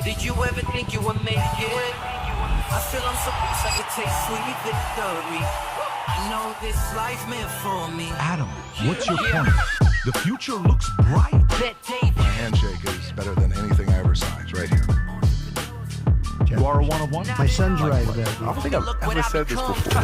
Did you ever think you would make it? I feel I'm so close, I could taste sweet victory. I know this life meant for me. Adam, what's your point? The future looks bright. My handshake is better than anything I ever saw. It's right here. You are a one-of-one? My son's right about I it. don't think I've ever said this before.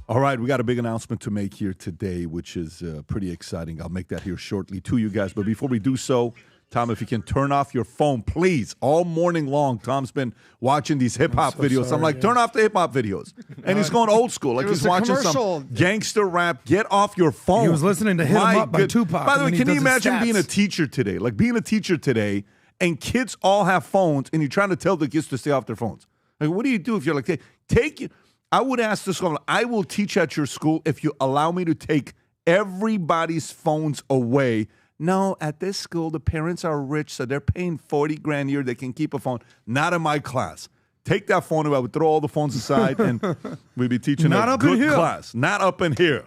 All right, we got a big announcement to make here today, which is pretty exciting. I'll make that here shortly to you guys. But before we do so, Tom, if you can turn off your phone, please. All morning long, Tom's been watching these hip-hop videos. I'm like, turn off the hip-hop videos. And he's going old school. Like he's watching some gangster rap. Get off your phone. He was listening to Hit 'Em Up by Tupac. By the way, and can he you does his imagine being a stats. teacher today? Like being a teacher today, and kids all have phones, and you're trying to tell the kids to stay off their phones. Like, what do you do if you're like, take I would ask the school, I will teach at your school if you allow me to take everybody's phones away. No, at this school, the parents are rich, so they're paying $40,000 a year. They can keep a phone. Not in my class. Take that phone away. I would throw all the phones aside, and we'd be teaching a good class. Not up in here.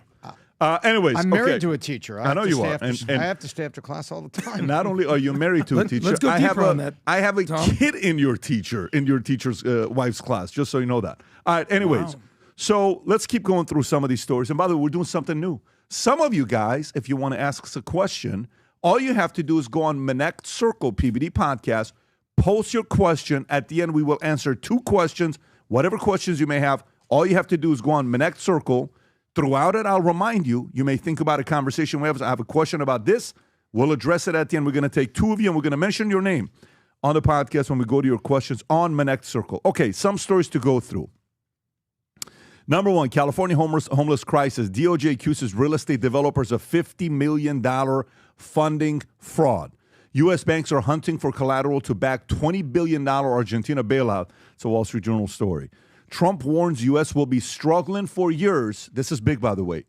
Anyways, I'm married to a teacher. I know you are. I have to stay after class all the time. Not only are you married to a teacher, let's go deeper on that, I have a Tom. kid in your teacher's wife's class, just so you know that. All right, anyways, so let's keep going through some of these stories. And by the way, we're doing something new. Some of you guys, if you want to ask us a question, all you have to do is go on Connect Circle PBD podcast, post your question. At the end, we will answer 2 questions, whatever questions you may have. All you have to do is go on Connect Circle. Throughout it, I'll remind you, you may think about a conversation we have. I have a question about this. We'll address it at the end. We're going to take 2 of you, and we're going to mention your name on the podcast when we go to your questions on Connect Circle. Okay, some stories to go through. Number 1, California homeless crisis. DOJ accuses real estate developers of $50 million funding fraud. U.S. banks are hunting for collateral to back $20 billion Argentina bailout. It's a Wall Street Journal story. Trump warns U.S. will be struggling for years. This is big, by the way.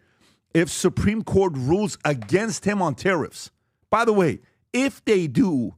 If Supreme Court rules against him on tariffs. By the way, if they do,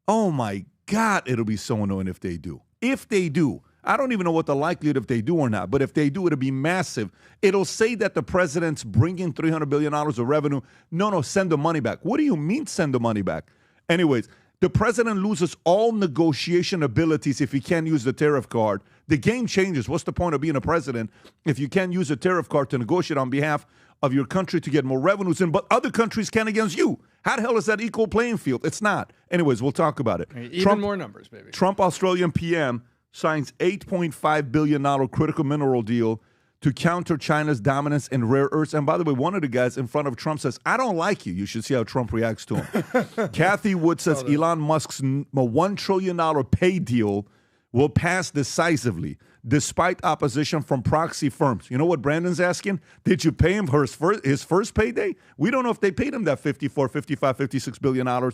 oh my God, it'll be so annoying if they do. If they do. I don't even know what the likelihood if they do or not, but if they do, it'll be massive. It'll say that the president's bringing $300 billion of revenue. No, send the money back. What do you mean send the money back? Anyways, the president loses all negotiation abilities if he can't use the tariff card. The game changes. What's the point of being a president if you can't use a tariff card to negotiate on behalf of your country to get more revenues in, but other countries can against you? How the hell is that equal playing field? It's not. Anyways, we'll talk about it. Even more numbers, baby. Trump Australian PM signs $8.5 billion critical mineral deal to counter China's dominance in rare earths. And by the way, one of the guys in front of Trump says, I don't like you. You should see how Trump reacts to him. Kathy Wood says Elon Musk's $1 trillion pay deal will pass decisively, despite opposition from proxy firms. You know what Brandon's asking? Did you pay him for his first payday? We don't know if they paid him that $54, $55, $56 billion.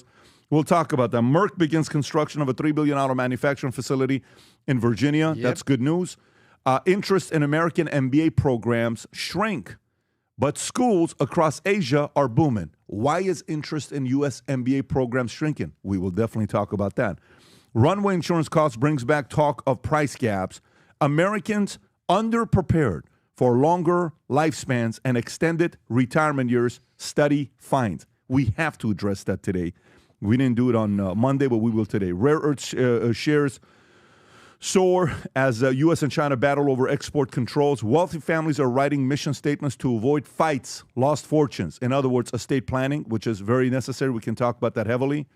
We'll talk about that. Merck begins construction of a $3 billion manufacturing facility in Virginia. Yep. That's good news. Interest in American MBA programs shrink, but schools across Asia are booming. Why is interest in U.S. MBA programs shrinking? We will definitely talk about that. Runway insurance costs brings back talk of price gaps. Americans underprepared for longer lifespans and extended retirement years, study finds. We have to address that today. We didn't do it on Monday, but we will today. Rare earth shares soar as U.S. and China battle over export controls. Wealthy families are writing mission statements to avoid fights, lost fortunes. In other words, estate planning, which is very necessary. We can talk about that heavily.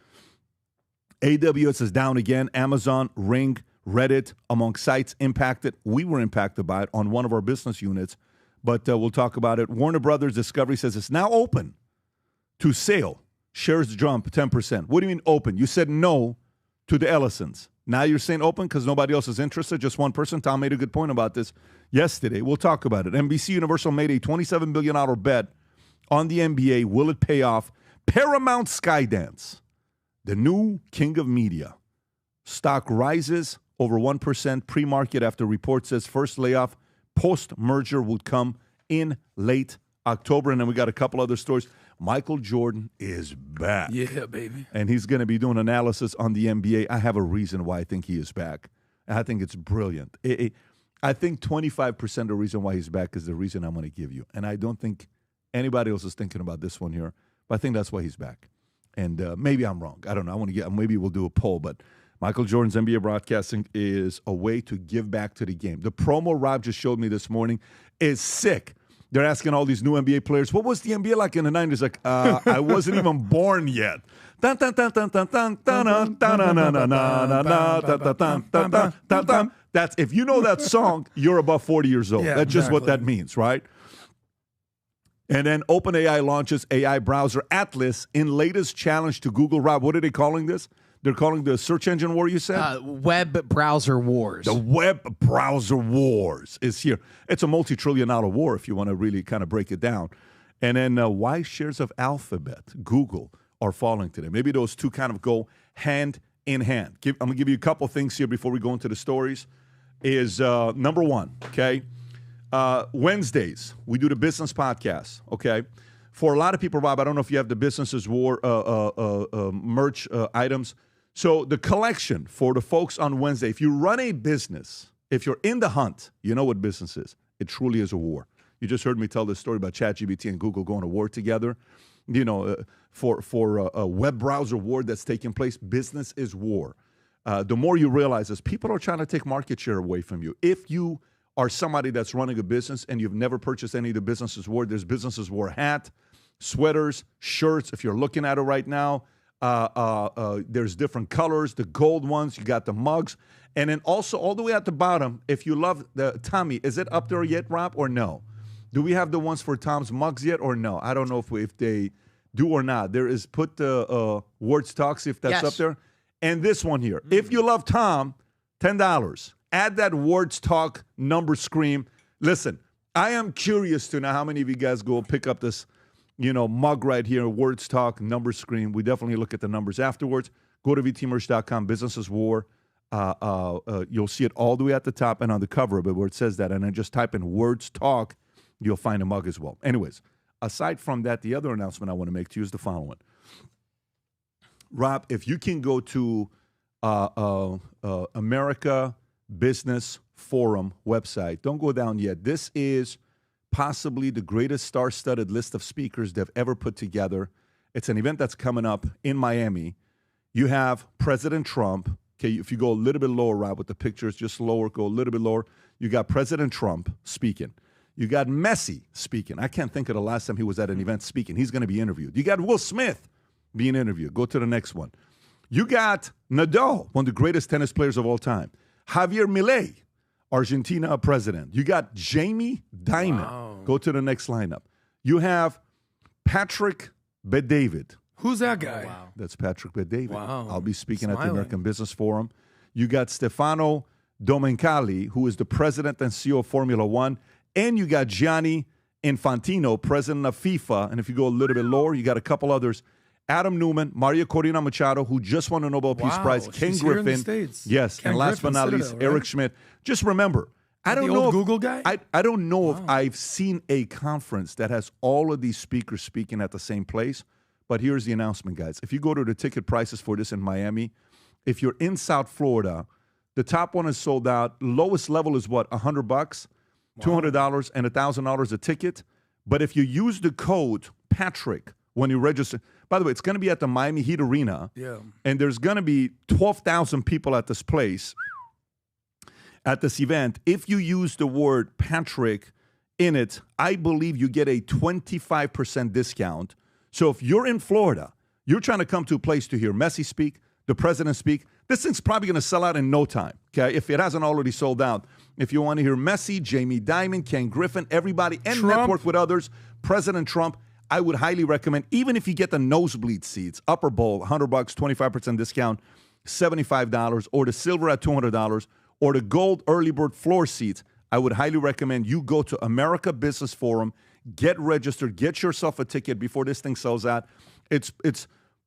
AWS is down again. Amazon, Ring, Reddit, among sites impacted. We were impacted by it on one of our business units, but we'll talk about it. Warner Brothers Discovery says it's now open to sale. Shares jump 10%. What do you mean open? You said no to the Ellisons. Now you're saying open because nobody else is interested, just one person. Tom made a good point about this yesterday. We'll talk about it. NBC Universal made a $27 billion bet on the NBA. Will it pay off? Paramount Skydance, the new king of media. Stock rises over 1% pre-market after report says first layoff post-merger would come in late October. And then we got a couple other stories. Michael Jordan is back. Yeah, baby. And he's going to be doing analysis on the NBA. I have a reason why I think he is back. I think it's brilliant. I think 25% of the reason why he's back is the reason I'm going to give you. And I don't think anybody else is thinking about this one here. But I think that's why he's back. And maybe I'm wrong. I don't know. I want to maybe we'll do a poll. But Michael Jordan's NBA broadcasting is a way to give back to the game. The promo Rob just showed me this morning is sick. They're asking all these new NBA players, what was the NBA like in the 90s? Like, I wasn't even born yet. That's if you know that song, you're above 40 years old. Yeah, That's just what that means, right? And then OpenAI launches AI browser Atlas in latest challenge to Google. Rob, what are they calling this? They're calling the search engine war, you said? Web browser wars. The web browser wars is here. It's a multi-trillion-dollar war if you want to really kind of break it down. And then why shares of Alphabet, Google, are falling today. Maybe those two kind of go hand in hand. I'm going to give you a couple things here before we go into the stories. Is number one, okay? Wednesdays, we do the business podcast, okay? For a lot of people, Rob, I don't know if you have the businesses war merch items. So the collection for the folks on Wednesday, if you run a business, if you're in the hunt, you know what business is. It truly is a war. You just heard me tell this story about ChatGPT and Google going to war together. You know, for a web browser war that's taking place, business is war. The more you realize is people are trying to take market share away from you. If you are somebody that's running a business and you've never purchased any of the businesses war, there's businesses war hat, sweaters, shirts. If you're looking at it right now, there's different colors, the gold ones, you got the mugs. And then also all the way at the bottom, if you love the Tommy, is it up there yet, Rob, or no? Do we have the ones for Tom's mugs yet or no? I don't know if they do or not. There is put the Words Talk, see if that's up there. And this one here. If you love Tom, $10. Add that Words Talk number scream. Listen, I am curious to know how many of you guys go pick up this mug right here, Words Talk, number screen. We definitely look at the numbers afterwards. Go to vtmerch.com, Businesses War. You'll see it all the way at the top and on the cover of it where it says that. And then just type in Words Talk. You'll find a mug as well. Anyways, aside from that, the other announcement I want to make to you is the following. Rob, if you can go to America Business Forum website, don't go down yet. This is possibly the greatest star-studded list of speakers they've ever put together. It's an event that's coming up in Miami. You have President Trump. Okay, if you go a little bit lower, Rob, with the pictures, just lower, go a little bit lower. You got President Trump speaking. You got Messi speaking. I can't think of the last time he was at an event speaking. He's going to be interviewed. You got Will Smith being interviewed. Go to the next one. You got Nadal, one of the greatest tennis players of all time. Javier Milei, Argentina president. You got Jamie Dimon. Wow. Go to the next lineup. You have Patrick Bet-David. Who's that guy? Oh, wow. That's Patrick Bet-David. Wow. I'll be speaking at the American Business Forum. You got Stefano Domenicali, who is the president and CEO of Formula One. And you got Gianni Infantino, president of FIFA. And if you go a little bit lower, you got a couple others. Adam Newman, Maria Corina Machado, who just won a Nobel Peace Prize. Ken Griffin. Here in the States. Yes. Ken and last Griffin, but not least, Citadel, right? Eric Schmidt. Just remember, I don't the know old if, Google guy? I don't know if I've seen a conference that has all of these speakers speaking at the same place. But here's the announcement, guys. If you go to the ticket prices for this in Miami, if you're in South Florida, the top one is sold out. Lowest level is what, $100, $200, and $1,000 a ticket. But if you use the code Patrick when you register, by the way, it's going to be at the Miami Heat Arena. Yeah. And there's going to be 12,000 people at this place, at this event. If you use the word Patrick in it, I believe you get a 25% discount. So if you're in Florida, you're trying to come to a place to hear Messi speak, the president speak, this thing's probably going to sell out in no time, okay, if it hasn't already sold out. If you want to hear Messi, Jamie Dimon, Ken Griffin, everybody, and Trump. network with others, President Trump, I would highly recommend, even if you get the nosebleed seats, upper bowl, $100, 25% discount, $75, or the silver at $200, or the gold early bird floor seats, I would highly recommend you go to America Business Forum, get registered, get yourself a ticket before this thing sells out. It's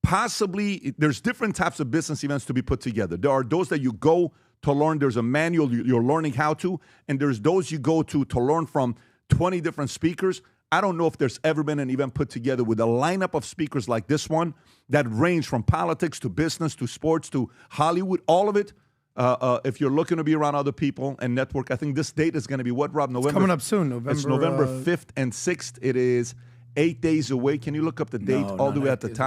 possibly, there's different types of business events to be put together. There are those that you go to learn, there's a manual you're learning how to, and there's those you go to learn from 20 different speakers. I don't know if there's ever been an event put together with a lineup of speakers like this one that range from politics to business to sports to Hollywood, all of it. If you're looking to be around other people and network, I think this date is going to be what, Rob? November. It's coming up soon, November. It's November 5th and 6th. It is 8 days away. Can you look up the date No, all the not way 8 at the days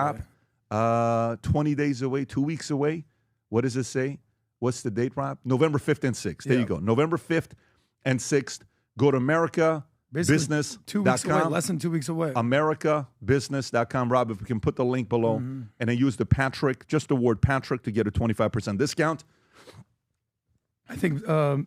top? 20 days away, 2 weeks away. What does it say? What's the date, Rob? November 5th and 6th. There you go. November 5th and 6th. Go to americabusiness.com. 2 weeks away, less than 2 weeks away. americabusiness.com. Rob, if we can put the link below, and then use the Patrick, just the word Patrick, to get a 25% discount. I think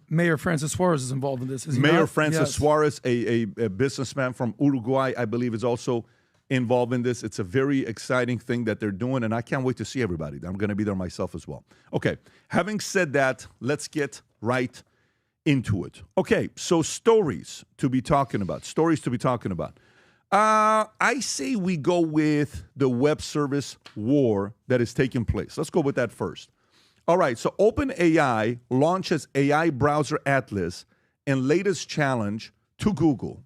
Mayor Francis Suarez is involved in this. Is he Mayor not? Francis Yes. Suarez, a businessman from Uruguay, I believe, is also involved in this. It's a very exciting thing that they're doing, and I can't wait to see everybody. I'm going to be there myself as well. Okay, having said that, let's get right into it. Okay, so stories to be talking about. I say we go with the web service war that is taking place. Let's go with that first. All right, so OpenAI launches AI browser Atlas in latest challenge to Google.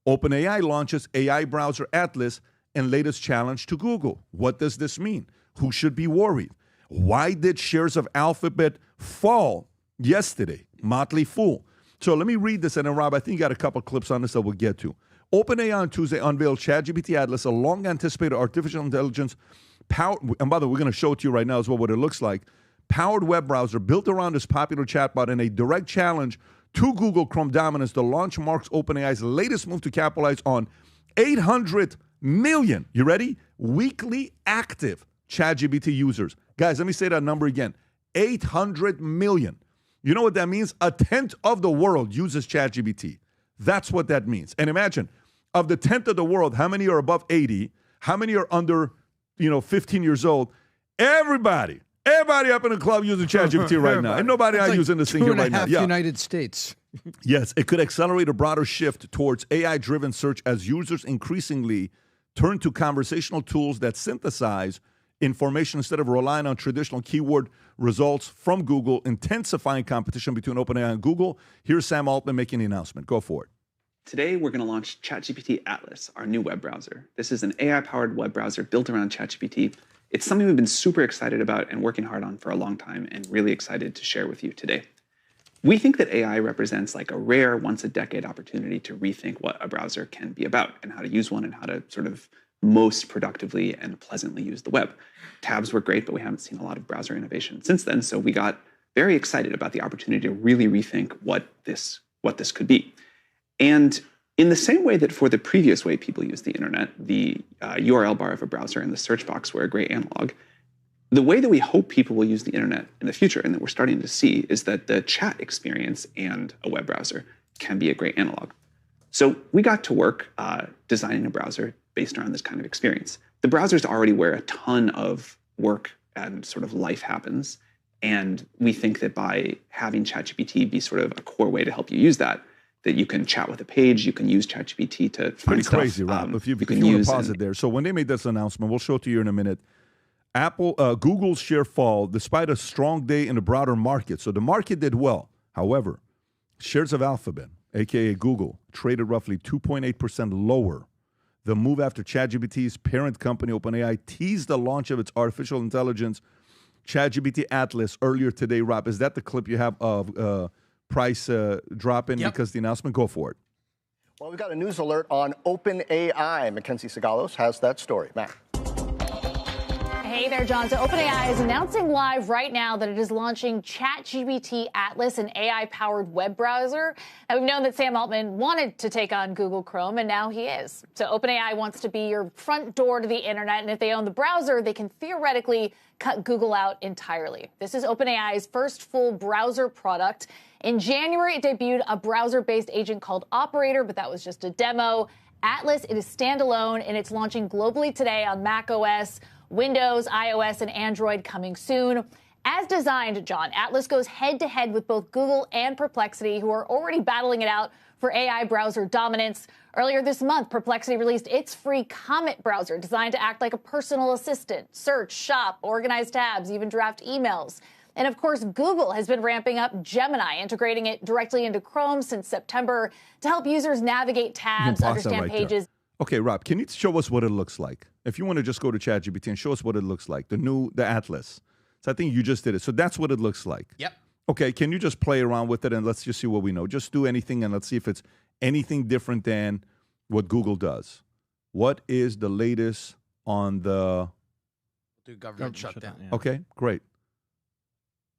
OpenAI launches AI browser Atlas in latest challenge to Google. What does this mean? Who should be worried? Why did shares of Alphabet fall yesterday? Motley fool. So let me read this, and then, Rob, I think you got a couple clips on this that we'll get to. OpenAI on Tuesday unveiled ChatGPT Atlas, a long-anticipated artificial intelligence powered, and by the way, we're going to show it to you right now as well what it looks like, powered web browser built around this popular chatbot in a direct challenge to Google Chrome dominance. The launch marks OpenAI's latest move to capitalize on 800 million, you ready? Weekly active ChatGPT users. Guys, let me say that number again. 800 million. You know what that means? A tenth of the world uses ChatGPT. That's what that means. And imagine, of the tenth of the world, how many are above 80? How many are under, 15 years old? Everybody up in the club using ChatGPT right now. And nobody not using this thing here right now. Yeah. United States. Yes, it could accelerate a broader shift towards AI-driven search as users increasingly turn to conversational tools that synthesize information instead of relying on traditional keyword results from Google, intensifying competition between OpenAI and Google. Here's Sam Altman making the announcement. Go for it. Today, we're going to launch ChatGPT Atlas, our new web browser. This is an AI-powered web browser built around ChatGPT. It's something we've been super excited about and working hard on for a long time, and really excited to share with you today. We think that AI represents like a rare once-a-decade opportunity to rethink what a browser can be about and how to use one and how to sort of most productively and pleasantly use the web. Tabs were great, but we haven't seen a lot of browser innovation since then, so we got very excited about the opportunity to really rethink what this could be. And in the same way that for the previous way people use the internet, the URL bar of a browser and the search box were a great analog, the way that we hope people will use the internet in the future, and that we're starting to see, is that the chat experience and a web browser can be a great analog. So we got to work designing a browser based around this kind of experience. The browser is already where a ton of work and sort of life happens. And we think that by having ChatGPT be sort of a core way to help you use that you can chat with a page, you can use ChatGPT to find Pretty stuff. crazy, Rob. If you want use to pause it there. So when they made this announcement, we'll show it to you in a minute. Google's share fall despite a strong day in the broader market. So the market did well. However, shares of Alphabet, aka Google, traded roughly 2.8% lower. The move after ChatGPT's parent company, OpenAI, teased the launch of its artificial intelligence ChatGPT Atlas earlier today. Rob, is that the clip you have of price dropping because the announcement? Go for it. Well, we've got a news alert on OpenAI. Mackenzie Sagalos has that story. Matt. Hey there, John. So OpenAI is announcing live right now that it is launching ChatGPT Atlas, an AI-powered web browser. And we've known that Sam Altman wanted to take on Google Chrome, and now he is. So OpenAI wants to be your front door to the internet, and if they own the browser, they can theoretically cut Google out entirely. This is OpenAI's first full browser product. In January, it debuted a browser-based agent called Operator, but that was just a demo. Atlas, it is standalone, and it's launching globally today on macOS, Windows, iOS, and Android coming soon. As designed, John, Atlas goes head-to-head with both Google and Perplexity, who are already battling it out for AI browser dominance. Earlier this month, Perplexity released its free Comet browser, designed to act like a personal assistant, search, shop, organize tabs, even draft emails. And of course, Google has been ramping up Gemini, integrating it directly into Chrome since September to help users navigate tabs, understand pages. Okay, Rob, can you show us what it looks like? If you want to just go to ChatGPT and show us what it looks like, the Atlas. So I think you just did it. So that's what it looks like. Yep. Okay, can you just play around with it and let's just see what we know. Just do anything and let's see if it's anything different than what Google does. What is the latest on the... Do government shutdown. Yeah. Okay, great.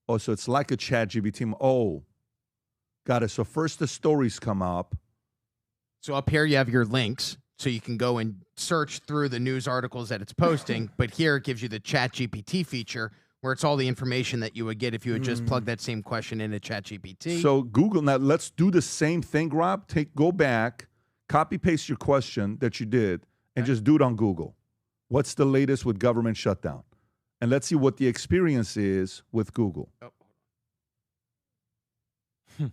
Oh, so it's like a ChatGPT. Oh, got it. So first the stories come up. So up here you have your links, so you can go and search through the news articles that it's posting. But here it gives you the ChatGPT feature, where it's all the information that you would get if you had just plugged that same question into ChatGPT. So Google, now let's do the same thing, Rob. Go back, copy paste your question that you did, and just do it on Google. What's the latest with government shutdown? And let's see what the experience is with Google.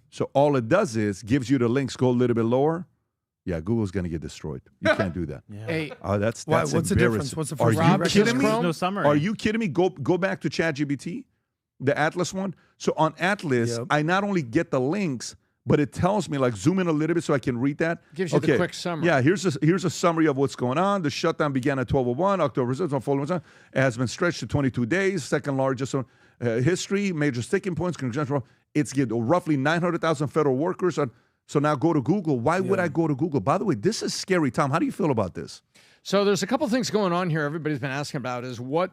So all it does is gives you the links. Go a little bit lower. Yeah, Google's going to get destroyed. You can't do that. Yeah. Hey, That's Why, what's the difference? embarrassing. What's the Are first you Rob, kidding me? There's no summary. Are you kidding me? Go back to ChatGPT, the Atlas one. So on Atlas, Yep. I not only get the links, but it tells me, like, zoom in a little bit so I can read that. Gives you the quick summary. Yeah, here's a summary of what's going on. The shutdown began at 12:01. October 6th, it has been stretched to 22 days, second largest history, major sticking points. It's roughly 900,000 federal workers. So now go to Google. Why would I go to Google? By the way, this is scary. Tom, how do you feel about this? So there's a couple things going on here. Everybody's been asking about is what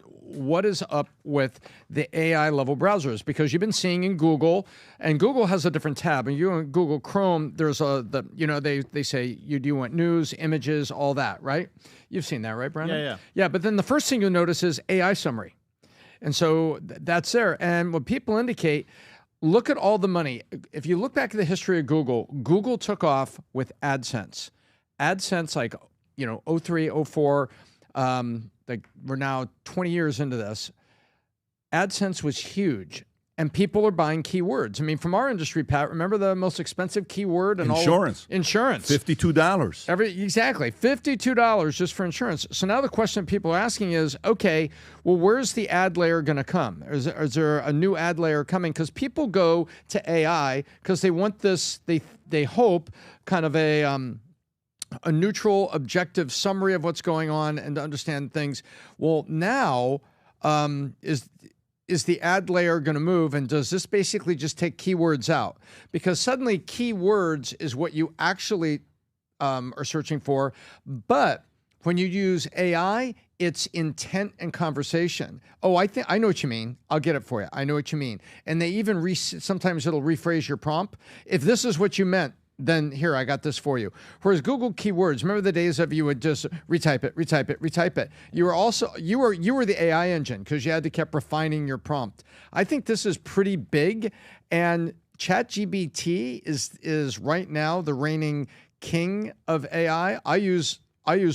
is up with the AI level browsers, because you've been seeing in Google, and Google has a different tab. And you in Google Chrome, there's they say do you want news, images, all that, right? You've seen that, right, Brandon? Yeah. Yeah, but then the first thing you'll notice is AI summary, and so that's there. And what people indicate. Look at all the money. If you look back at the history of Google, Google took off with AdSense. AdSense, like, 03, 04, like we're now 20 years into this. AdSense was huge, and people are buying keywords. I mean, from our industry, Pat, remember the most expensive keyword? Insurance. Insurance. $52. Exactly. $52 just for insurance. So now the question people are asking is, okay, well, where's the ad layer going to come? Is there a new ad layer coming? Because people go to AI because they want this, they hope, kind of a neutral, objective summary of what's going on and to understand things. Well, now is the ad layer going to move, and does this basically just take keywords out? Because suddenly keywords is what you actually are searching for, but when you use AI, it's intent and conversation. Oh, I know what you mean. I'll get it for you. I know what you mean. And they even sometimes it'll rephrase your prompt. If this is what you meant, then here, I got this for you. Whereas Google keywords, remember the days of you would just retype it. You were the AI engine because you had to keep refining your prompt. I think this is pretty big, and ChatGPT is right now the reigning king of AI. I use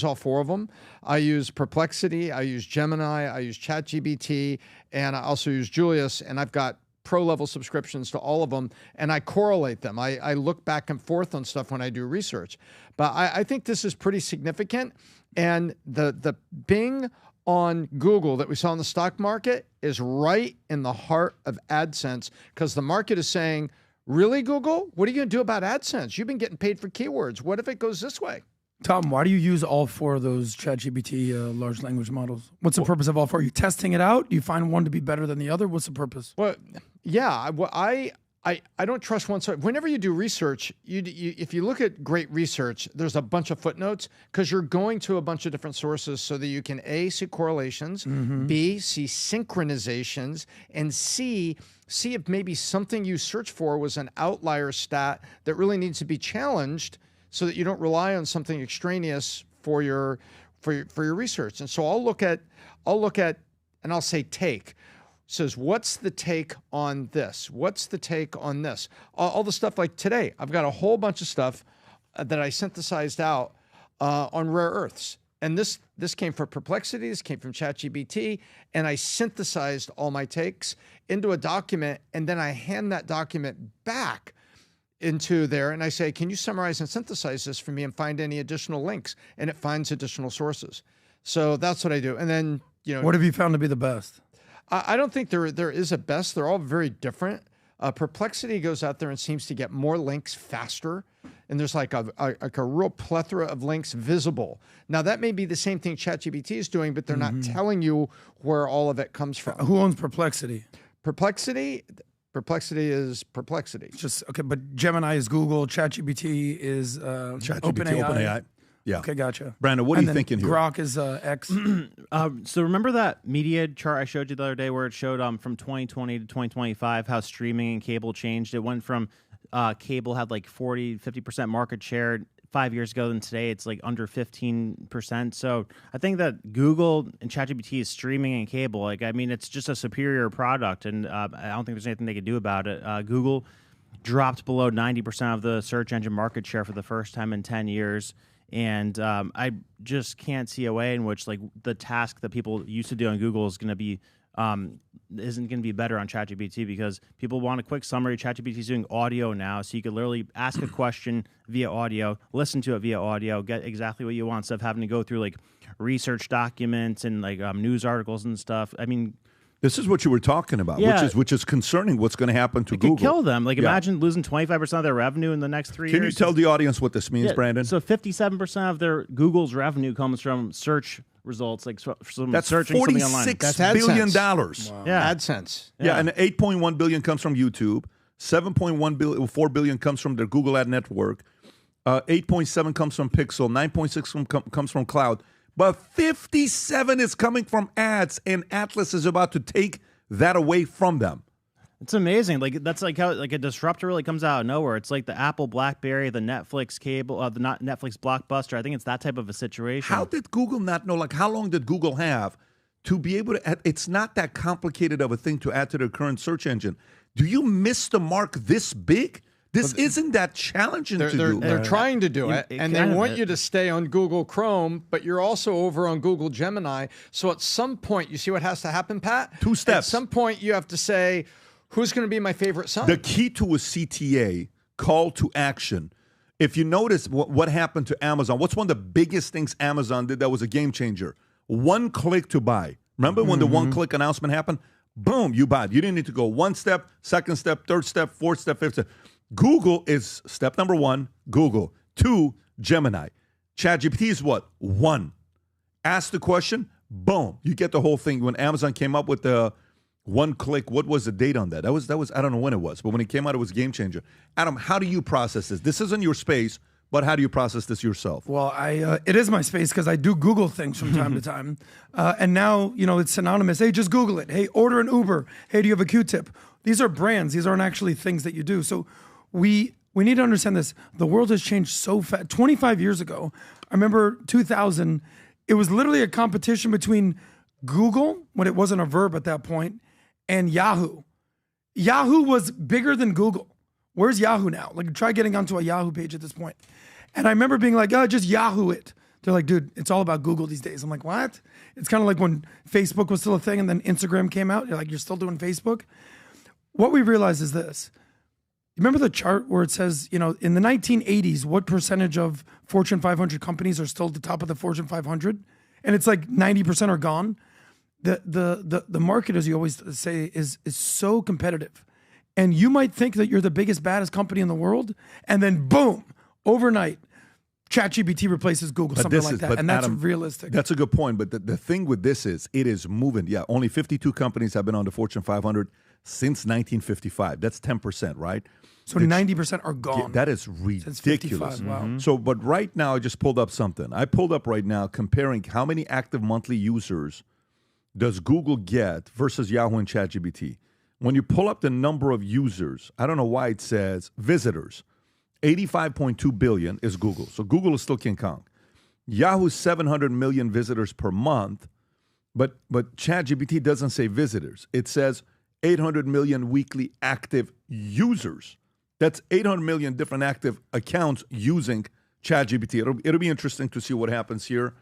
all four of them. I use Perplexity, I use Gemini, I use ChatGPT, and I also use Julius, and I've got pro-level subscriptions to all of them, and I correlate them. I look back and forth on stuff when I do research. But I think this is pretty significant, and the Bing on Google that we saw in the stock market is right in the heart of AdSense, because the market is saying, really, Google? What are you going to do about AdSense? You've been getting paid for keywords. What if it goes this way? Tom, why do you use all four of those ChatGPT large language models? What's the purpose of all four? Are you testing it out? Do you find one to be better than the other? What's the purpose? Well, yeah, I don't trust one side. Whenever you do research, if you look at great research, there's a bunch of footnotes because you're going to a bunch of different sources so that you can A, see correlations, B, see synchronizations, and C, see if maybe something you search for was an outlier stat that really needs to be challenged, so that you don't rely on something extraneous for your research. And so I'll look at and I'll say take. It says, what's the take on this? What's the take on this? All the stuff like today, I've got a whole bunch of stuff that I synthesized out on rare earths. And this came from Perplexity, this came from ChatGPT, and I synthesized all my takes into a document, and then I hand that document back into there, and I say, can you summarize and synthesize this for me and find any additional links? And it finds additional sources. So that's what I do. And then, what have you found to be the best? I don't think there is a best. They're all very different. Perplexity goes out there and seems to get more links faster. And there's like a real plethora of links visible. Now, that may be the same thing ChatGPT is doing, but they're not telling you where all of it comes from. Who owns Perplexity? Perplexity is Perplexity. Just okay, but Gemini is Google, ChatGPT is OpenAI. Yeah. Okay, gotcha. Brandon, what are And you then thinking here? Grok is X. So remember that media chart I showed you the other day where it showed from 2020 to 2025 how streaming and cable changed? It went from cable had like 50% market share 5 years ago, than today it's like under 15%. So I think that Google and ChatGPT is streaming and cable. Like, I mean, it's just a superior product, and I don't think there's anything they can do about it. Google dropped below 90% of the search engine market share for the first time in 10 years. And I just can't see a way in which like the task that people used to do on Google is going to be isn't going to be better on ChatGPT, because people want a quick summary. ChatGPT is doing audio now, so you could literally ask a question via audio, listen to it via audio, get exactly what you want, instead of having to go through like research documents and like news articles and stuff. I mean, this is what you were talking about, Yeah. which is concerning. What's going to happen to it Google? could kill them. Like, Yeah. imagine losing 25% of their revenue in the next 3 years. Can you tell the audience what this means, Yeah, Brandon? So 57% of their Google's revenue comes from search results, like from That's searching something online. $46 billion. Yeah, AdSense. Yeah, and 8.1 billion comes from YouTube. 4 billion comes from their Google Ad Network. 8.7 comes from Pixel. 9.6 comes from Cloud. But 57 is coming from ads, and Atlas is about to take that away from them. It's amazing. Like, that's like how like a disruptor really comes out of nowhere. It's like the Apple BlackBerry, the Netflix cable, the not Netflix Blockbuster. I think it's that type of a situation. How did Google not know? Like, how long did Google have to be able to? It's not that complicated of a thing to add to their current search engine. Do you miss the mark this big? This isn't that challenging to do. They're trying to do it, and they kind of want it. you to stay on Google Chrome, but you're also over on Google Gemini. So at some point, you see what has to happen, Pat? 2 steps. At some point, you have to say, who's going to be my favorite son? The key to a CTA, call to action. If you notice what happened to Amazon, what's one of the biggest things Amazon did that was a game changer? 1 click to buy. Remember when the 1-click announcement happened? Boom, you buy it. You didn't need to go 1 step, 2nd step, 3rd step, 4th step, 5th step. Google is step number 1, Google. 2, Gemini. ChatGPT is what? 1. Ask the question, boom, you get the whole thing. When Amazon came up with the 1 click, what was the date on that? That was I don't know when it was, but when it came out, it was a game changer. Adam, how do you process this? This isn't your space, but how do you process this yourself? Well, it is my space because I do Google things from time to time. And now, it's synonymous. Hey, just Google it. Hey, order an Uber. Hey, do you have a Q-tip? These are brands. These aren't actually things that you do. So we need to understand this. The world has changed so fast. 25 years ago, I remember 2000, it was literally a competition between Google, when it wasn't a verb at that point, and Yahoo. Yahoo was bigger than Google. Where's Yahoo now? Like, try getting onto a Yahoo page at this point. And I remember being like, oh, just Yahoo it. They're like, dude, it's all about Google these days. I'm like, what? It's kind of like when Facebook was still a thing and then Instagram came out. You're like, you're still doing Facebook? What we realized is this. Remember the chart where it says, in the 1980s, what percentage of Fortune 500 companies are still at the top of the Fortune 500? And it's like 90% are gone. The market, as you always say, is so competitive. And you might think that you're the biggest, baddest company in the world, and then boom, overnight, ChatGPT replaces Google, something like that. And that's Adam, realistic. That's a good point. But the thing with this is it is moving. Yeah, only 52 companies have been on the Fortune 500 since 1955. That's 10%, right? So 90% are gone. That is Since ridiculous. 55, wow. So, but right now, I just pulled up something. I pulled up right now comparing how many active monthly users does Google get versus Yahoo and ChatGPT. When you pull up the number of users, I don't know why it says visitors. 85.2 billion is Google. So Google is still King Kong. Yahoo 700 million visitors per month, but ChatGPT doesn't say visitors. It says 800 million weekly active users. That's 800 million different active accounts using ChatGPT. It'll be interesting to see what happens here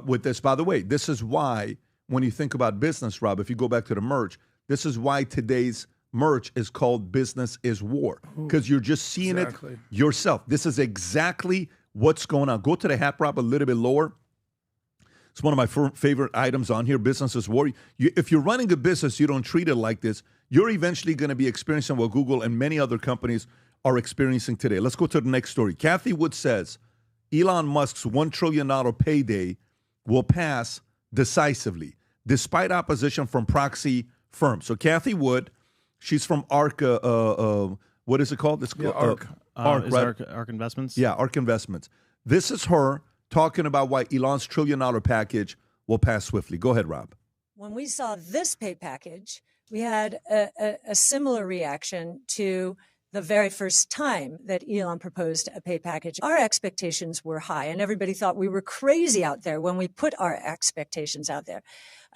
with this. By the way, this is why when you think about business, Rob, if you go back to the merch, this is why today's merch is called Business is War, because you're just seeing it yourself. This is exactly what's going on. Go to the hat, Rob, a little bit lower. It's one of my favorite items on here, Business is War. If you're running a business, you don't treat it like this, you're eventually going to be experiencing what Google and many other companies are experiencing today. Let's go to the next story. Kathy Wood says Elon Musk's $1 trillion payday will pass decisively, despite opposition from proxy firms. So Kathy Wood, she's from ARK, what is it called? It's ARK. ARK, right? ARK Investments? Yeah, ARK Investments. This is her talking about why Elon's $1 trillion package will pass swiftly. Go ahead, Rob. When we saw this pay package, we had a similar reaction to the very first time that Elon proposed a pay package. Our expectations were high, and everybody thought we were crazy out there when we put our expectations out there.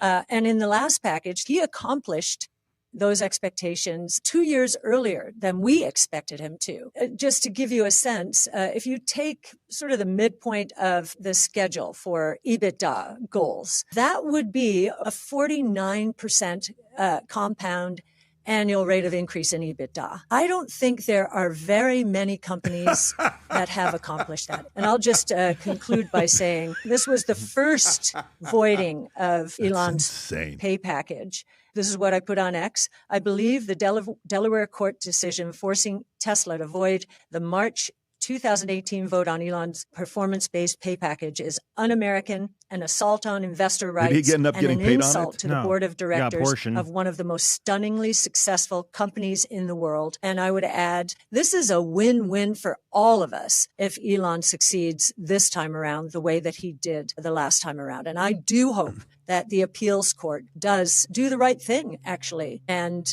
And in the last package, he accomplished those expectations 2 years earlier than we expected him to. Just to give you a sense, if you take sort of the midpoint of the schedule for EBITDA goals, that would be a 49% compound annual rate of increase in EBITDA. I don't think there are very many companies that have accomplished that. And I'll just conclude by saying this was the first voiding of Elon's pay package. This is what I put on X. I believe the Delaware court decision forcing Tesla to void the March 2018 vote on Elon's performance-based pay package is un-American, an assault on investor rights, and an insult to the board of directors of one of the most stunningly successful companies in the world. And I would add, this is a win-win for all of us if Elon succeeds this time around the way that he did the last time around. And I do hope that the appeals court does do the right thing, actually, and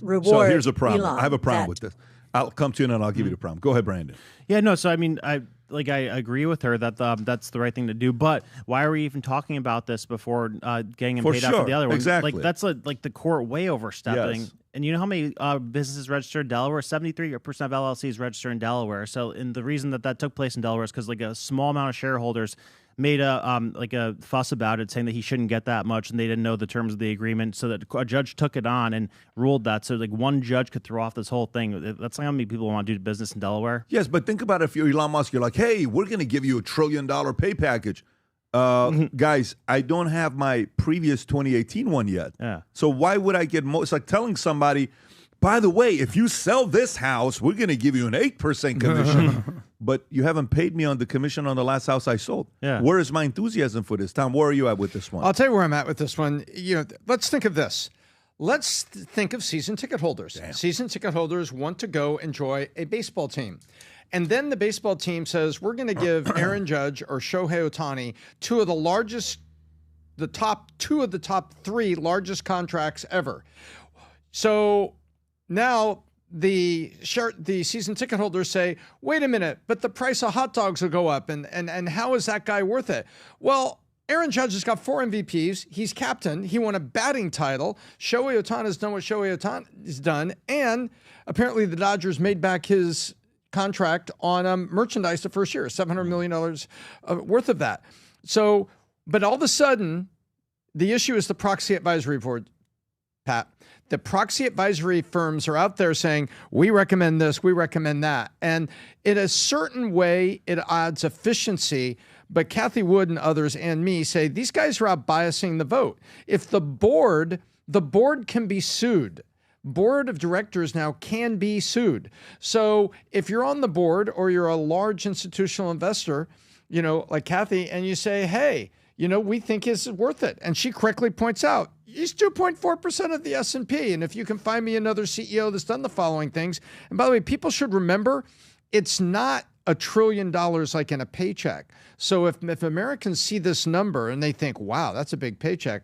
reward So here's a problem. Elon I have a problem with this. I'll come to you and then I'll give you the problem. Go ahead, Brandon. Yeah, no. So I mean, I agree with her that that's the right thing to do. But why are we even talking about this before getting him paid out for the other one? Exactly. Like that's like the court way overstepping. Yes. And you know how many businesses registered in Delaware? 73% of LLCs register in Delaware. So, and the reason that took place in Delaware is because like a small amount of shareholders made a fuss about it, saying that he shouldn't get that much, and they didn't know the terms of the agreement. So that a judge took it on and ruled that. So like one judge could throw off this whole thing. That's like how many people want to do business in Delaware. Yes, but think about it. If you're Elon Musk, you're like, hey, we're going to give you $1 trillion pay package. Guys, I don't have my previous 2018 one yet. Yeah. So why would I get more? It's like telling somebody, by the way, if you sell this house, we're going to give you an 8% commission. But you haven't paid me on the commission on the last house I sold. Yeah. Where is my enthusiasm for this? Tom, where are you at with this one? I'll tell you where I'm at with this one. You know, let's think of this. Let's think of season ticket holders. Damn. Season ticket holders want to go enjoy a baseball team. And then the baseball team says, we're going to give Aaron Judge or Shohei Ohtani two of the top three largest contracts ever. So now the season ticket holders say, wait a minute, but the price of hot dogs will go up. And how is that guy worth it? Well, Aaron Judge has got 4 MVPs. He's captain. He won a batting title. Shohei Ohtani has done what Shohei Ohtani has done. And apparently the Dodgers made back his contract on merchandise the first year, $700 million worth of that. So, but all of a sudden, the issue is the proxy advisory board, Pat. The proxy advisory firms are out there saying, we recommend this, we recommend that. And in a certain way, it adds efficiency. But Kathy Wood and others and me say these guys are out biasing the vote. If the board can be sued. Board of directors now can be sued. So if you're on the board or you're a large institutional investor, you know, like Kathy, and you say, hey, you know, we think it's worth it. And she correctly points out, he's 2.4% of the S&P. And if you can find me another CEO that's done the following things. And by the way, people should remember, it's not $1 trillion like in a paycheck. So if Americans see this number and they think, wow, that's a big paycheck,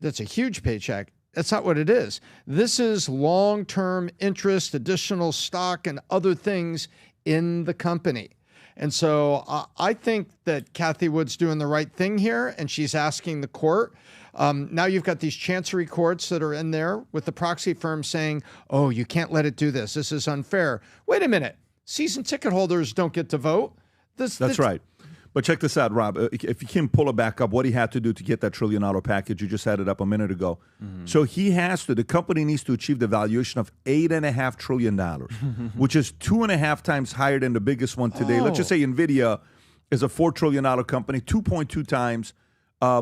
that's a huge paycheck, that's not what it is. This is long-term interest, additional stock, and other things in the company. And so I think that Kathy Wood's doing the right thing here, and she's asking the court. Now you've got these chancery courts that are in there with the proxy firm saying, oh, you can't let it do this. This is unfair. Wait a minute. Season ticket holders don't get to vote. That's right. But check this out, Rob. If you can pull it back up, what he had to do to get that $1 trillion package, you just had it up a minute ago. Mm-hmm. So the company needs to achieve the valuation of $8.5 trillion, which is 2.5 times higher than the biggest one today. Let's just say NVIDIA is a $4 trillion company, 2.2 times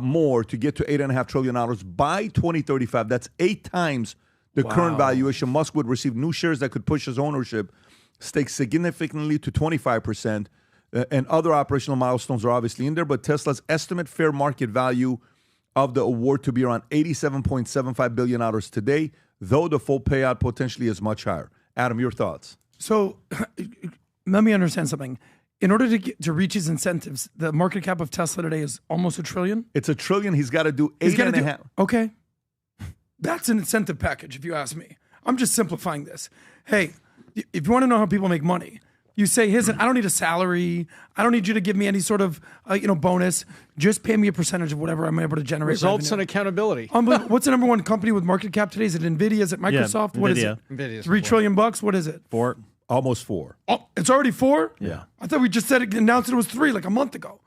more to get to $8.5 trillion by 2035. That's 8 times the current valuation. Musk would receive new shares that could push his ownership stake significantly to 25%. And other operational milestones are obviously in there, but Tesla's estimate fair market value of the award to be around $87.75 billion today, though the full payout potentially is much higher. Adam, your thoughts? So let me understand something. in order to reach his incentives, the market cap of Tesla today is almost $1 trillion. It's $1 trillion. He's got to do He's gotta 8.5. Okay. That's an incentive package, if you ask me. I'm just simplifying this. Hey, if you want to know how people make money, you say, I don't need a salary. I don't need you to give me any sort of bonus. Just pay me a percentage of whatever I'm able to generate. Results revenue. and accountability. What's the number one company with market cap today? Is it Nvidia? Is it Microsoft? Yeah, what Nvidia. is it? Nvidia's $3 trillion bucks? What is it? 4. Almost 4. Oh, it's already 4? Yeah. I thought we just announced it was 3 like a month ago.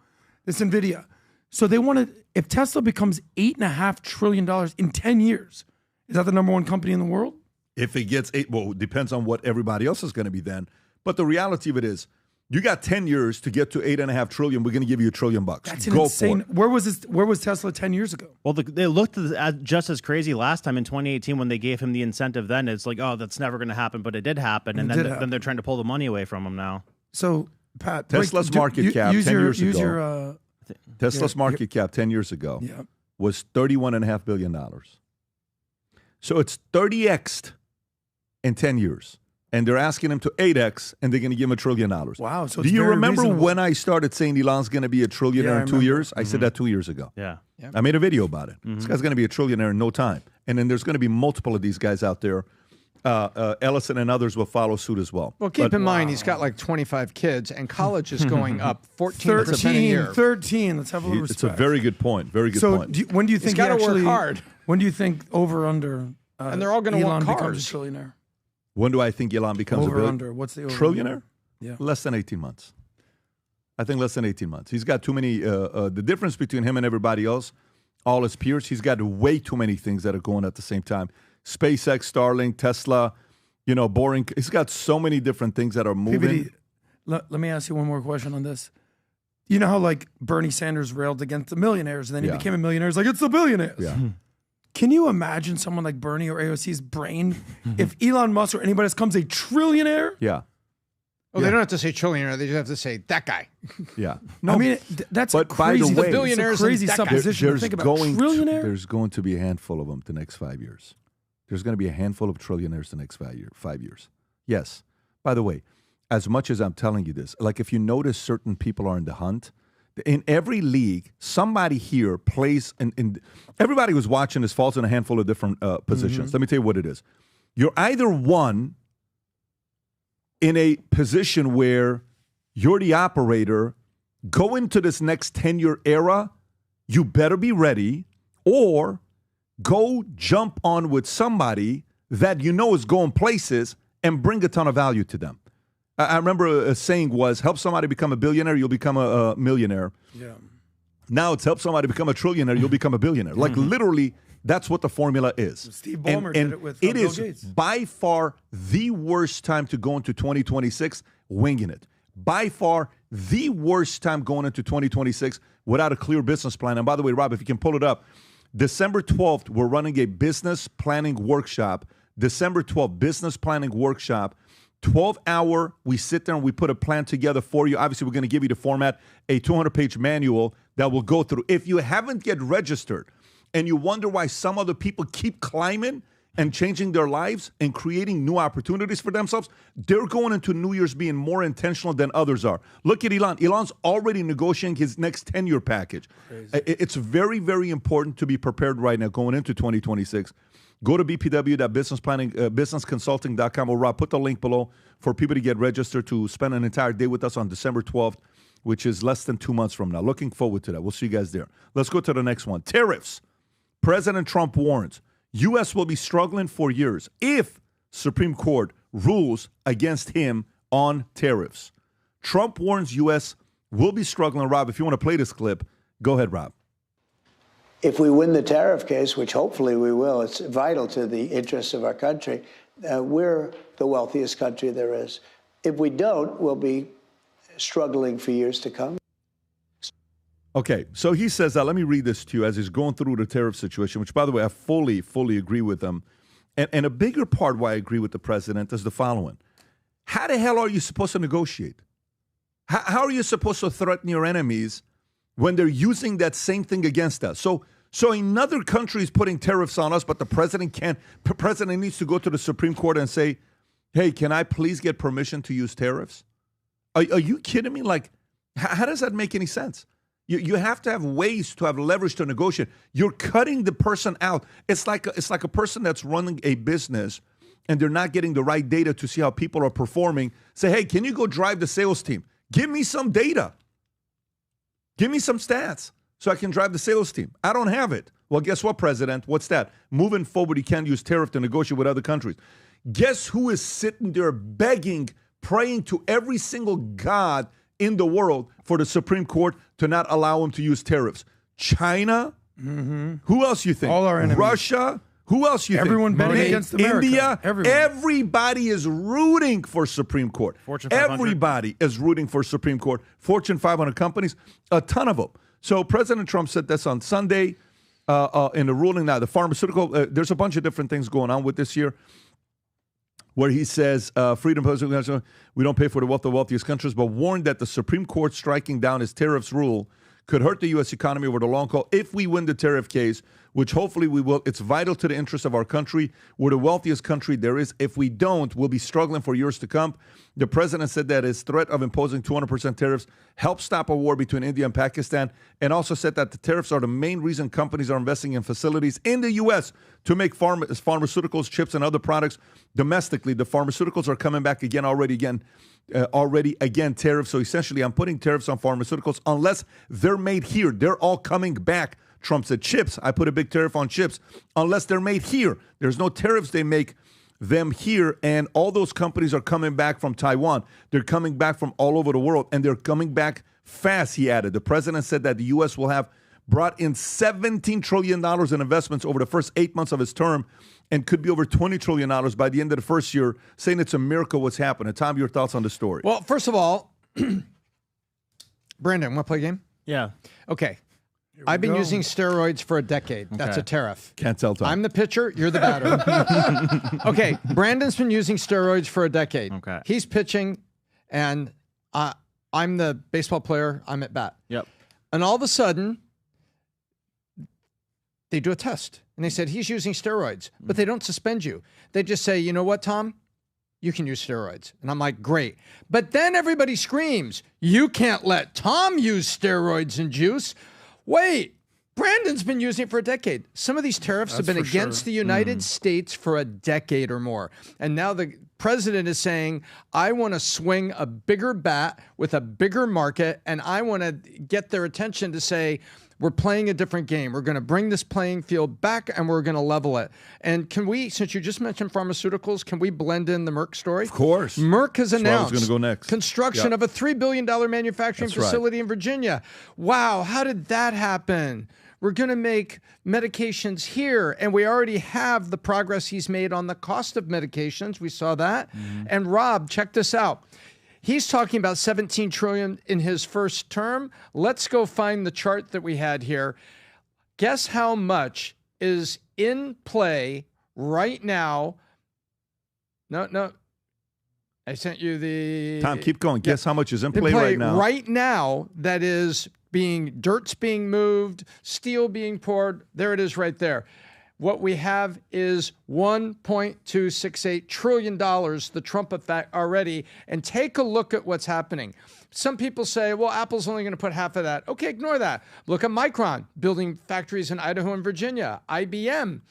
This Nvidia. So they want to, if Tesla becomes $8.5 trillion in 10 years, is that the number one company in the world? If it gets 8, well, it depends on what everybody else is going to be then. But the reality of it is, you got 10 years to get to $8.5 trillion. We're going to give you $1 trillion. That's Go insane. for it. Where was Tesla 10 years ago? Well, they looked just as crazy last time in 2018 when they gave him the incentive. Then it's like, oh, that's never going to happen, but it did happen, and then they're trying to pull the money away from him now. So, Pat, Tesla's market cap 10 years ago. Tesla's market cap 10 years ago was $31.5 billion. So it's 30x'd in 10 years. And they're asking him to 8x, and they're going to give him $1 trillion. Wow. So do you remember reasonable. when I started saying Elon's going to be a trillionaire in 2 years? I said that 2 years ago. Yeah. I made a video about it. This guy's going to be a trillionaire in no time. And then there's going to be multiple of these guys out there. Ellison and others will follow suit as well. Well, keep in mind, he's got like 25 kids, and college is going up 14% a year. 13. Let's have a little respect. It's a very good point. Very good point. When do you think he's got to work hard? When do you think over under? And they're all going to Elon want becomes cars. a trillionaire. When do I think Elon becomes Over a under? What's the over trillionaire? Yeah. Less than 18 months. I think less than 18 months. He's got too many. The difference between him and everybody else, all his peers, he's got way too many things that are going at the same time. SpaceX, Starlink, Tesla, boring. He's got so many different things that are moving. PBD, let me ask you one more question on this. You know how like Bernie Sanders railed against the millionaires, and then he became a millionaire. He's like, it's the billionaires. Yeah. Can you imagine someone like Bernie or AOC's brain if Elon Musk or anybody else becomes a trillionaire? Yeah. Well, they don't have to say trillionaire. They just have to say that guy. Yeah. No, I mean, that's but crazy. by the way, billionaires it's a crazy and that guy. supposition to think about. Trillionaire? There's going to be a handful of them the next 5 years. There's going to be a handful of trillionaires the next 5 years. Yes. By the way, as much as I'm telling you this, like if you notice certain people are in the hunt, in every league, somebody here plays, in everybody who's watching this falls in a handful of different positions. Let me tell you what it is. You're either one in a position where you're the operator, go into this next 10-year era, you better be ready, or go jump on with somebody that you know is going places and bring a ton of value to them. I remember a saying was, help somebody become a billionaire, you'll become a millionaire. Yeah. Now it's help somebody become a trillionaire, you'll become a billionaire. Like literally, that's what the formula is. Steve Ballmer did it with it Bill is Gates. by far the worst time to go into 2026 winging it. By far the worst time going into 2026 without a clear business plan. And by the way, Rob, if you can pull it up, December 12th, we're running a business planning workshop. December 12th, business planning workshop. 12-hour, we sit there and we put a plan together for you. Obviously, we're going to give you the format, a 200-page manual that will go through. If you haven't get registered and you wonder why some other people keep climbing and changing their lives and creating new opportunities for themselves, they're going into New Year's being more intentional than others are. Look at Elon. Elon's already negotiating his next 10-year package. It's very, very important to be prepared right now going into 2026. Go to bpw.businessconsulting.com, or Rob, put the link below for people to get registered to spend an entire day with us on December 12th, which is less than 2 months from now. Looking forward to that. We'll see you guys there. Let's go to the next one. Tariffs. President Trump warns U.S. will be struggling for years if Supreme Court rules against him on tariffs. Trump warns U.S. will be struggling. Rob, if you want to play this clip, go ahead, Rob. If we win the tariff case, which hopefully we will, it's vital to the interests of our country. We're the wealthiest country there is. If we don't, we'll be struggling for years to come. Okay, so he says that. Let me read this to you as he's going through the tariff situation, which, by the way, I fully agree with him. And a bigger part why I agree with the president is the following. How the hell are you supposed to negotiate? How are you supposed to threaten your enemies when they're using that same thing against us? So another country is putting tariffs on us, but the president can't. The president needs to go to the Supreme Court and say, hey, can I please get permission to use tariffs? Are you kidding me? Like, how does that make any sense? You have to have ways to have leverage to negotiate. You're cutting the person out. It's like a person that's running a business and they're not getting the right data to see how people are performing. Say, hey, can you go drive the sales team? Give me some data. Give me some stats so I can drive the sales team. I don't have it. Well, guess what, President? What's that? Moving forward, you can't use tariff to negotiate with other countries. Guess who is sitting there begging, praying to every single god in the world for the Supreme Court to not allow him to use tariffs? China? Who else you think? All our enemies. Russia? Who else you Everyone think? betting against America. India? Everyone. Everybody is rooting for Supreme Court. Fortune 500. Everybody is rooting for Supreme Court. Fortune 500 companies, a ton of them. So President Trump said this on Sunday in the ruling. Now, the pharmaceutical, there's a bunch of different things going on with this year, where he says, freedom, we don't pay for the wealth of the wealthiest countries, but warned that the Supreme Court striking down his tariffs rule could hurt the U.S. economy over the long haul if we win the tariff case, which hopefully we will. It's vital to the interests of our country. We're the wealthiest country there is. If we don't, we'll be struggling for years to come. The president said that his threat of imposing 200% tariffs helped stop a war between India and Pakistan, and also said that the tariffs are the main reason companies are investing in facilities in the U.S. to make pharmaceuticals, chips, and other products domestically. The pharmaceuticals are coming back already again, tariffs. So essentially, I'm putting tariffs on pharmaceuticals unless they're made here. They're all coming back. Trump said chips. I put a big tariff on chips unless they're made here. There's no tariffs. They make them here, and all those companies are coming back from Taiwan. They're coming back from all over the world, and they're coming back fast, he added. The president said that the U.S. will have brought in $17 trillion in investments over the first 8 months of his term and could be over $20 trillion by the end of the first year, saying it's a miracle what's happening. Tom, your thoughts on the story? Well, first of all, Brandon, want to play a game? Yeah. Okay. I've been using steroids for a decade. That's a tariff. Can't tell, Tom. I'm the pitcher. You're the batter. Okay. Brandon's been using steroids for a decade. Okay. He's pitching, and I'm the baseball player. I'm at bat. Yep. And all of a sudden, they do a test. And they said, he's using steroids. But they don't suspend you. They just say, you know what, Tom? You can use steroids. And I'm like, great. But then everybody screams, you can't let Tom use steroids and juice. Wait, Brandon's been using it for a decade. Some of these tariffs have been against the United States for a decade or more. And now the president is saying, I want to swing a bigger bat with a bigger market, and I want to get their attention to say, we're playing a different game. We're going to bring this playing field back, and we're going to level it. And can we, since you just mentioned pharmaceuticals, can we blend in the Merck story? Of course. Merck has announced going to go next. Construction of a $3 billion manufacturing facility in Virginia. Wow, how did that happen? We're going to make medications here, and we already have the progress he's made on the cost of medications. We saw that. And Rob, check this out. He's talking about $17 trillion in his first term. Let's go find the chart that we had here. Guess how much is in play right now? No. I sent you the... Tom, keep going. Guess how much is in play right now? Right now, that is dirt's being moved, steel being poured. There it is right there. What we have is $1.268 trillion, the Trump effect already. And take a look at what's happening. Some people say, well, Apple's only going to put half of that. Okay, ignore that. Look at Micron building factories in Idaho and Virginia. IBM,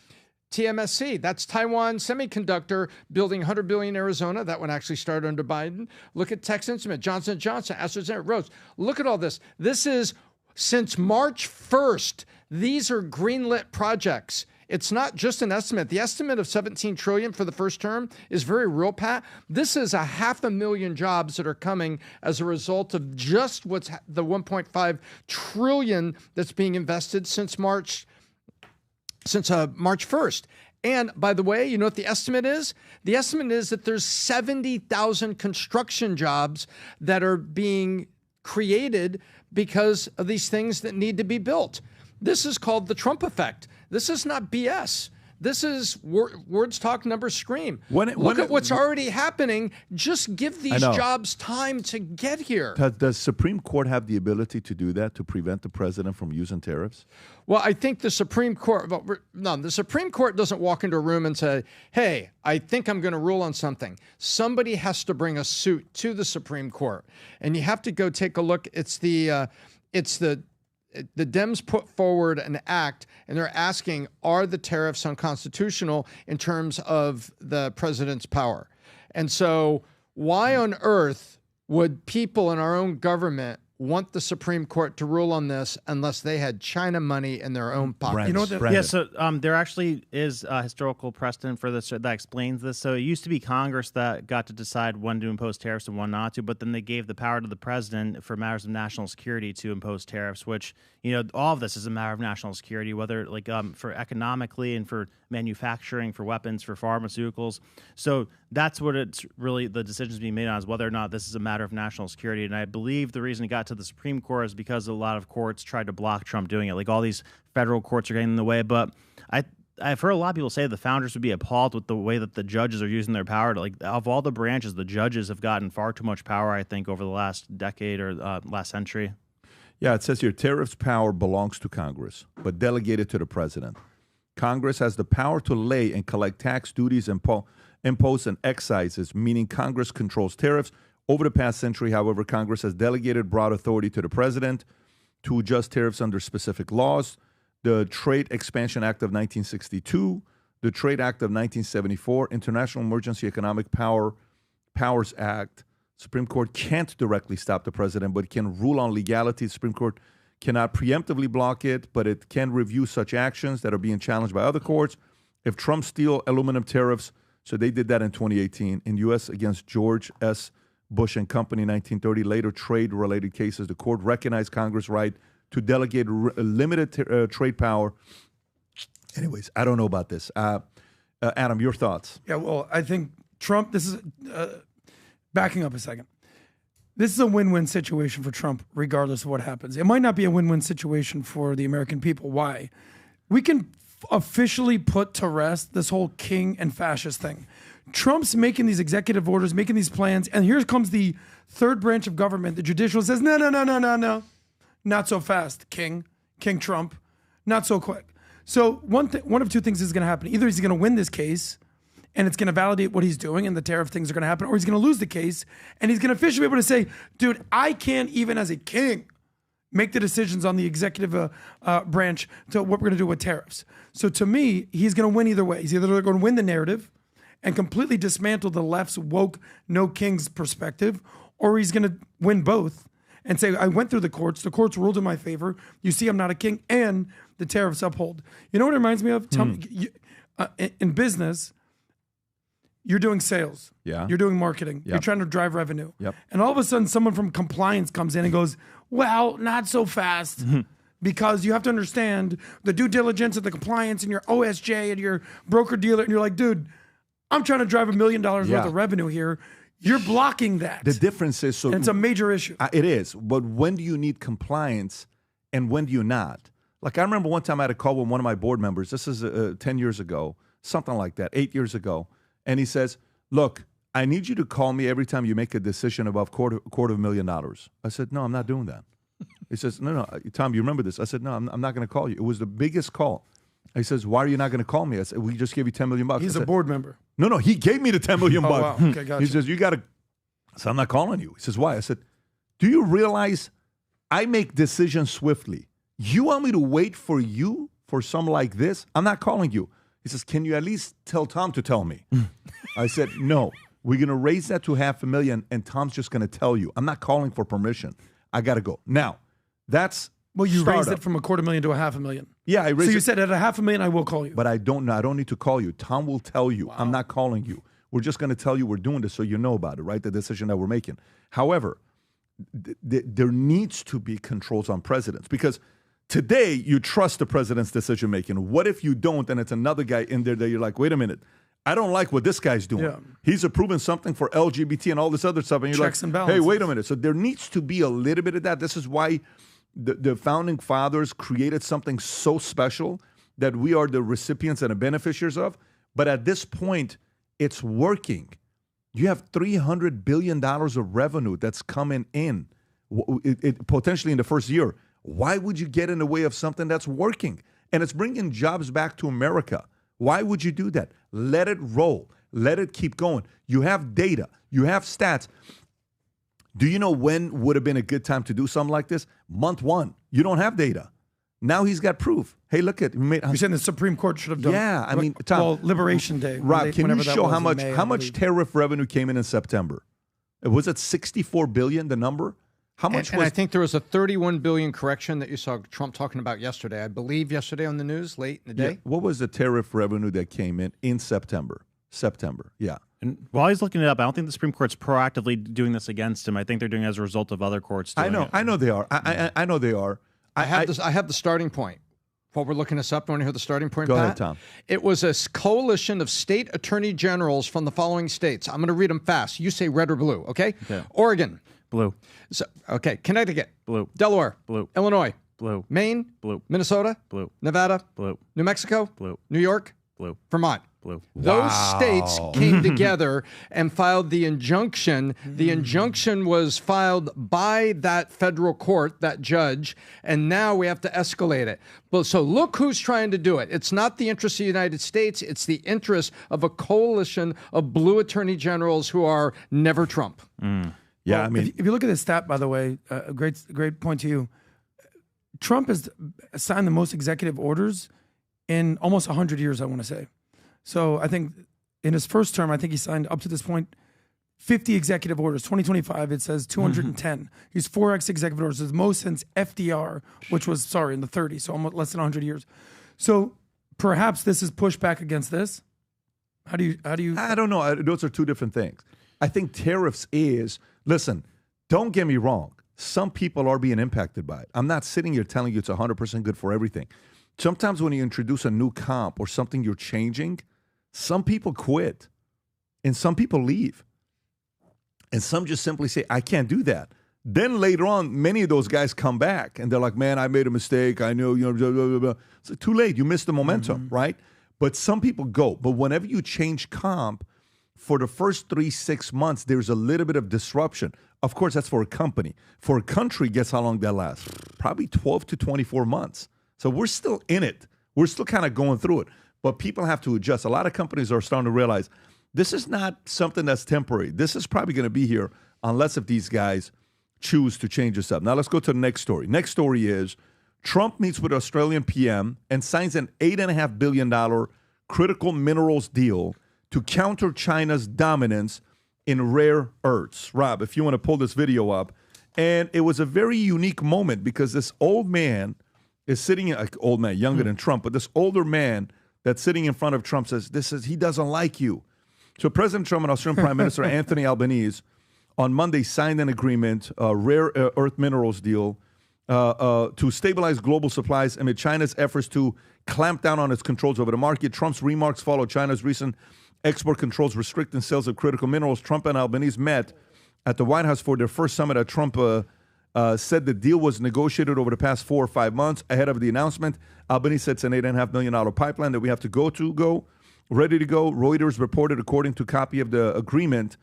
TMSC, that's Taiwan Semiconductor building $100 billion in Arizona. That one actually started under Biden. Look at Texas Instruments, Johnson & Johnson, AstraZeneca, Rose. Look at all this. This is since March 1st. These are greenlit projects. It's not just an estimate. The estimate of $17 trillion for the first term is very real, Pat. This is 500,000 jobs that are coming as a result of just what's the $1.5 trillion that's being invested since March 1st. And by the way, you know what the estimate is? The estimate is that there's 70,000 construction jobs that are being created because of these things that need to be built. This is called the Trump effect. This is not BS. This is words talk, numbers scream. Look at what's already happening. Just give these jobs time to get here. Does Supreme Court have the ability to do that, to prevent the president from using tariffs? Well, I think the Supreme Court, the Supreme Court doesn't walk into a room and say, hey, I think I'm going to rule on something. Somebody has to bring a suit to the Supreme Court. And you have to go take a look. It's the Dems put forward an act, and they're asking, are the tariffs unconstitutional in terms of the president's power? And so why on earth would people in our own government want the Supreme Court to rule on this unless they had China money in their own pocket? You know what? Yeah, so there actually is a historical precedent for this that explains this. So it used to be Congress that got to decide when to impose tariffs and when not to, but then they gave the power to the president for matters of national security to impose tariffs, which, all of this is a matter of national security, whether for economically and for manufacturing, for weapons, for pharmaceuticals. So that's what it's really, the decisions being made on is whether or not this is a matter of national security. And I believe the reason it got to the Supreme Court is because a lot of courts tried to block Trump doing it. Like all these federal courts are getting in the way. But I've heard a lot of people say the founders would be appalled with the way that the judges are using their power. Of all the branches, the judges have gotten far too much power, I think, over the last decade or last century. Yeah, it says here, tariffs power belongs to Congress, but delegated to the president. Congress has the power to lay and collect tax duties, impose and excises, meaning Congress controls tariffs. Over the past century, however, Congress has delegated broad authority to the president to adjust tariffs under specific laws. The Trade Expansion Act of 1962, the Trade Act of 1974, International Emergency Economic Powers Act. Supreme Court can't directly stop the president, but it can rule on legality. Supreme Court cannot preemptively block it, but it can review such actions that are being challenged by other courts. If Trump steals aluminum tariffs, so they did that in 2018 in U.S. against George S. Bush and Company, 1930, later trade-related cases, the court recognized Congress' right to delegate limited trade power. Anyways, I don't know about this. Adam, your thoughts? Yeah, well, I think Trump, this is, backing up a second, this is a win-win situation for Trump, regardless of what happens. It might not be a win-win situation for the American people. Why? We can officially put to rest this whole king and fascist thing. Trump's making these executive orders, making these plans, and here comes the third branch of government, the judicial, says, no. Not so fast, King Trump. Not so quick. So one of two things is going to happen. Either he's going to win this case, and it's going to validate what he's doing, and the tariff things are going to happen, or he's going to lose the case, and he's going to officially be able to say, dude, I can't even as a king make the decisions on the executive branch to what we're going to do with tariffs. So to me, he's going to win either way. He's either going to win the narrative and completely dismantle the left's woke, no kings perspective, or he's going to win both and say, I went through the courts ruled in my favor, you see I'm not a king, and the tariffs uphold. You know what it reminds me of? Tell me, in business, you're doing sales. Yeah. You're doing marketing. Yep. You're trying to drive revenue. Yep. And all of a sudden, someone from compliance comes in and goes, well, not so fast. Because you have to understand the due diligence and the compliance and your OSJ and your broker-dealer. And you're like, dude, I'm trying to drive $1 million worth of revenue here. You're blocking that. The difference is... and it's a major issue. It is. But when do you need compliance and when do you not? Like, I remember one time I had a call with one of my board members. This is 10 years ago, something like that, 8 years ago. And he says, look, I need you to call me every time you make a decision above $250,000. I said, no, I'm not doing that. He says, no, Tom, you remember this? I said, no, I'm not going to call you. It was the biggest call. He says, why are you not going to call me? I said, we just gave you $10 million. He's a board member. No, he gave me the $10 million. Oh, wow. Okay, gotcha. He says, you got to. So I'm not calling you. He says, why? I said, do you realize I make decisions swiftly? You want me to wait for you for something like this? I'm not calling you. He says, can you at least tell Tom to tell me? I said, no, we're going to raise that to $500,000 and Tom's just going to tell you. I'm not calling for permission. I got to go. Now, that's well, you raised it from $250,000 to $500,000. Yeah, I raised So you it. said at $500,000, I will call you. But I don't know. I don't need to call you. Tom will tell you. Wow. I'm not calling you. We're just going to tell you we're doing this so you know about it, right? The decision that we're making. However, there needs to be controls on presidents because today you trust the president's decision making. What if you don't and it's another guy in there that you're like, wait a minute, I don't like what this guy's doing. Yeah. He's approving something for LGBT and all this other stuff. And you're Checks like, and balances. hey, wait a minute. So there needs to be a little bit of that. This is why the founding fathers created something so special that we are the recipients and the beneficiaries of. But at this point, it's working. You have $300 billion of revenue that's coming in, potentially in the first year. Why would you get in the way of something that's working? And it's bringing jobs back to America. Why would you do that? Let it roll. Let it keep going. You have data. You have stats. Do you know when would have been a good time to do something like this? Month one. You don't have data. Now he's got proof. Hey, look at you're saying the Supreme Court should have done. Yeah, I mean, Tom, well, Liberation Day. Rob, can you show how much tariff revenue came in September? Was it 64 billion? The number? How much? And I think there was a 31 billion correction that you saw Trump talking about yesterday. I believe yesterday on the news, late in the day. Yeah. What was the tariff revenue that came in September? Yeah. And while he's looking it up, I don't think the Supreme Court's proactively doing this against him. I think they're doing it as a result of other courts doing it. I know they are. I know they are. I have the starting point. While we're looking this up, do you want to hear the starting point, Go Pat? ahead, Tom. It was a coalition of state attorney generals from the following states. I'm going to read them fast. You say red or blue, okay? Oregon. Blue. Okay. Connecticut. Blue. Delaware. Blue. Illinois. Blue. Maine. Blue. Minnesota. Blue. Nevada. Blue. New Mexico. Blue. New York. Blue. Vermont. Blue. Those states came together and filed the injunction. The injunction was filed by that federal court, that judge, and now we have to escalate it. But so look who's trying to do it. It's not the interest of the United States. It's the interest of a coalition of blue attorney generals who are never Trump. Yeah, well, I mean, if you look at this stat, by the way, a great point to you. Trump has signed the most executive orders in almost 100 years, I want to say. So I think in his first term, I think he signed up to this point 50 executive orders. 2025, it says 210. He's 4x executive orders, the most since FDR, which was, in the 30s, so almost less than 100 years. So perhaps this is pushback against this. How do you? I don't know. Those are two different things. I think tariffs is, listen, don't get me wrong. Some people are being impacted by it. I'm not sitting here telling you it's 100% good for everything. Sometimes when you introduce a new comp or something you're changing, some people quit and some people leave. And some just simply say, I can't do that. Then later on, many of those guys come back and they're like, man, I made a mistake. I know, blah, blah, blah. It's like, too late. You missed the momentum, right? But some people go. But whenever you change comp, for the first 3-6 months, there's a little bit of disruption. Of course, that's for a company. For a country, guess how long that lasts? Probably 12 to 24 months. So we're still in it. We're still kind of going through it. But people have to adjust. A lot of companies are starting to realize this is not something that's temporary. This is probably going to be here unless if these guys choose to change this up. Now let's go to the next story. Next story is Trump meets with Australian PM and signs an $8.5 billion critical minerals deal to counter China's dominance in rare earths. Rob, if you want to pull this video up. And it was a very unique moment because this old man is sitting, old man, younger than Trump, but this older man that's sitting in front of Trump says, he doesn't like you. So President Trump and Australian Prime Minister Anthony Albanese on Monday signed an agreement, a rare earth minerals deal, to stabilize global supplies amid China's efforts to clamp down on its controls over the market. Trump's remarks follow China's recent export controls restricting sales of critical minerals. Trump and Albanese met at the White House for their first summit. Trump said the deal was negotiated over the past 4 or 5 months ahead of the announcement. Albanese said it's an $8.5 million pipeline that we have to go, ready to go. Reuters reported, according to a copy of the agreement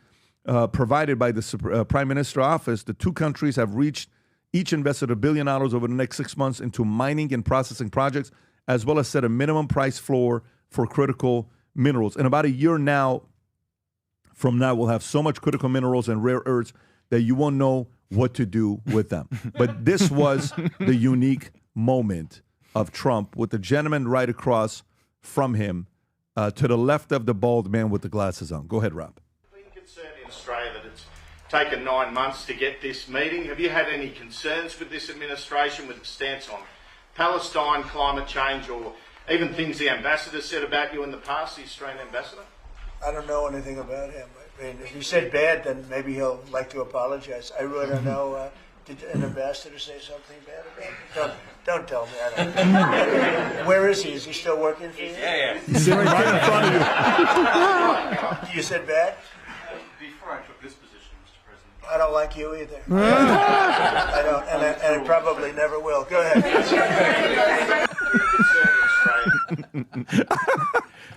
provided by the Prime Minister's office, the two countries have each invested $1 billion over the next 6 months into mining and processing projects, as well as set a minimum price floor for critical minerals. In about a year from now, we'll have so much critical minerals and rare earths that you won't know what to do with them. But this was the unique moment of Trump with the gentleman right across from him to the left of the bald man with the glasses on. Go ahead, Rob. Been concerned in Australia that it's taken 9 months to get this meeting. Have you had any concerns with this administration, with its stance on Palestine, climate change, or even things the ambassador said about you in the past, the Australian ambassador? I don't know anything about him. I mean, if he said bad, then maybe he'll like to apologize. I really don't know. Did an ambassador say something bad about him? Don't tell me. I don't know. Where is he? Is he still working for you? Yeah. He's sitting right in front of you. You said bad? Before I took this position, Mr. President. I don't like you either. I don't, and I probably never will. Go ahead.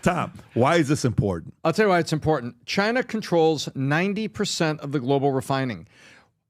Tom, why is this important? I'll tell you why it's important. China controls 90% of the global refining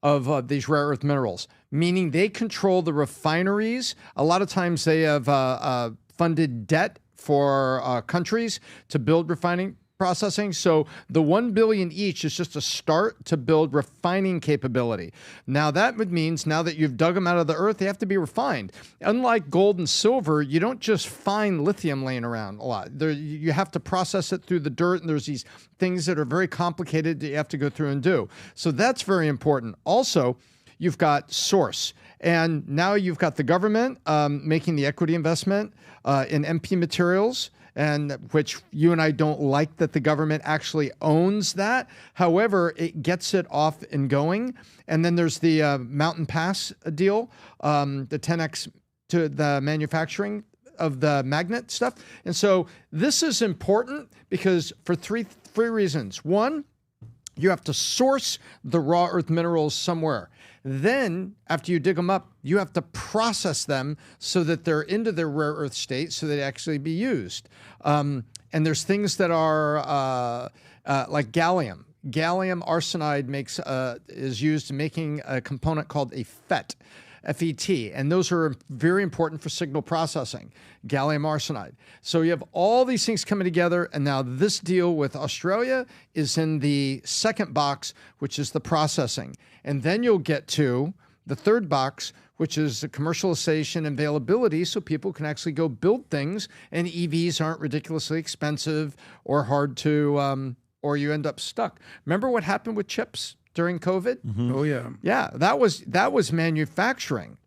of these rare earth minerals, meaning they control the refineries. A lot of times they have funded debt for countries to build refining processing. So the $1 billion each is just a start to build refining capability. Now that means now that you've dug them out of the earth, they have to be refined. Unlike gold and silver, you don't just find lithium laying around a lot. You have to process it through the dirt, and there's these things that are very complicated that you have to go through and do. So that's very important. Also, you've got source. And now you've got the government making the equity investment in MP materials, and which you and I don't like that the government actually owns that. However, it gets it off and going. And then there's the Mountain Pass deal, the 10x to the manufacturing of the magnet stuff. And so this is important because for three reasons. One, you have to source the raw earth minerals somewhere. Then, after you dig them up, you have to process them so that they're into their rare earth state so they actually be used. And there's things that are like gallium. Gallium arsenide is used in making a component called a FET. FET, and those are very important for signal processing, gallium arsenide. So you have all these things coming together, and now this deal with Australia is in the second box, which is the processing. And then you'll get to the third box, which is the commercialization and availability, so people can actually go build things, and EVs aren't ridiculously expensive or hard to, or you end up stuck. Remember what happened with chips during COVID? Mm-hmm. Oh, yeah. Yeah, that was manufacturing.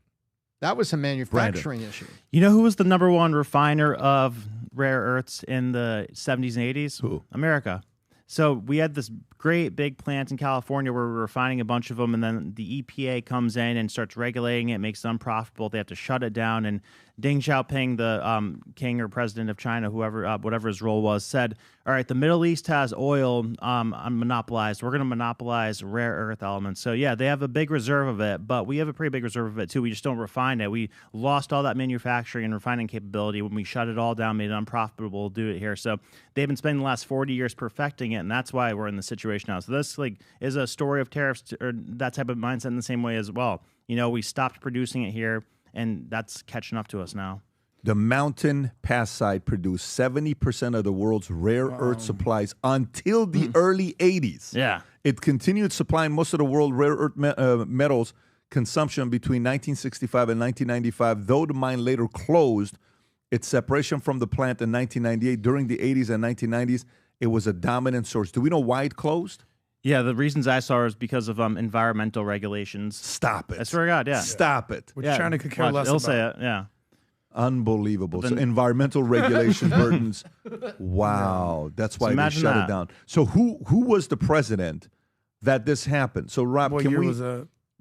That was a manufacturing issue. You know who was the number one refiner of rare earths in the 70s and 80s? Who? America. So we had this great big plant in California where we were refining a bunch of them, and then the EPA comes in and starts regulating it, makes it unprofitable. They have to shut it down, and Deng Xiaoping, the king or president of China, whoever, whatever his role was, said, all right, the Middle East has oil monopolized. We're going to monopolize rare earth elements. So, yeah, they have a big reserve of it, but we have a pretty big reserve of it, too. We just don't refine it. We lost all that manufacturing and refining capability when we shut it all down, made it unprofitable to do it here. So they've been spending the last 40 years perfecting it, and that's why we're in the situation now. So this is a story of tariffs or that type of mindset in the same way as well. You know, we stopped producing it here, and that's catching up to us now. The Mountain Pass site produced 70% of the world's rare earth supplies until the early 80s. Yeah. It continued supplying most of the world rare earth metals consumption between 1965 and 1995, though the mine later closed. Its separation from the plant in 1998, during the 80s and 1990s, it was a dominant source. Do we know why it closed? Yeah, the reasons I saw is because of environmental regulations. Stop it. I swear to God, yeah. Stop it. Which China could care less They'll about. say it, yeah. Unbelievable. So environmental regulations, burdens. Wow. That's why they shut it down. So who was the president that this happened? So Rob, What can year we... was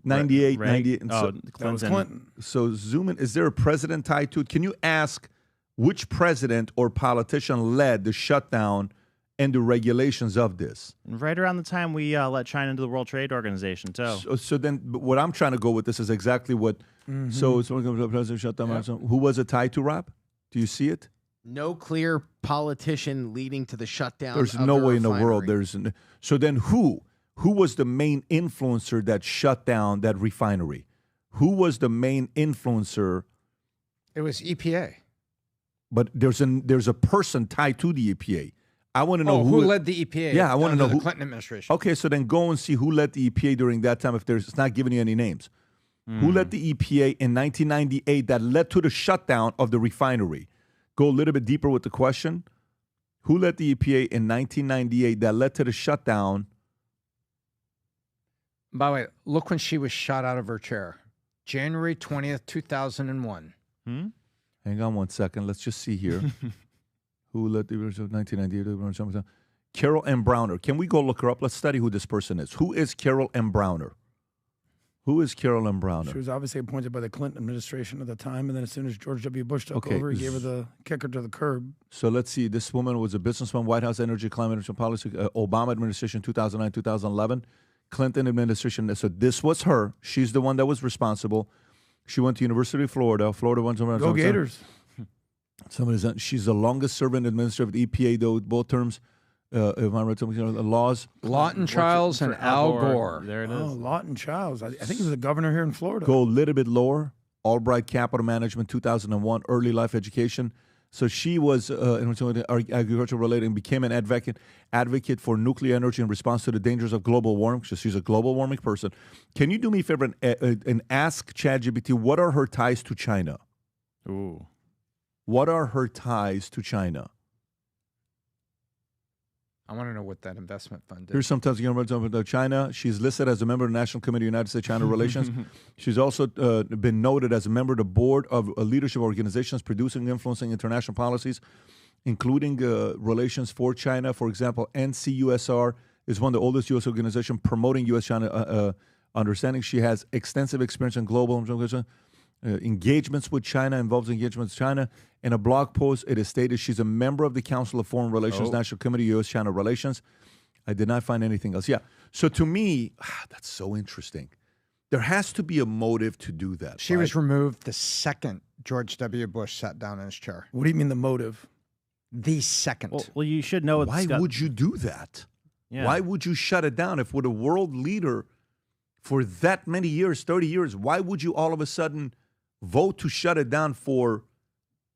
98, 98. Oh, So, Clinton. That was Clinton. so zoom in. Is there a president tied to it? Can you ask which president or politician led the shutdown and the regulations of this? Right around the time we let China into the World Trade Organization, too. So then what I'm trying to go with this is exactly what... So someone comes up, president shut down. Who was it tied to, Rob? Do you see it? No clear politician leading to the shutdown. There's of no the way in the refinery. world there's... So then who was the main influencer that shut down that refinery? Who was the main influencer? It was EPA. But there's a person tied to the EPA. I want to know who led the EPA. Yeah, I want to know the who. Clinton administration. Okay, so then go and see who led the EPA during that time. If it's not giving you any names, who led the EPA in 1998 that led to the shutdown of the refinery? Go a little bit deeper with the question. Who led the EPA in 1998 that led to the shutdown? By the way, look when she was shot out of her chair. January 20th, 2001. Hang on one second. Let's just see here. Who led the 1998? Carol M. Browner. Can we go look her up? Let's study who this person is. Who is Carol M. Browner? Who is Carol M. Browner? She was obviously appointed by the Clinton administration at the time, and then as soon as George W. Bush took over, he gave her the kicker to the curb. So let's see. This woman was a businesswoman, White House Energy, Climate and Policy, Obama administration, 2009, 2011, Clinton administration. So this was her. She's the one that was responsible. She went to University of Florida. Florida went to Go Gators. She's the longest serving administrator of the EPA, though, both terms. If I read something, the laws. Lawton Childs and Al Gore. There it is. Oh, Lawton Childs. I think he was a governor here in Florida. Go a little bit lower. Albright Capital Management, 2001, early life education. So she was agriculture related and became an advocate for nuclear energy in response to the dangers of global warming. So she's a global warming person. Can you do me a favor and ask ChatGPT, what are her ties to China? Ooh. What are her ties to China? I want to know what that investment fund is. Here's sometimes you know China. She's listed as a member of the National Committee of United States-China Relations. She's also been noted as a member of the board of leadership organizations producing and influencing international policies, including relations for China. For example, NCUSR is one of the oldest U.S. organizations promoting U.S.-China understanding. She has extensive experience in global engagements with China, involves engagements with China. In a blog post, it is stated she's a member of the Council of Foreign Relations, National Committee, U.S.-China Relations. I did not find anything else. Yeah. So to me, that's so interesting. There has to be a motive to do that. She was removed the second George W. Bush sat down in his chair. What do you mean the motive? The second. Well, you should know. Why would you do that? Yeah. Why would you shut it down? If we're the world leader for that many years, 30 years, why would you all of a sudden vote to shut it down for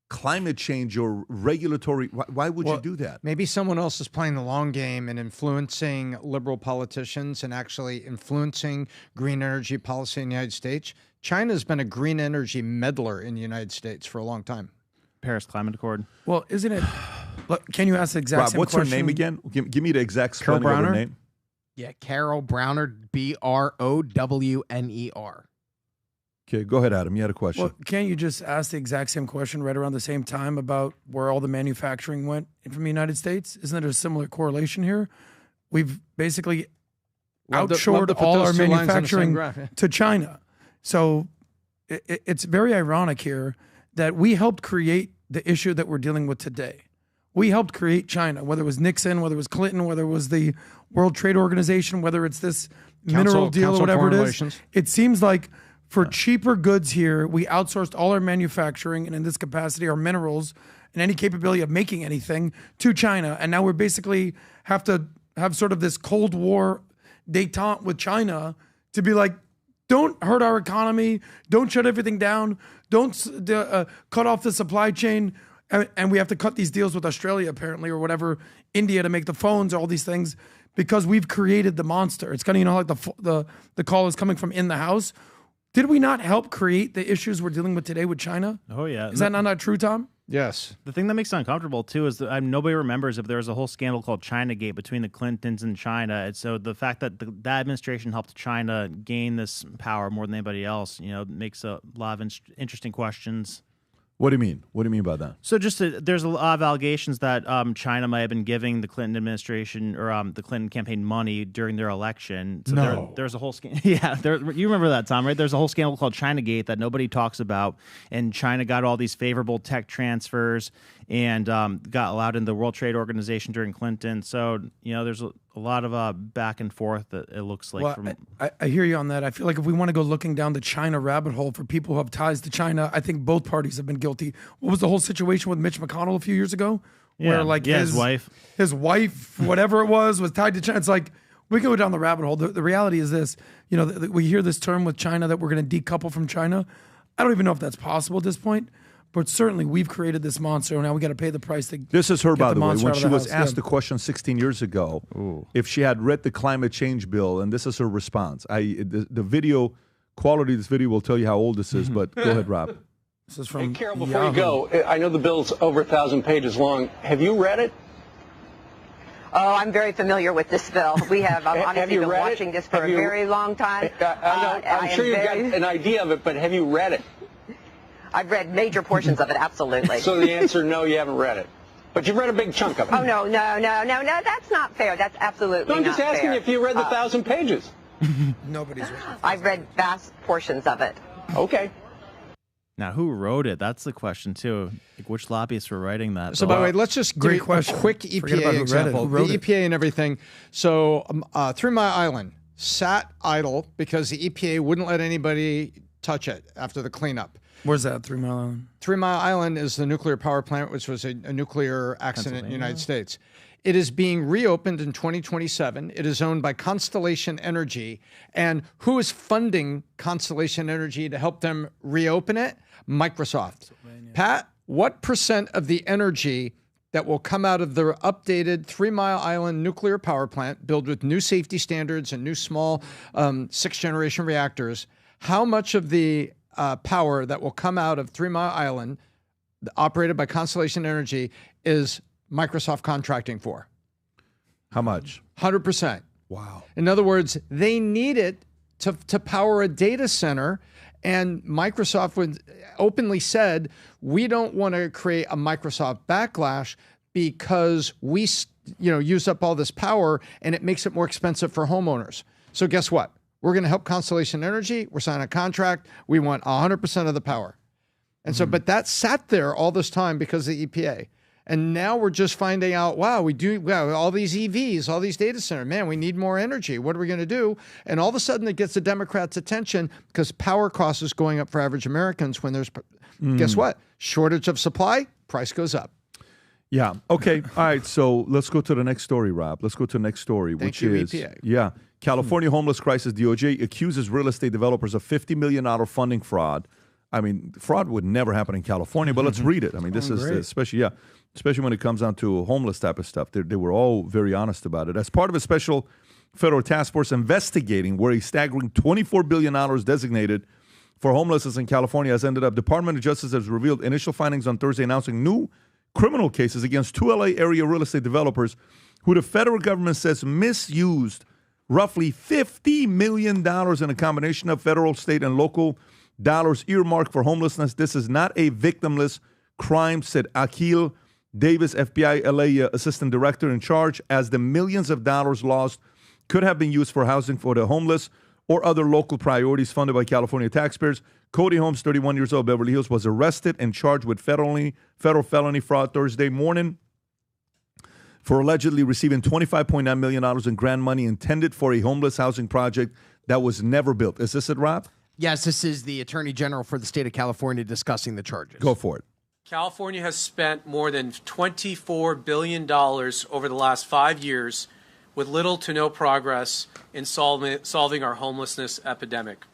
climate change or regulatory? Why would you do that? Maybe someone else is playing the long game and influencing liberal politicians and actually influencing green energy policy in the United States. China's been a green energy meddler in the United States for a long time. Paris Climate Accord. Well, isn't it? Look, can you ask the exact same what's question? her name again? Give me the exact spelling of her name. Yeah, Carol Browner, Browner. Okay, go ahead, Adam. You had a question. Well, can't you just ask the exact same question right around the same time about where all the manufacturing went from the United States? Isn't there a similar correlation here? We've basically outshored all our manufacturing to China. So it's very ironic here that we helped create the issue that we're dealing with today. We helped create China, whether it was Nixon, whether it was Clinton, whether it was the World Trade Organization, whether it's this mineral deal or whatever it is. It seems like for cheaper goods here, we outsourced all our manufacturing and in this capacity, our minerals and any capability of making anything to China. And now we're basically have to have sort of this Cold War détente with China to be like, don't hurt our economy, don't shut everything down, don't cut off the supply chain. And we have to cut these deals with Australia, apparently, or whatever, India to make the phones or all these things because we've created the monster. It's kind of, you know, like the call is coming from in the house. Did we not help create the issues we're dealing with today with China? Oh, yeah. Is that not true, Tom? Yes. The thing that makes it uncomfortable, too, is that nobody remembers if there was a whole scandal called Chinagate between the Clintons and China. And so the fact that that administration helped China gain this power more than anybody else, you know, makes a lot of interesting questions. What do you mean? What do you mean by that? So just there's a lot of allegations that China might have been giving the Clinton administration or the Clinton campaign money during their election. So there's a whole you remember that, Tom, right? There's a whole scandal called Chinagate that nobody talks about, and China got all these favorable tech transfers and got allowed in the World Trade Organization during Clinton. So you know, there's a lot of back and forth that it looks like. Well, I hear you on that. I feel like if we want to go looking down the China rabbit hole for people who have ties to China, I think both parties have been guilty. What was the whole situation with Mitch McConnell a few years ago? Where like his wife, whatever it was tied to China. It's like, we can go down the rabbit hole. The reality is this, you know, we hear this term with China that we're going to decouple from China. I don't even know if that's possible at this point. But certainly, we've created this monster, and now we got to pay the price to. This is her, by the way, when she was house. asked the question 16 years ago, if she had read the climate change bill, and this is her response. The video quality of this video will tell you how old this is, but go ahead, Rob. This is from. Hey, Carol, before you go, I know the bill's over 1,000 pages long. Have you read it? Oh, I'm very familiar with this bill. We have obviously been watching this for a very long time. I'm sure you've got an idea of it, but have you read it? I've read major portions of it, absolutely. So the answer, no, you haven't read it. But you've read a big chunk of it. Oh, no, that's not fair. That's absolutely I'm just not asking fair. you if you read the 1,000 pages. Nobody's read it. I've read vast portions of it. Okay. Now, who wrote it? That's the question, too. Like, which lobbyists were writing that? So, by the way, let's just give you a quick EPA example. The EPA and everything. So, 3 Mile Island sat idle because the EPA wouldn't let anybody touch it after the cleanup. Where's that? 3 Mile Island? 3 Mile Island is the nuclear power plant, which was a nuclear accident in the United States. It is being reopened in 2027. It is owned by Constellation Energy. And who is funding Constellation Energy to help them reopen it? Microsoft. Pat, what percent of the energy that will come out of the updated 3 Mile Island nuclear power plant, built with new safety standards and new small 6th-generation reactors, how much of the power that will come out of 3 Mile Island, operated by Constellation Energy, is Microsoft contracting for? How much? 100%. Wow. In other words, they need it to power a data center, and Microsoft openly said, we don't want to create a Microsoft backlash because we use up all this power and it makes it more expensive for homeowners. So guess what? We're going to help Constellation Energy. We're signing a contract. We want 100% of the power. And so, but that sat there all this time because of the EPA. And now we're just finding out, wow, all these EVs, all these data centers, man, we need more energy. What are we going to do? And all of a sudden it gets the Democrats' attention because power cost is going up for average Americans when there's, guess what? Shortage of supply, price goes up. Yeah. Okay. All right. So let's go to the next story, Rob. Let's go to the next story, Thank which you, is EPA. Yeah. California homeless crisis. DOJ accuses real estate developers of $50 million funding fraud. I mean, fraud would never happen in California, but let's read it. I mean, this is especially when it comes down to homeless type of stuff. They were all very honest about it. As part of a special federal task force investigating where a staggering $24 billion designated for homelessness in California has ended up, Department of Justice has revealed initial findings on Thursday announcing new criminal cases against 2 LA area real estate developers who the federal government says misused roughly $50 million in a combination of federal, state, and local dollars earmarked for homelessness. This is not a victimless crime, said Akil Davis, FBI LA assistant director in charge, as the millions of dollars lost could have been used for housing for the homeless or other local priorities funded by California taxpayers. Cody Holmes, 31 years old, Beverly Hills, was arrested and charged with federal felony fraud Thursday morning for allegedly receiving $25.9 million in grant money intended for a homeless housing project that was never built. Is this it, Rob? Yes, this is the Attorney General for the state of California discussing the charges. Go for it. California has spent more than $24 billion over the last 5 years with little to no progress in solving our homelessness epidemic.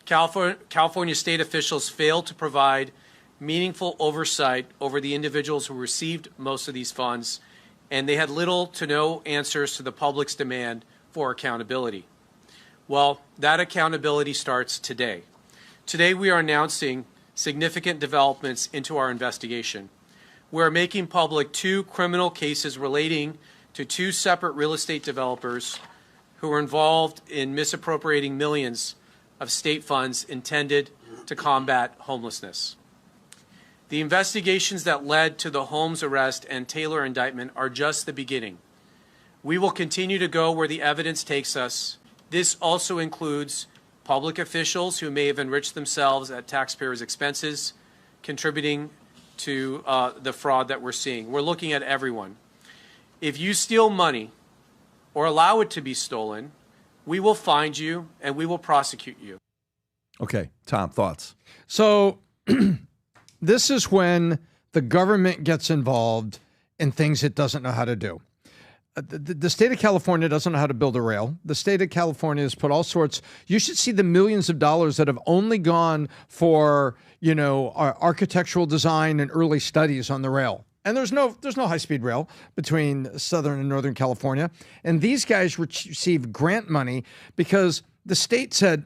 California state officials failed to provide meaningful oversight over the individuals who received most of these funds, and they had little to no answers to the public's demand for accountability. Well, that accountability starts today. Today we are announcing significant developments into our investigation. We are making public 2 criminal cases relating to 2 separate real estate developers who were involved in misappropriating millions of state funds intended to combat homelessness. The investigations that led to the Holmes arrest and Taylor indictment are just the beginning. We will continue to go where the evidence takes us. This also includes public officials who may have enriched themselves at taxpayers' expenses, contributing to the fraud that we're seeing. We're looking at everyone. If you steal money or allow it to be stolen, we will find you and we will prosecute you. Okay, Tom, thoughts? So this is when the government gets involved in things it doesn't know how to do. The state of California doesn't know how to build a rail. The state of California has put all sorts. You should see the millions of dollars that have only gone for, architectural design and early studies on the rail. And there's no high-speed rail between Southern and Northern California. And these guys received grant money because the state said,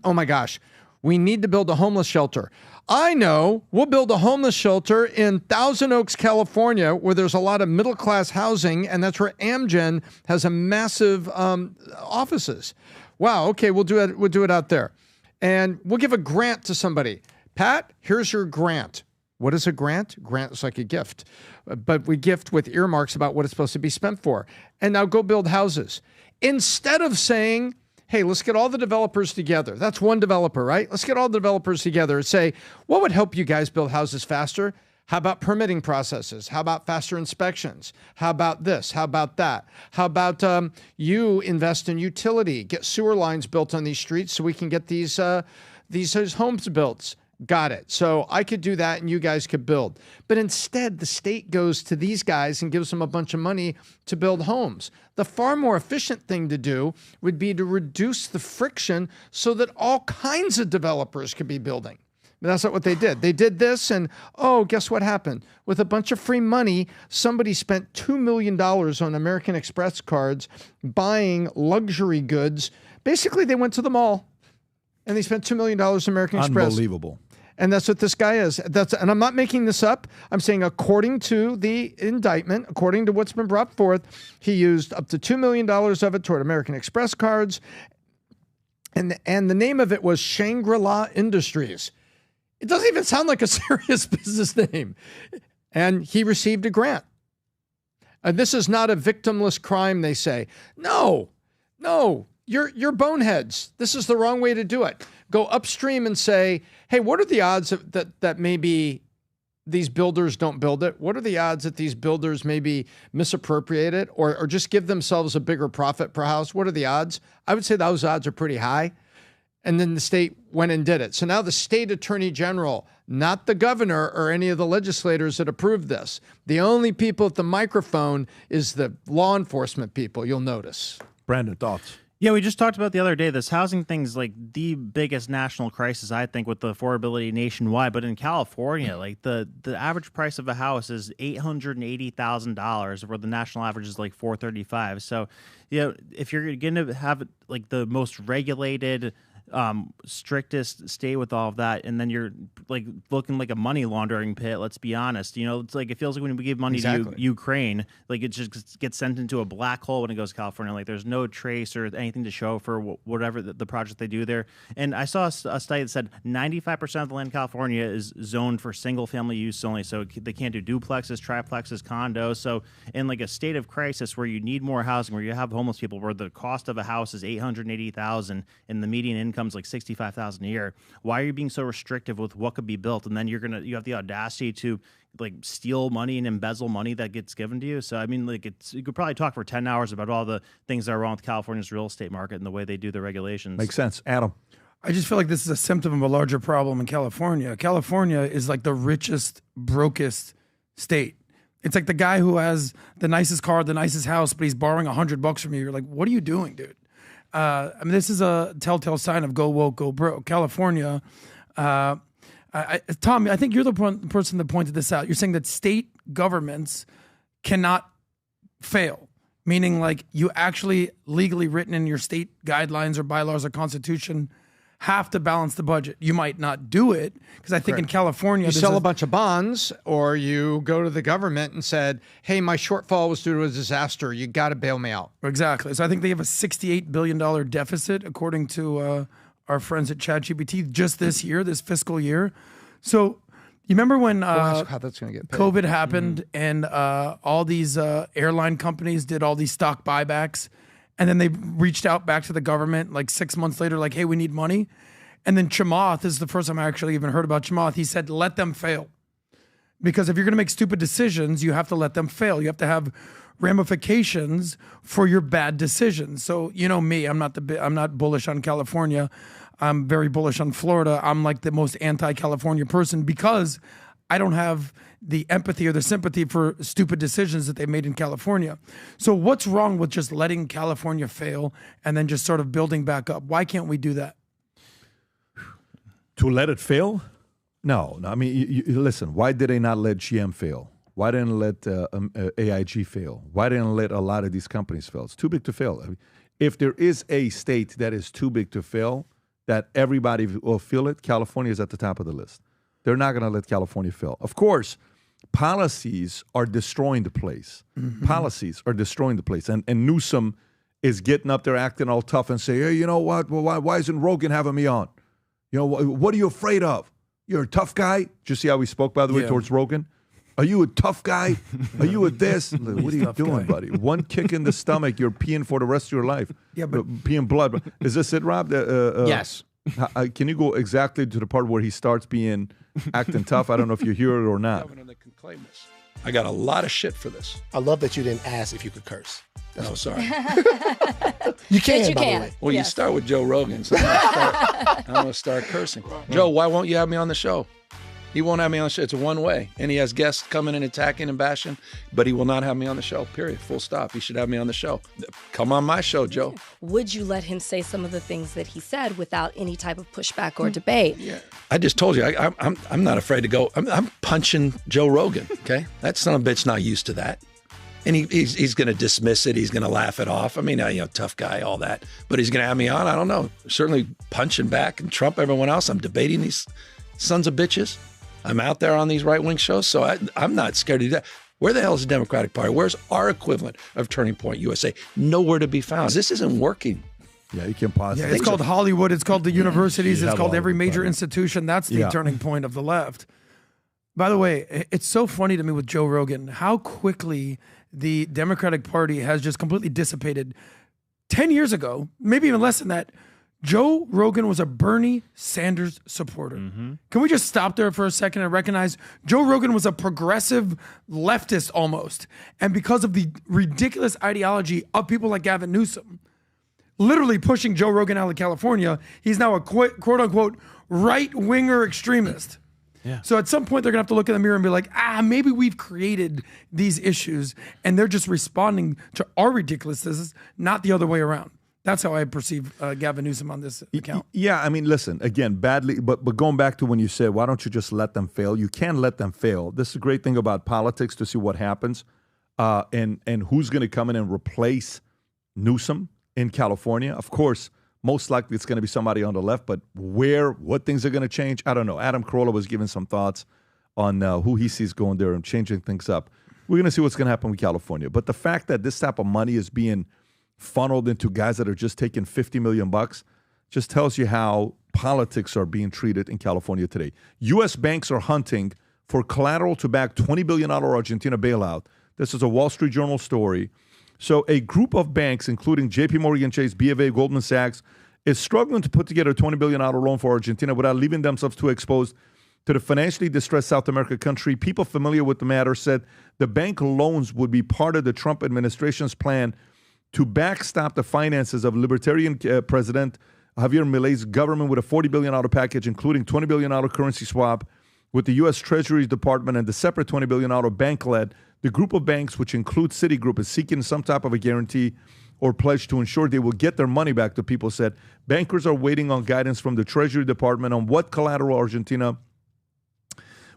oh my gosh, we need to build a homeless shelter. I know, we'll build a homeless shelter in Thousand Oaks, California, where there's a lot of middle-class housing, and that's where Amgen has a massive offices. Wow, okay, we'll do it out there. And we'll give a grant to somebody. Pat, here's your grant. What is a grant? Grant is like a gift. But we gift with earmarks about what it's supposed to be spent for. And now go build houses. Instead of saying, hey, let's get all the developers together. That's one developer, right? Let's get all the developers together and say, what would help you guys build houses faster? How about permitting processes? How about faster inspections? How about this? How about that? How about you invest in utility, get sewer lines built on these streets so we can get these homes built? Got it. So I could do that and you guys could build. But instead, the state goes to these guys and gives them a bunch of money to build homes. The far more efficient thing to do would be to reduce the friction so that all kinds of developers could be building. But that's not what they did. They did this and, oh, guess what happened? With a bunch of free money, somebody spent $2 million on American Express cards buying luxury goods. Basically, they went to the mall and they spent $2 million on American Express. Unbelievable. And that's what this guy is. And I'm not making this up. I'm saying according to the indictment, according to what's been brought forth, he used up to $2 million of it toward American Express cards. And the name of it was Shangri-La Industries. It doesn't even sound like a serious business name. And he received a grant. And this is not a victimless crime, they say. No, you're boneheads. This is the wrong way to do it. Go upstream and say, hey, what are the odds that maybe these builders don't build it? What are the odds that these builders maybe misappropriate it or just give themselves a bigger profit per house? What are the odds? I would say those odds are pretty high. And then the state went and did it. So now the state attorney general, not the governor or any of the legislators that approved this. The only people at the microphone is the law enforcement people, you'll notice. Brandon, thoughts? Yeah, we just talked about the other day. This housing thing's like the biggest national crisis, I think, with the affordability nationwide. But in California, like the average price of a house is $880,000, where the national average is like $435,000. So, if you're going to have like the most regulated, strictest state with all of that, and then you're like looking like a money laundering pit, let's be honest. It's like it feels like when we give money to Ukraine, like it just gets sent into a black hole when it goes to California. Like there's no trace or anything to show for whatever the project they do there. And I saw a study that said 95% of the land in California is zoned for single family use only, so they can't do duplexes, triplexes, condos. So in like a state of crisis where you need more housing, where you have homeless people, where the cost of a house is $880,000 and the median income is like $65,000 a year, why are you being so restrictive with what could be built? And then you have the audacity to like steal money and embezzle money that gets given to you. So I mean, like you could probably talk for 10 hours about all the things that are wrong with California's real estate market and the way they do the regulations. Makes sense. Adam? I just feel like this is a symptom of a larger problem in California. California is like the richest, brokest state. It's like the guy who has the nicest car, the nicest house, but he's borrowing $100 from you. You're like, what are you doing, dude? I mean, this is a telltale sign of go woke, go broke. California, Tom, I think you're the person that pointed this out. You're saying that state governments cannot fail, meaning like you actually legally written in your state guidelines or bylaws or constitution have to balance the budget. You might not do it because I think in California you sell a bunch of bonds, or you go to the government and said, hey, my shortfall was due to a disaster. You got to bail me out. Exactly. So I think they have a $68 billion deficit, according to our friends at ChatGPT, just this year, this fiscal year. So you remember when how that's gonna get paid. COVID happened and all these airline companies did all these stock buybacks, and then they reached out back to the government like 6 months later, like, hey, we need money. And then Chamath, this is the first time I actually even heard about Chamath, he said, let them fail. Because if you're going to make stupid decisions, you have to let them fail. You have to have ramifications for your bad decisions. So, you know me, I'm not bullish on California. I'm very bullish on Florida. I'm like the most anti-California person because I don't have the empathy or the sympathy for stupid decisions that they made in California. So what's wrong with just letting California fail and then just sort of building back up? Why can't we do that? To let it fail? No. I mean, listen, why did they not let GM fail? Why didn't let AIG fail? Why didn't let a lot of these companies fail? It's too big to fail. I mean, if there is a state that is too big to fail, that everybody will feel it, California is at the top of the list. They're not going to let California fail. Of course, policies are destroying the place. Mm-hmm. Policies are destroying the place. And Newsom is getting up there acting all tough and saying, hey, you know what? Well, why isn't Rogan having me on? You know, what are you afraid of? You're a tough guy. Did you see how he spoke, by the way, towards Rogan? Are you a tough guy? Are you a this? What are you doing, buddy? One kick in the stomach, you're peeing for the rest of your life. Yeah, but peeing blood. Is this it, Rob? Yes. Can you go exactly to the part where he starts acting tough? I don't know if you hear it or not. I got a lot of shit for this. I love that you didn't ask if you could curse. No, sorry. You can, you by can. the way. Well, Yes. you start with Joe Rogan, so I'm going to start cursing. Joe, why won't you have me on the show? He won't have me on the show. It's a one way. And he has guests coming and attacking and bashing, but he will not have me on the show, period. Full stop. He should have me on the show. Come on my show, Joe. Would you let him say some of the things that he said without any type of pushback or debate? Yeah. I just told you, I'm not afraid to go. I'm punching Joe Rogan, okay? That son of a bitch not used to that. And he's going to dismiss it. He's going to laugh it off. I mean, tough guy, all that. But he's going to have me on. I don't know. Certainly punching back and Trump, everyone else. I'm debating these sons of bitches. I'm out there on these right-wing shows, so I'm not scared to do that. Where the hell is the Democratic Party? Where's our equivalent of Turning Point USA? Nowhere to be found. This isn't working. Yeah, you can pause. Yeah, it's called Hollywood. It's called the universities. It's called every major Hollywood. institution. That's the turning point of the left. By the way, it's so funny to me with Joe Rogan, how quickly the Democratic Party has just completely dissipated. 10 years ago, maybe even less than that, Joe Rogan was a Bernie Sanders supporter. Can we just stop there for a second and recognize Joe Rogan was a progressive leftist almost? And because of the ridiculous ideology of people like Gavin Newsom, literally pushing Joe Rogan out of California, he's now a quote unquote right-winger extremist. Yeah. So at some point they're gonna have to look in the mirror and be like, maybe we've created these issues and they're just responding to our ridiculousness, not the other way around. That's how I perceive Gavin Newsom on this account. Yeah, I mean, listen, again, badly, but going back to when you said, why don't you just let them fail? You can let them fail. This is a great thing about politics to see what happens and who's going to come in and replace Newsom in California. Of course, most likely it's going to be somebody on the left, but what things are going to change, I don't know. Adam Carolla was giving some thoughts on who he sees going there and changing things up. We're going to see what's going to happen with California. But the fact that this type of money is being funneled into guys that are just taking $50 million just tells you how politics are being treated in California today. U.S. banks are hunting for collateral to back $20 billion Argentina bailout. This is a Wall Street Journal story. So a group of banks, including JP Morgan Chase, B of A, Goldman Sachs, is struggling to put together a $20 billion loan for Argentina without leaving themselves too exposed to the financially distressed South American country. People familiar with the matter said the bank loans would be part of the Trump administration's plan to backstop the finances of Libertarian President Javier Milei's government with a $40 billion package, including $20 billion currency swap with the U.S. Treasury Department and the separate $20 billion bank-led. The group of banks, which includes Citigroup, is seeking some type of a guarantee or pledge to ensure they will get their money back, the people said. Bankers are waiting on guidance from the Treasury Department on what collateral Argentina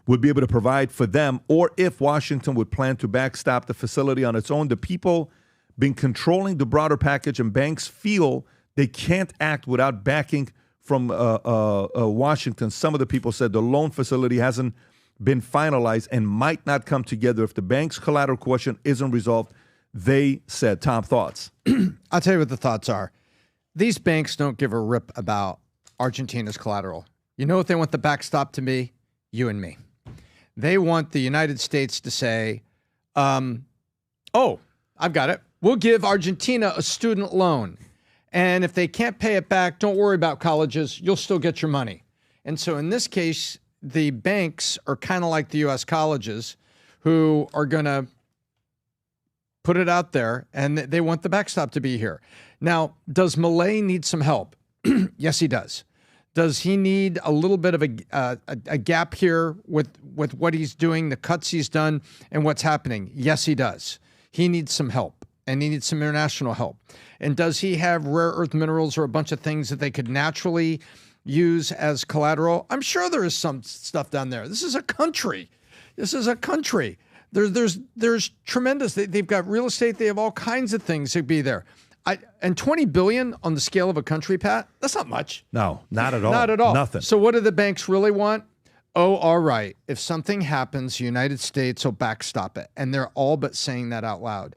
would be able to provide for them, or if Washington would plan to backstop the facility on its own. The people been controlling the broader package, and banks feel they can't act without backing from Washington. Some of the people said the loan facility hasn't been finalized and might not come together if the bank's collateral question isn't resolved. They said, Tom, thoughts? I'll tell you what the thoughts are. These banks don't give a rip about Argentina's collateral. You know what they want the backstop to be? You and me. They want the United States to say, oh, I've got it. We'll give Argentina a student loan. And if they can't pay it back, don't worry about colleges. You'll still get your money. And so in this case, the banks are kind of like the U.S. colleges who are going to put it out there, and they want the backstop to be here. Now, does Milei need some help? Yes, he does. Does he need a little bit of a gap here with what he's doing, the cuts he's done, and what's happening? Yes, he does. He needs some help, and he needs some international help. And does he have rare earth minerals or a bunch of things that they could naturally use as collateral? I'm sure there is some stuff down there. This is a country. This is a country. There's tremendous. They've got real estate. They have all kinds of things that be there. And $20 billion on the scale of a country, Pat, that's not much. No, not at all. Not at all. Nothing. So what do the banks really want? Oh, all right. If something happens, the United States will backstop it. And they're all but saying that out loud.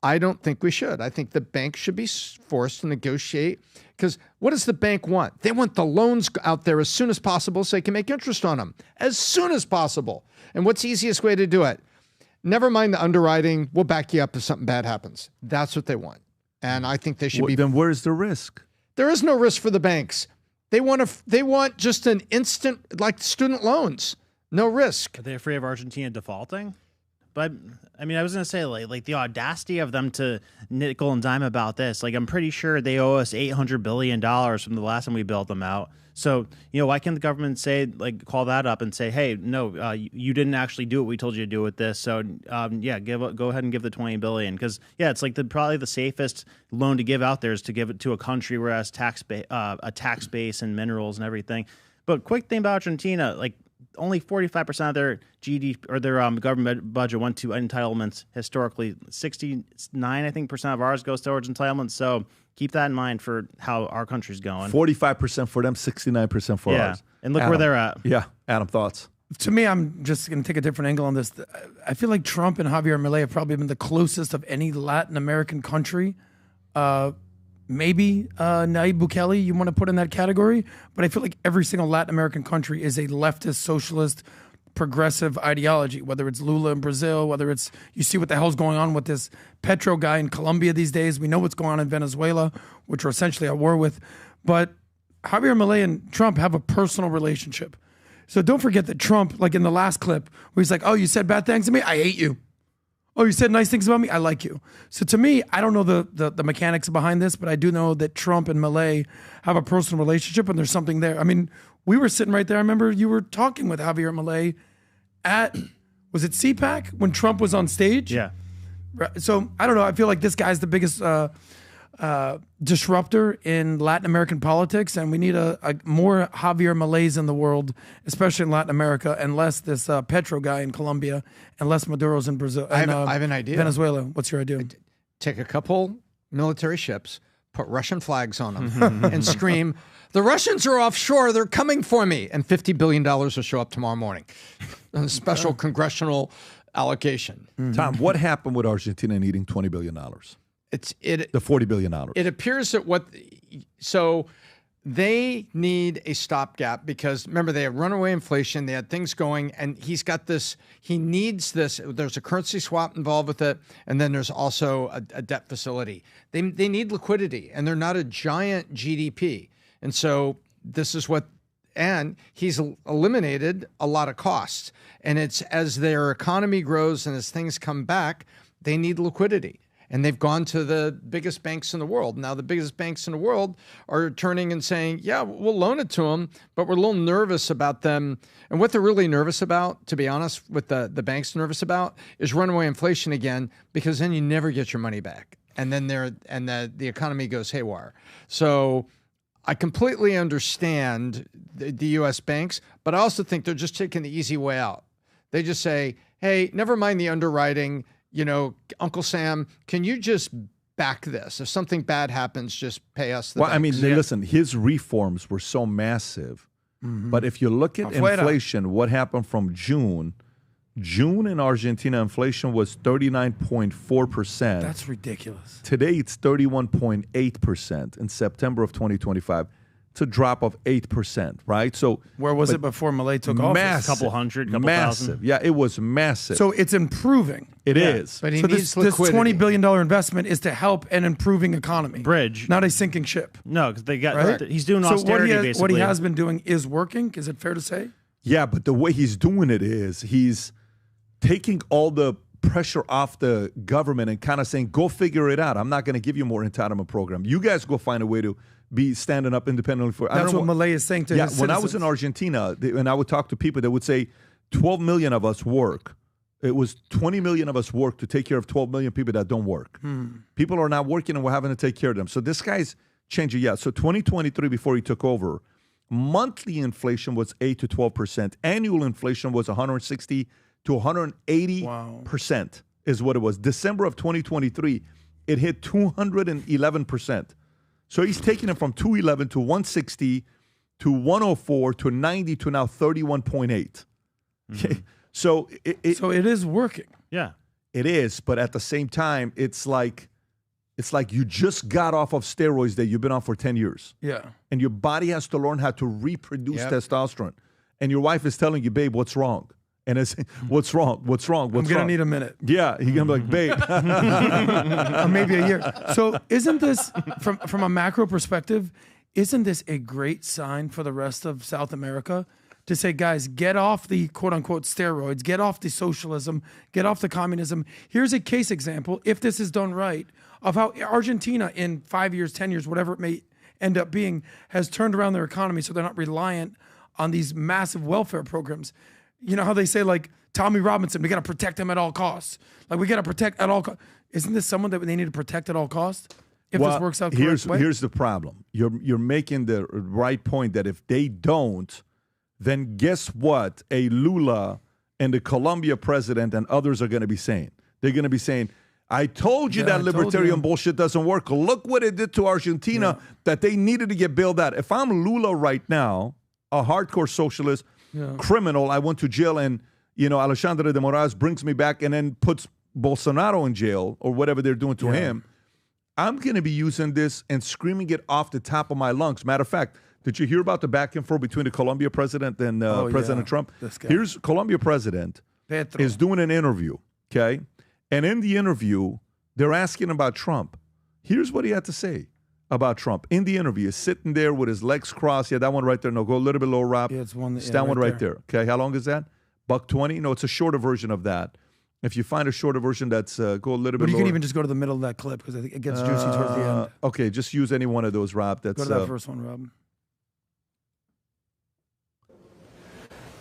I don't think we should. I think the bank should be forced to negotiate, because what does the bank want? They want the loans out there as soon as possible so they can make interest on them as soon as possible. And what's the easiest way to do it? Never mind the underwriting. We'll back you up if something bad happens. That's what they want. And I think they should be. Then where's the risk? There is no risk for the banks. They want just an instant, like student loans. No risk. Are they afraid of Argentina defaulting? But I mean, I was gonna say like the audacity of them to nickel and dime about this. Like, I'm pretty sure they owe us $800 billion from the last time we built them out. So, why can't the government say, like, call that up and say, hey, no, you didn't actually do what we told you to do with this. So, go ahead and give the $20 billion. Because, it's like probably the safest loan to give out there is to give it to a country where it has a tax base and minerals and everything. But quick thing about Argentina, like, only 45% of their GDP or their government budget went to entitlements historically. 69, I think, percent of ours goes towards entitlements. So keep that in mind for how our country's going. 45% for them, 69% for ours. And look Adam, where they're at. Yeah. Adam, thoughts? To me, I'm just going to take a different angle on this. I feel like Trump and Javier Milei have probably been the closest of any Latin American country. Maybe Nayib Bukele, you want to put in that category. But I feel like every single Latin American country is a leftist, socialist, progressive ideology, whether it's Lula in Brazil, whether it's, you see what the hell's going on with this Petro guy in Colombia these days. We know what's going on in Venezuela, which we're essentially at war with. But Javier Milei and Trump have a personal relationship. So don't forget that Trump, like in the last clip, where he's like, oh, you said bad things to me? I hate you. Oh, you said nice things about me? I like you. So to me, I don't know the mechanics behind this, but I do know that Trump and Milei have a personal relationship and there's something there. I mean, we were sitting right there. I remember you were talking with Javier Milei at, was it CPAC when Trump was on stage? Yeah. So I don't know. I feel like this guy's the biggest disruptor in Latin American politics, and we need a more Javier Mileis in the world, especially in Latin America, and less this Petro guy in Colombia, and less Maduro's in Brazil. I have an idea. Venezuela. What's your idea? Take a couple military ships, put Russian flags on them, and scream, the Russians are offshore, they're coming for me. And $50 billion will show up tomorrow morning. A special congressional allocation. Tom, what happened with Argentina needing $20 billion? The $40 billion. It appears that so they need a stopgap because remember they had runaway inflation, they had things going, and he's got this. He needs this. There's a currency swap involved with it, and then there's also a debt facility. They need liquidity, and they're not a giant GDP, and so this is what. And he's eliminated a lot of costs, and it's as their economy grows and as things come back, they need liquidity. And they've gone to the biggest banks in the world. Now, the biggest banks in the world are turning and saying, yeah, we'll loan it to them, but we're a little nervous about them. And what they're really nervous about, to be honest, what the banks nervous about is runaway inflation again, because then you never get your money back. And then the economy goes haywire. So I completely understand the U.S. banks, but I also think they're just taking the easy way out. They just say, hey, never mind the underwriting. Uncle Sam, can you just back this? If something bad happens, just pay us the banks. Listen, his reforms were so massive. But if you look at inflation, what happened from June in Argentina, inflation was 39.4%. That's ridiculous. Today, it's 31.8% in September of 2025. It's a drop of 8%, right? So where was it before Milei took office? Massive, couple hundred, couple massive. thousand. Yeah, it was massive. So it's improving. It is. But he so needs this liquidity. $20 billion investment is to help an improving economy. Bridge. Not a sinking ship. No, because they got Right? he's doing So austerity what basically. he has been doing is working. Is it fair to say? Yeah, but the way he's doing it is he's taking all the pressure off the government and kind of saying, go figure it out. I'm not going to give you more entitlement program. You guys go find a way to be standing up independently for. That's what Milei is saying to his citizens. When I was in Argentina, and I would talk to people, they would say 12 million of us work. It was 20 million of us work to take care of 12 million people that don't work. People are not working and we're having to take care of them. So this guy's changing. Yeah, so 2023, before he took over, monthly inflation was 8 to 12%. Annual inflation was 160 to 180% is what it was. December of 2023, it hit 211%. So he's taking it from 211 to 160 to 104 to 90 to now 31.8. Okay. So it is working. Yeah. It is, but at the same time, it's like you just got off of steroids that you've been on for 10 years. Yeah. And your body has to learn how to reproduce testosterone. And your wife is telling you, babe, what's wrong? And it's, what's wrong? What's wrong? I'm going to need a minute. Yeah, he's going to be like, babe. Or maybe a year. So isn't this, from a macro perspective, isn't this a great sign for the rest of South America to say, guys, get off the quote unquote steroids, get off the socialism, get off the communism. Here's a case example, if this is done right, of how Argentina in 5 years, 10 years, whatever it may end up being, has turned around their economy so they're not reliant on these massive welfare programs. You know how they say, like, Tommy Robinson, we got to protect him at all costs. Like, we got to protect at all costs. Isn't this someone that they need to protect at all costs? If this works out correctly? Here's the problem. You're making the right point that if they don't, then guess what? A Lula and the Colombia president and others are going to be saying. They're going to be saying, I told you that libertarian bullshit doesn't work. Look what it did to Argentina, that they needed to get bailed out. If I'm Lula right now, a hardcore socialist, criminal, I went to jail and, Alexandre de Moraes brings me back and then puts Bolsonaro in jail or whatever they're doing to him, I'm going to be using this and screaming it off the top of my lungs. Matter of fact, did you hear about the back and forth between the Colombia president and President Trump? Here's Colombia president is doing an interview, okay? And in the interview, they're asking about Trump. Here's what he had to say about Trump. In the interview, he's sitting there with his legs crossed. Yeah, that one right there. No, go a little bit lower, Rob. Yeah, it's one. It's that one right there. Okay, how long is that? $1.20? No, it's a shorter version of that. If you find a shorter version, that's go a little bit lower. But you can even just go to the middle of that clip because I think it gets juicy towards the end. Okay, just use any one of those, Rob. That's, go to that first one, Rob.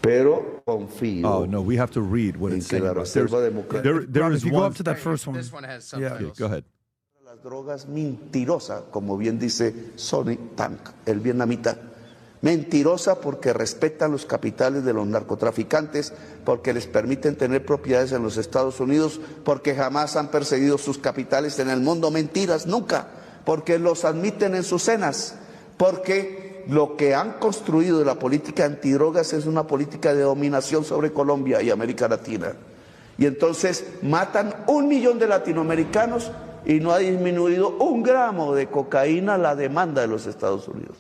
Pero confío. Oh, no, we have to read what it's saying. There is one. Go up to that first one. This one has subtitles. Okay, go ahead. Las drogas mentirosas, como bien dice Sonic Tank, el vietnamita. Mentirosa porque respetan los capitales de los narcotraficantes, porque les permiten tener propiedades en los Estados Unidos, porque jamás han perseguido sus capitales en el mundo. Mentiras, nunca, porque los admiten en sus cenas, porque lo que han construido de la política antidrogas es una política de dominación sobre Colombia y América Latina. Y entonces matan 1 millón de latinoamericanos y no ha disminuido 1 gramo de cocaína la demanda de los Estados Unidos.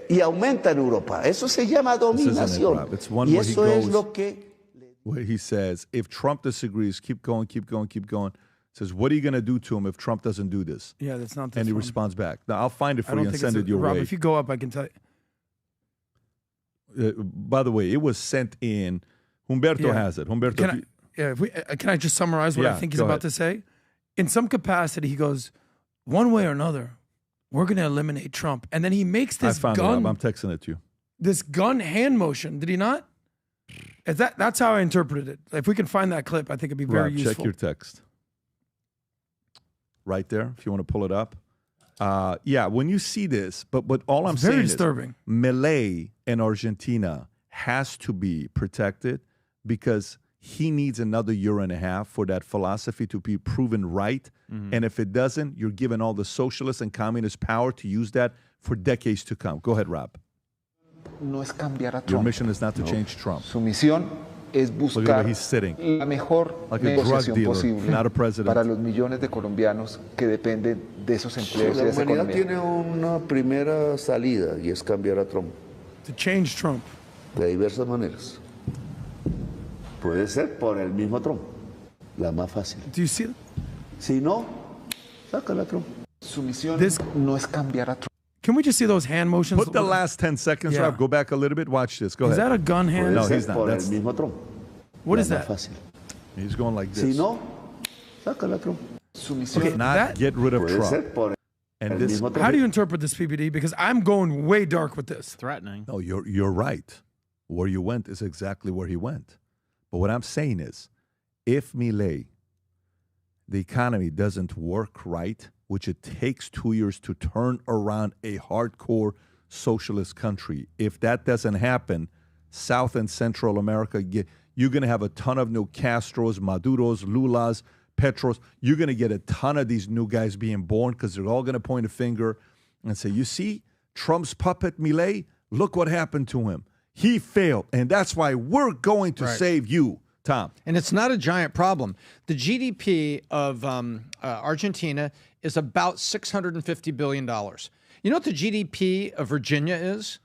Y aumenta en Europa. Eso se llama dominación. Y eso es lo que... Where he says, if Trump disagrees, keep going, keep going, keep going. Says, what are you going to do to him if Trump doesn't do this? Yeah, that's not this And he one. responds back. Now, I'll find it for you and send it your Rob, way. if you go up, I can tell you. By the way, it was sent in. Humberto has it. Humberto. Can I just summarize what I think he's about to say? In some capacity, he goes, one way or another, we're going to eliminate Trump. And then he makes this I found gun. it, Rob. I'm texting it to you. This gun hand motion. Did he not? That's how I interpreted it. If we can find that clip, I think it'd be very useful. Check your text. Right there, if you want to pull it up. Yeah, when you see this, but all I'm saying is Milei in Argentina has to be protected because he needs another year and a half for that philosophy to be proven right. Mm-hmm. And if it doesn't, you're giving all the socialists and communists power to use that for decades to come. Go ahead, Rob. No es cambiar a Trump. Your mission is not to change Trump. Su misión es buscar la mejor negociación posible para los millones de colombianos que dependen de esos empleos y de esa economía. La humanidad economía. tiene una primera salida y es cambiar a Trump. To change Trump. De diversas maneras. Puede ser por el mismo Trump, la más fácil. Do you see it? Si no, sácala a Trump. Su misión no es cambiar a Trump. Can we just see those hand motions? Put the last 10 seconds, Rob. Go back a little bit. Watch this. Go ahead. Is that a gun hand? No, he's not. Por That's el mismo Trump. What is la that? más fácil. He's going like this. Si no, sácala a Trump. Su misión not get rid of Trump. And this, how do you interpret this, PBD? Because I'm going way dark with this. Threatening. No, you're right. Where you went is exactly where he went. But what I'm saying is, if Milei, the economy doesn't work right, which it takes 2 years to turn around a hardcore socialist country, if that doesn't happen, South and Central America, you're going to have a ton of new Castros, Maduros, Lulas, Petros. You're going to get a ton of these new guys being born because they're all going to point a finger and say, you see, Trump's puppet Milei, look what happened to him. He failed, and that's why we're going to save you, Tom. And it's not a giant problem. The GDP of Argentina is about $650 billion. You know what the GDP of Virginia is?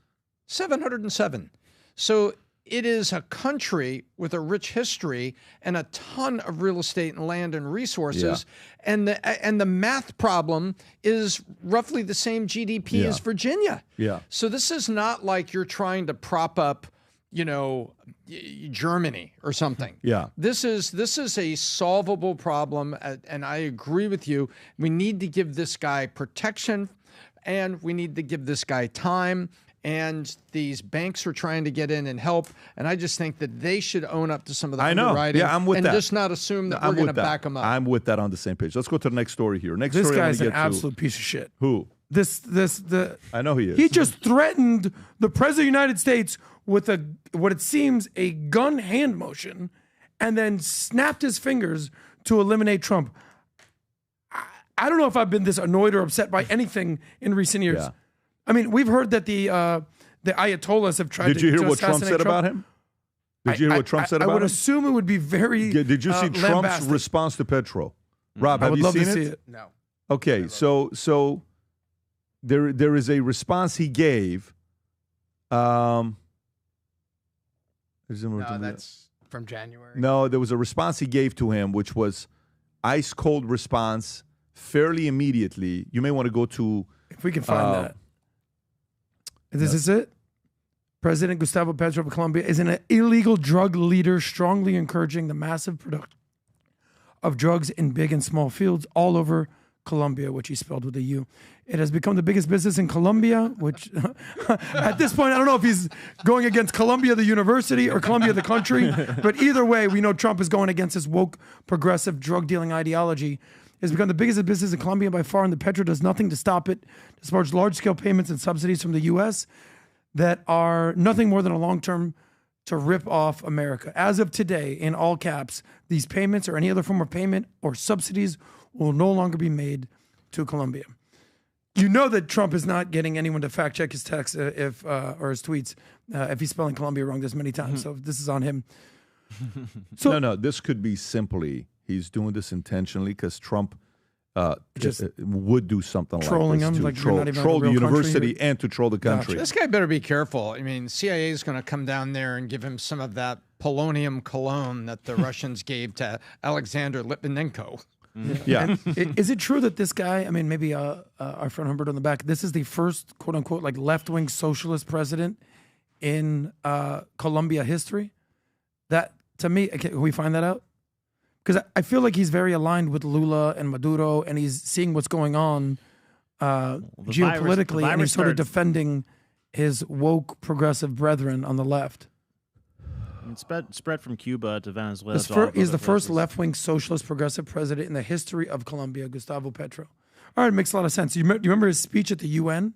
707. So it is a country with a rich history and a ton of real estate and land and resources. Yeah. And the math problem is roughly the same GDP as Virginia. Yeah. So this is not like you're trying to prop up Germany or something. Yeah. This is a solvable problem, and I agree with you. We need to give this guy protection, and we need to give this guy time. And these banks are trying to get in and help, and I just think that they should own up to some of the underwriting. Yeah, I'm with and that. just not assume that we're going to back them up. I'm with that on the same page. Let's go to the next story here. This guy's an absolute piece of shit. Who? I know he is. He just threatened the president of the United States with what it seems a gun hand motion, and then snapped his fingers to eliminate Trump. I don't know if I've been this annoyed or upset by anything in recent years. Yeah. I mean, we've heard that the Ayatollahs have tried to Did you hear what assassinate Trump said about him? Did you hear what Trump said about him? I would assume it would be very Did you see Trump's lambasted. response to Petro? Rob, I have would you love seen to it? see it. No. Okay, so there is a response he gave. No, that's from January. No, there was a response he gave to him, which was ice cold response, fairly immediately. You may want to go to. If we can find that. This is it. President Gustavo Petro of Colombia is an illegal drug leader, strongly encouraging the massive production of drugs in big and small fields all over Colombia, which he spelled with a U. It has become the biggest business in Colombia, which at this point, I don't know if he's going against Columbia, the university, or Colombia, the country. But either way, we know Trump is going against his woke, progressive drug dealing ideology. It's become the biggest business in Colombia by far, and the Petro does nothing to stop it, despite large-scale payments and subsidies from the U.S. that are nothing more than a long-term to rip off America. As of today, in all caps, these payments or any other form of payment or subsidies will no longer be made to Colombia. You know that Trump is not getting anyone to fact-check his texts or his tweets if he's spelling Colombia wrong this many times. So this is on him. So, no, this could be simply he's doing this intentionally because Trump just would do something trolling like this him, to like you're not even troll the a real university country. and to troll the country. This guy better be careful. I mean, CIA is going to come down there and give him some of that polonium cologne that the Russians gave to Alexander Litvinenko. Yeah. Is it true that this guy, I mean, maybe our friend Humbert on the back, this is the first, quote unquote, like left-wing socialist president in Colombia history? That, to me, can we find that out? Because I feel like he's very aligned with Lula and Maduro, and he's seeing what's going on geopolitically, and he's sort of defending his woke progressive brethren on the left. It spread from Cuba to Venezuela. He's the first left-wing socialist progressive president in the history of Colombia, Gustavo Petro. All right, it makes a lot of sense. You remember his speech at the UN?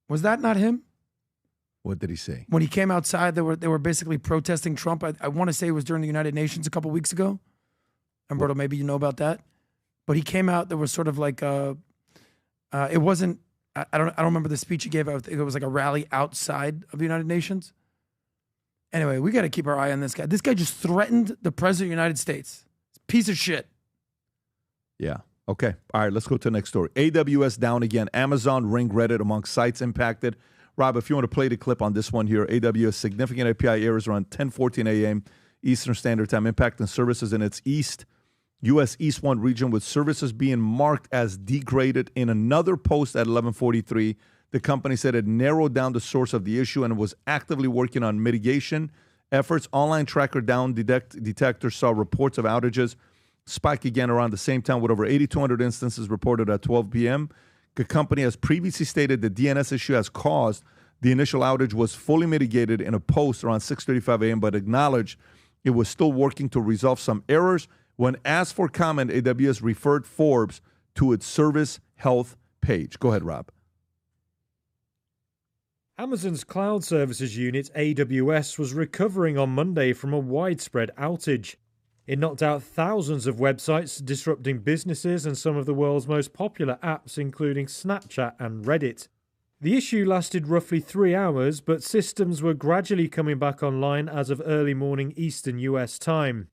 Was that not him? What did he say? When he came outside, they were basically protesting Trump. I want to say it was during the United Nations a couple weeks ago. Umberto, maybe you know about that. But he came out. There was sort of like it wasn't. I don't remember the speech he gave. I think it was like a rally outside of the United Nations. Anyway, we got to keep our eye on this guy. This guy just threatened the president of the United States. Piece of shit. Yeah. Okay. All right. Let's go to the next story. AWS down again. Amazon ring Reddit among sites impacted. Rob, if you want to play the clip on this one here, AWS significant API errors around 10:14 a.m. Eastern Standard Time, impacting services in its U.S. East 1 region, with services being marked as degraded. In another post at 11:43, the company said it narrowed down the source of the issue and was actively working on mitigation efforts. Online tracker down detector saw reports of outages spike again around the same time, with over 8,200 instances reported at 12 p.m. The company has previously stated the DNS issue has caused the initial outage was fully mitigated in a post around 6:35 a.m., but acknowledged it was still working to resolve some errors. When asked for comment, AWS referred Forbes to its service health page. Go ahead, Rob. Amazon's cloud services unit, AWS, was recovering on Monday from a widespread outage. It knocked out thousands of websites, disrupting businesses and some of the world's most popular apps, including Snapchat and Reddit. The issue lasted roughly 3 hours, but systems were gradually coming back online as of early morning Eastern US time.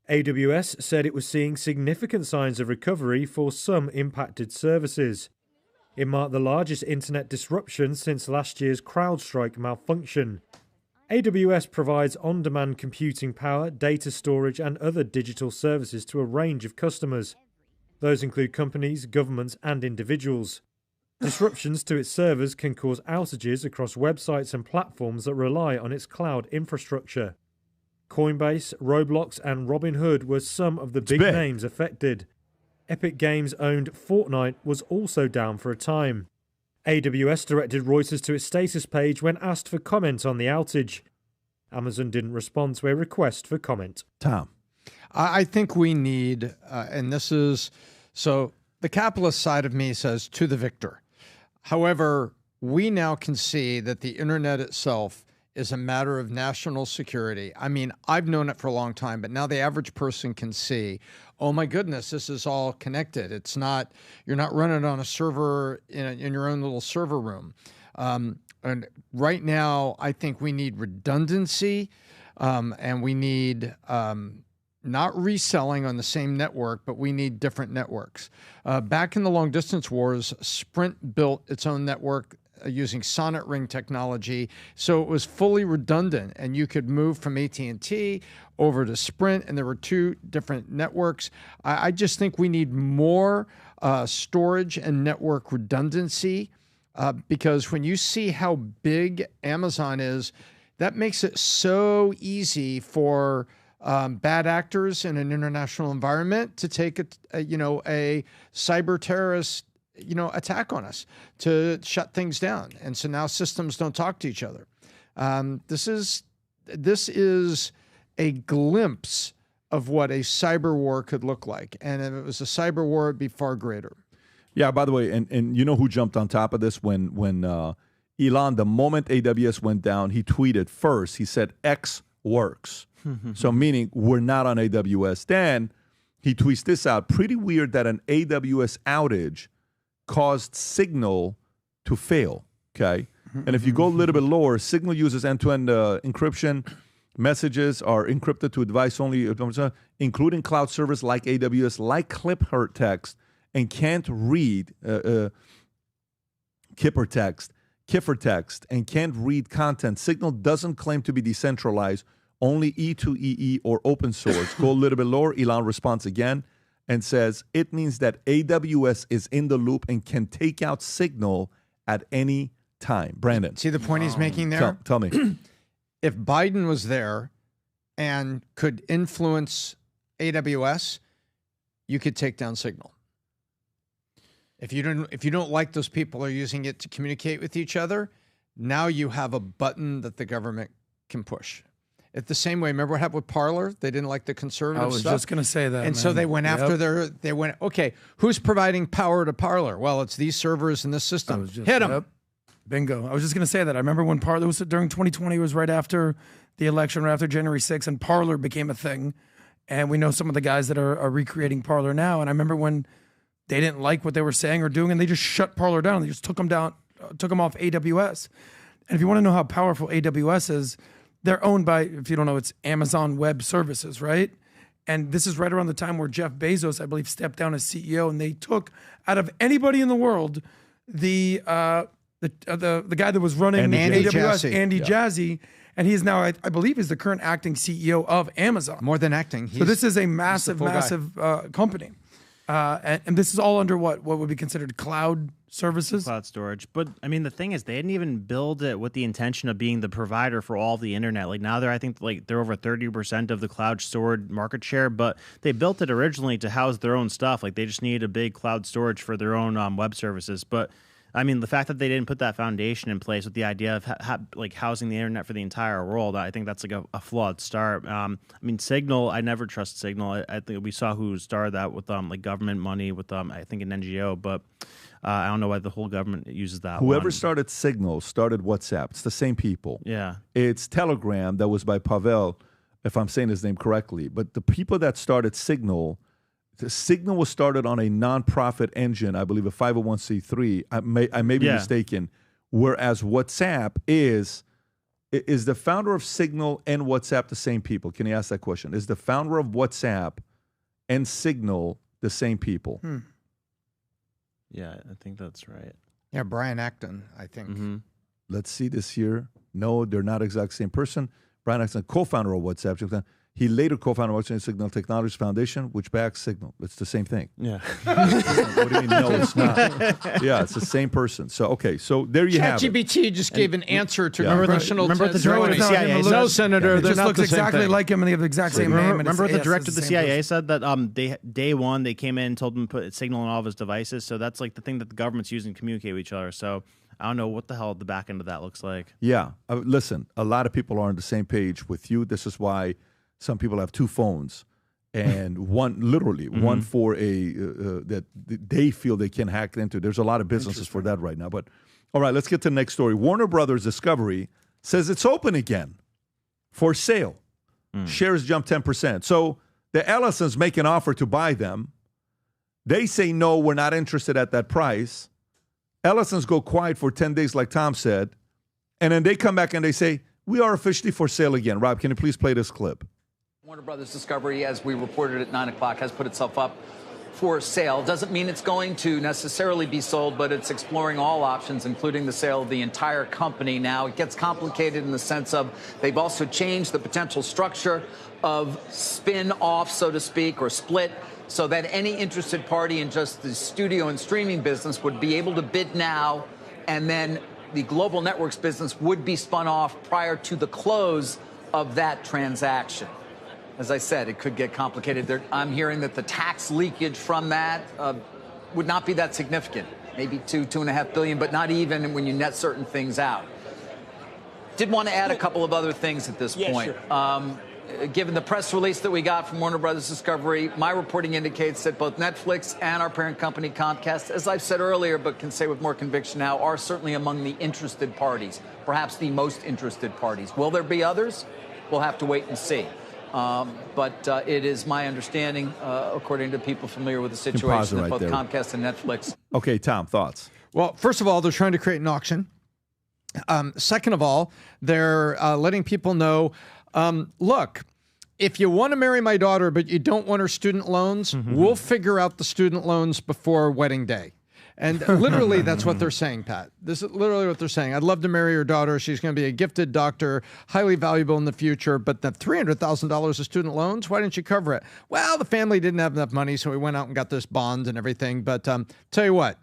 AWS said it was seeing significant signs of recovery for some impacted services. It marked the largest internet disruption since last year's CrowdStrike malfunction. AWS provides on-demand computing power, data storage, and other digital services to a range of customers. Those include companies, governments, and individuals. Disruptions to its servers can cause outages across websites and platforms that rely on its cloud infrastructure. Coinbase, Roblox, and Robinhood were some of the big names affected. Epic Games-owned Fortnite was also down for a time. AWS directed Reuters to its status page when asked for comment on the outage. Amazon didn't respond to a request for comment. Tom. I think we need, and this is, so the capitalist side of me says to the victor. However, we now can see that the internet itself is a matter of national security. I mean, I've known it for a long time, but now the average person can see, oh my goodness, this is all connected. It's not, you're not running on a server in your own little server room. And right now, I think we need redundancy, and we need not reselling on the same network, but we need different networks. Back in the long distance wars, Sprint built its own network using sonnet ring technology, so it was fully redundant, and you could move from AT&T over to Sprint, and there were two different networks. I just think we need more storage and network redundancy, because when you see how big Amazon is, that makes it so easy for bad actors in an international environment to take a cyber terrorist attack on us, to shut things down. And so now systems don't talk to each other. This is a glimpse of what a cyber war could look like. And if it was a cyber war, it'd be far greater. Yeah, by the way, and you know who jumped on top of this when Elon, the moment AWS went down, he tweeted first, he said X works. So meaning we're not on AWS. Then he tweets this out. Pretty weird that an AWS outage caused Signal to fail, okay? And if you go a little bit lower, Signal uses end-to-end encryption. Messages are encrypted to advice-only, including cloud servers like AWS, like Clipper text, and can't read Kipper text, and can't read content. Signal doesn't claim to be decentralized, only E2EE or open source. Go a little bit lower, Elon responds again and says, it means that AWS is in the loop and can take out Signal at any time. Brandon. See the point he's making there? Tell me. If Biden was there and could influence AWS, you could take down Signal. If you don't like those people are using it to communicate with each other, now you have a button that the government can push. It's the same way. Remember what happened with Parler? They didn't like the conservative stuff. I was just going to say that. And so they went after okay, who's providing power to Parler? Well, it's these servers and this system. Hit them. Yep. Bingo. I was just going to say that. I remember when Parler was during 2020, it was right after the election, right after January 6th, and Parler became a thing. And we know some of the guys that are recreating Parler now. And I remember when they didn't like what they were saying or doing, and they just shut Parler down. They just took them down, took them off AWS. And if you want to know how powerful AWS is, they're owned by, if you don't know, it's Amazon Web Services, right? And this is right around the time where Jeff Bezos, I believe, stepped down as CEO, and they took out of anybody in the world the guy that was running AWS, Andy Jassy, and he is now, I believe, is the current acting CEO of Amazon. More than acting. So this is a massive company. And this is all under what would be considered cloud services? Cloud storage. But I mean, the thing is, they didn't even build it with the intention of being the provider for all of the internet. Like now I think they're over 30% of the cloud storage market share, but they built it originally to house their own stuff. Like they just needed a big cloud storage for their own web services. But I mean, the fact that they didn't put that foundation in place with the idea of housing the internet for the entire world, I think that's like a flawed start. I mean, Signal, I never trust Signal. I think we saw who started that with like government money with I think an NGO, but I don't know why the whole government uses that. Whoever started Signal started WhatsApp. It's the same people. Yeah. It's Telegram that was by Pavel, if I'm saying his name correctly. But the people that started Signal was started on a nonprofit engine, I believe a 501c3. I may be mistaken. Whereas WhatsApp is the founder of Signal and WhatsApp the same people? Can you ask that question? Is the founder of WhatsApp and Signal the same people? Yeah, I think that's right. Yeah, Brian Acton, I think. Mm-hmm. Let's see this here. No, they're not exactly the same person. Brian Acton, co-founder of WhatsApp. He later co-founded Washington Signal Technologies Foundation, which backs Signal. It's the same thing. Yeah. What do you mean? No, it's not. Yeah, it's the same person. So, okay, so there you have it. ChatGPT just gave an answer to Remember congressional the director of the CIA said- No, Senator, It they're just not looks the same exactly thing. like him, and they have the exact same name. and Remember what it's- the director of the same CIA person. said that day one they came in and told him to put Signal on all of his devices. So that's like the thing that the government's using to communicate with each other. So I don't know what the hell the back end of that looks like. Yeah. Listen, a lot of people are on the same page with you. This is why some people have two phones, and one for a that they feel they can hack into. There's a lot of businesses for that right now. But all right, let's get to the next story. Warner Brothers Discovery says it's open again for sale. Shares jump 10%. So the Ellisons make an offer to buy them. They say, no, we're not interested at that price. Ellisons go quiet for 10 days, like Tom said. And then they come back and they say, we are officially for sale again. Rob, can you please play this clip? Warner Brothers Discovery, as we reported at 9 o'clock, has put itself up for sale. Doesn't mean it's going to necessarily be sold, but it's exploring all options, including the sale of the entire company. Now, it gets complicated in the sense of they've also changed the potential structure of spin-off, so to speak, or split, so that any interested party in just the studio and streaming business would be able to bid now, and then the global networks business would be spun off prior to the close of that transaction. As I said, it could get complicated. I'm hearing that the tax leakage from that would not be that significant, maybe $2.5 billion, but not even when you net certain things out. Did want to add a couple of other things at this point. Sure. Given the press release that we got from Warner Brothers Discovery, my reporting indicates that both Netflix and our parent company, Comcast, as I've said earlier, but can say with more conviction now, are certainly among the interested parties, perhaps the most interested parties. Will there be others? We'll have to wait and see. But it is my understanding, according to people familiar with the situation, that both Comcast and Netflix. Okay, Tom, thoughts? Well, first of all, they're trying to create an auction. Second of all, they're letting people know, look, if you want to marry my daughter, but you don't want her student loans, we'll figure out the student loans before wedding day. And literally, that's what they're saying, Pat. This is literally what they're saying. I'd love to marry your daughter. She's going to be a gifted doctor, highly valuable in the future. But the $300,000 of student loans, why didn't you cover it? Well, the family didn't have enough money, so we went out and got this bond and everything. But tell you what,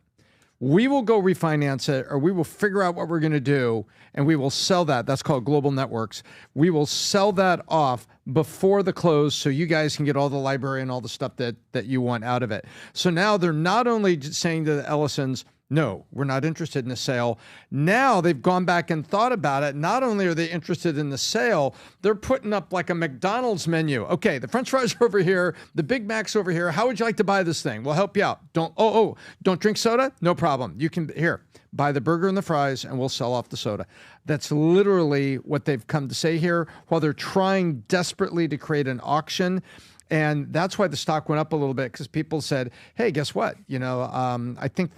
we will go refinance it, or we will figure out what we're going to do, and we will sell that. That's called Global Networks. We will sell that off before the close so you guys can get all the library and all the stuff that you want out of it. So now they're not only saying to the Ellisons, no, we're not interested in the sale. Now they've gone back and thought about it. Not only are they interested in the sale, they're putting up like a McDonald's menu. Okay, the French fries are over here, the Big Mac's over here. How would you like to buy this thing? We'll help you out. Don't drink soda? No problem. You can, here, buy the burger and the fries and we'll sell off the soda. That's literally what they've come to say here while they're trying desperately to create an auction. And that's why the stock went up a little bit, because people said, hey, guess what? You know, I think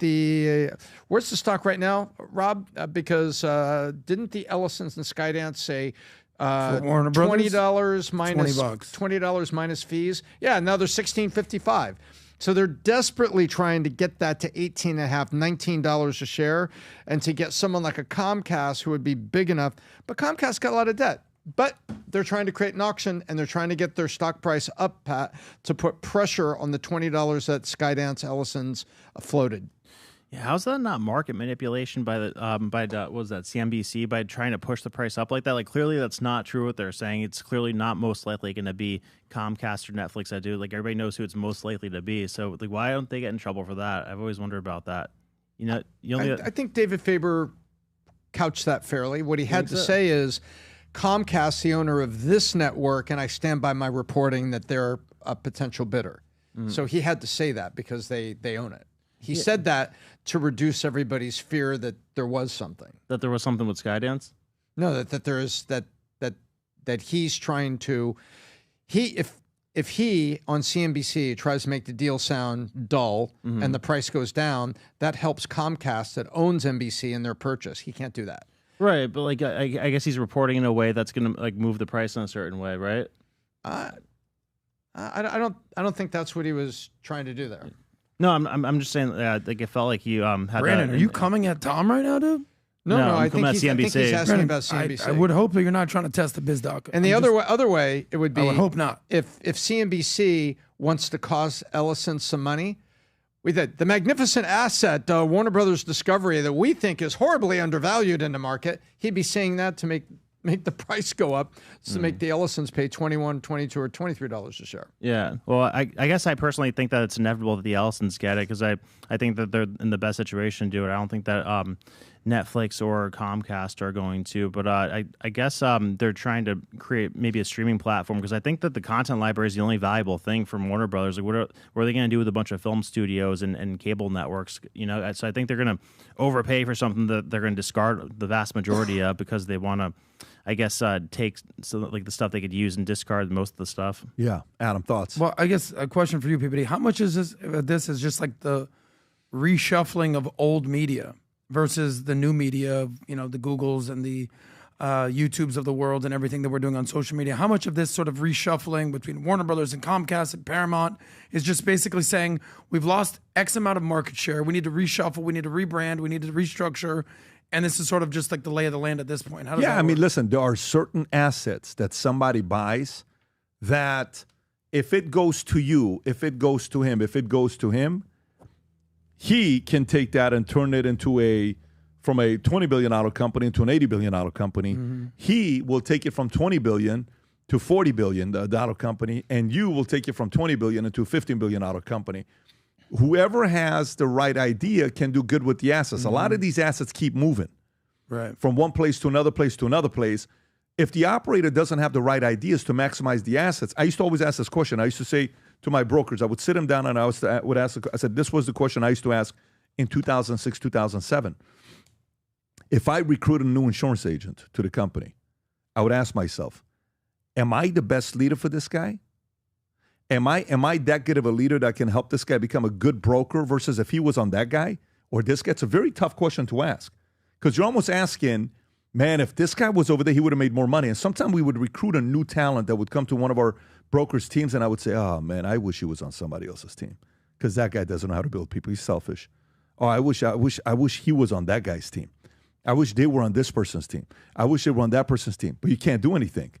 where's the stock right now, Rob? Because didn't the Ellisons and Skydance say $20 minus $20 minus fees? Yeah, now they're $16.55. So they're desperately trying to get that to $18.50, $19 a share, and to get someone like a Comcast who would be big enough. But Comcast got a lot of debt. But they're trying to create an auction, and they're trying to get their stock price up, Pat, to put pressure on the $20 that Skydance Ellison's floated. Yeah, how's that not market manipulation by the what was that, CNBC, by trying to push the price up like that? Like, clearly that's not true what they're saying. It's clearly not most likely going to be Comcast or Netflix that do. Like, everybody knows who it's most likely to be. So, like, why don't they get in trouble for that? I've always wondered about that. You know, I think David Faber couched that fairly. What he had to say is, Comcast, the owner of this network, and I stand by my reporting that they're a potential bidder. So he had to say that because they own it. He said that to reduce everybody's fear that there was something. That there was something with Skydance? No, that there is that he's trying to if he on CNBC tries to make the deal sound dull and the price goes down, that helps Comcast that owns NBC in their purchase. He can't do that. Right, but like I guess he's reporting in a way that's going to like move the price in a certain way, right? I don't think that's what he was trying to do there. No, I'm just saying like it felt like you had Brandon, are you coming at Tom right now, dude? No, I I'm think, at I think he's CNBC. asking about CNBC. I would hope that you're not trying to test the BizDoc. And the other way, it would be. I would hope not. If CNBC wants to cost Ellison some money, the magnificent asset, Warner Brothers Discovery, that we think is horribly undervalued in the market, he'd be saying that to make the price go up, to make the Ellisons pay $21, $22, or $23 a share. Yeah. Well, I guess I personally think that it's inevitable that the Ellisons get it because I think that they're in the best situation to do it. I don't think that Netflix or Comcast are going to, but I guess they're trying to create maybe a streaming platform because I think that the content library is the only valuable thing from Warner Brothers. Like, what are they going to do with a bunch of film studios and cable networks? You know, so I think they're going to overpay for something that they're going to discard the vast majority of because they want to, I guess, take like the stuff they could use and discard most of the stuff. Yeah. Adam, thoughts? Well, I guess a question for you, PBD. How much is this is just like the reshuffling of old media versus the new media of, the Googles and the YouTubes of the world and everything that we're doing on social media? How much of this sort of reshuffling between Warner Brothers and Comcast and Paramount is just basically saying we've lost X amount of market share, we need to reshuffle, we need to rebrand, we need to restructure, and this is sort of just like the lay of the land at this point? How does that work? Listen, there are certain assets that somebody buys that if it goes to you, if it goes to him, he can take that and turn it into from a $20 billion company into an $80 billion company. Mm-hmm. He will take it from $20 billion to $40 billion company, and you will take it from $20 billion into a $15 billion company. Whoever has the right idea can do good with the assets. Mm-hmm. A lot of these assets keep moving from one place to another place to another place. If the operator doesn't have the right ideas to maximize the assets, I used to always ask this question. I used to say to my brokers, I would sit them down and I would ask, I said, this was the question I used to ask in 2006, 2007. If I recruit a new insurance agent to the company, I would ask myself, am I the best leader for this guy? Am I that good of a leader that can help this guy become a good broker versus if he was on that guy or this guy? It's a very tough question to ask because you're almost asking, man, if this guy was over there, he would have made more money. And sometimes we would recruit a new talent that would come to one of our brokers' teams, and I would say, oh, man, I wish he was on somebody else's team because that guy doesn't know how to build people. He's selfish. Oh, I wish he was on that guy's team. I wish they were on this person's team. I wish they were on that person's team. But you can't do anything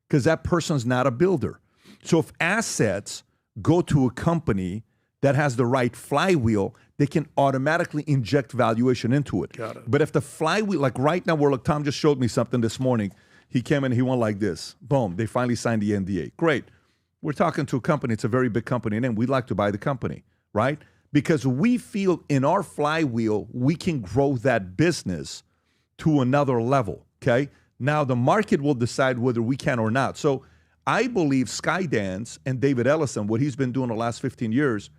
because that person's not a builder. So if assets go to a company that has the right flywheel, they can automatically inject valuation into it. Got it. But if the flywheel, like right now, Tom just showed me something this morning. He came in, he went like this. Boom, they finally signed the NDA. Great. We're talking to a company. It's a very big company, and then we'd like to buy the company, right? Because we feel in our flywheel, we can grow that business to another level, okay? Now, the market will decide whether we can or not. So I believe Skydance and David Ellison, what he's been doing the last 15 years,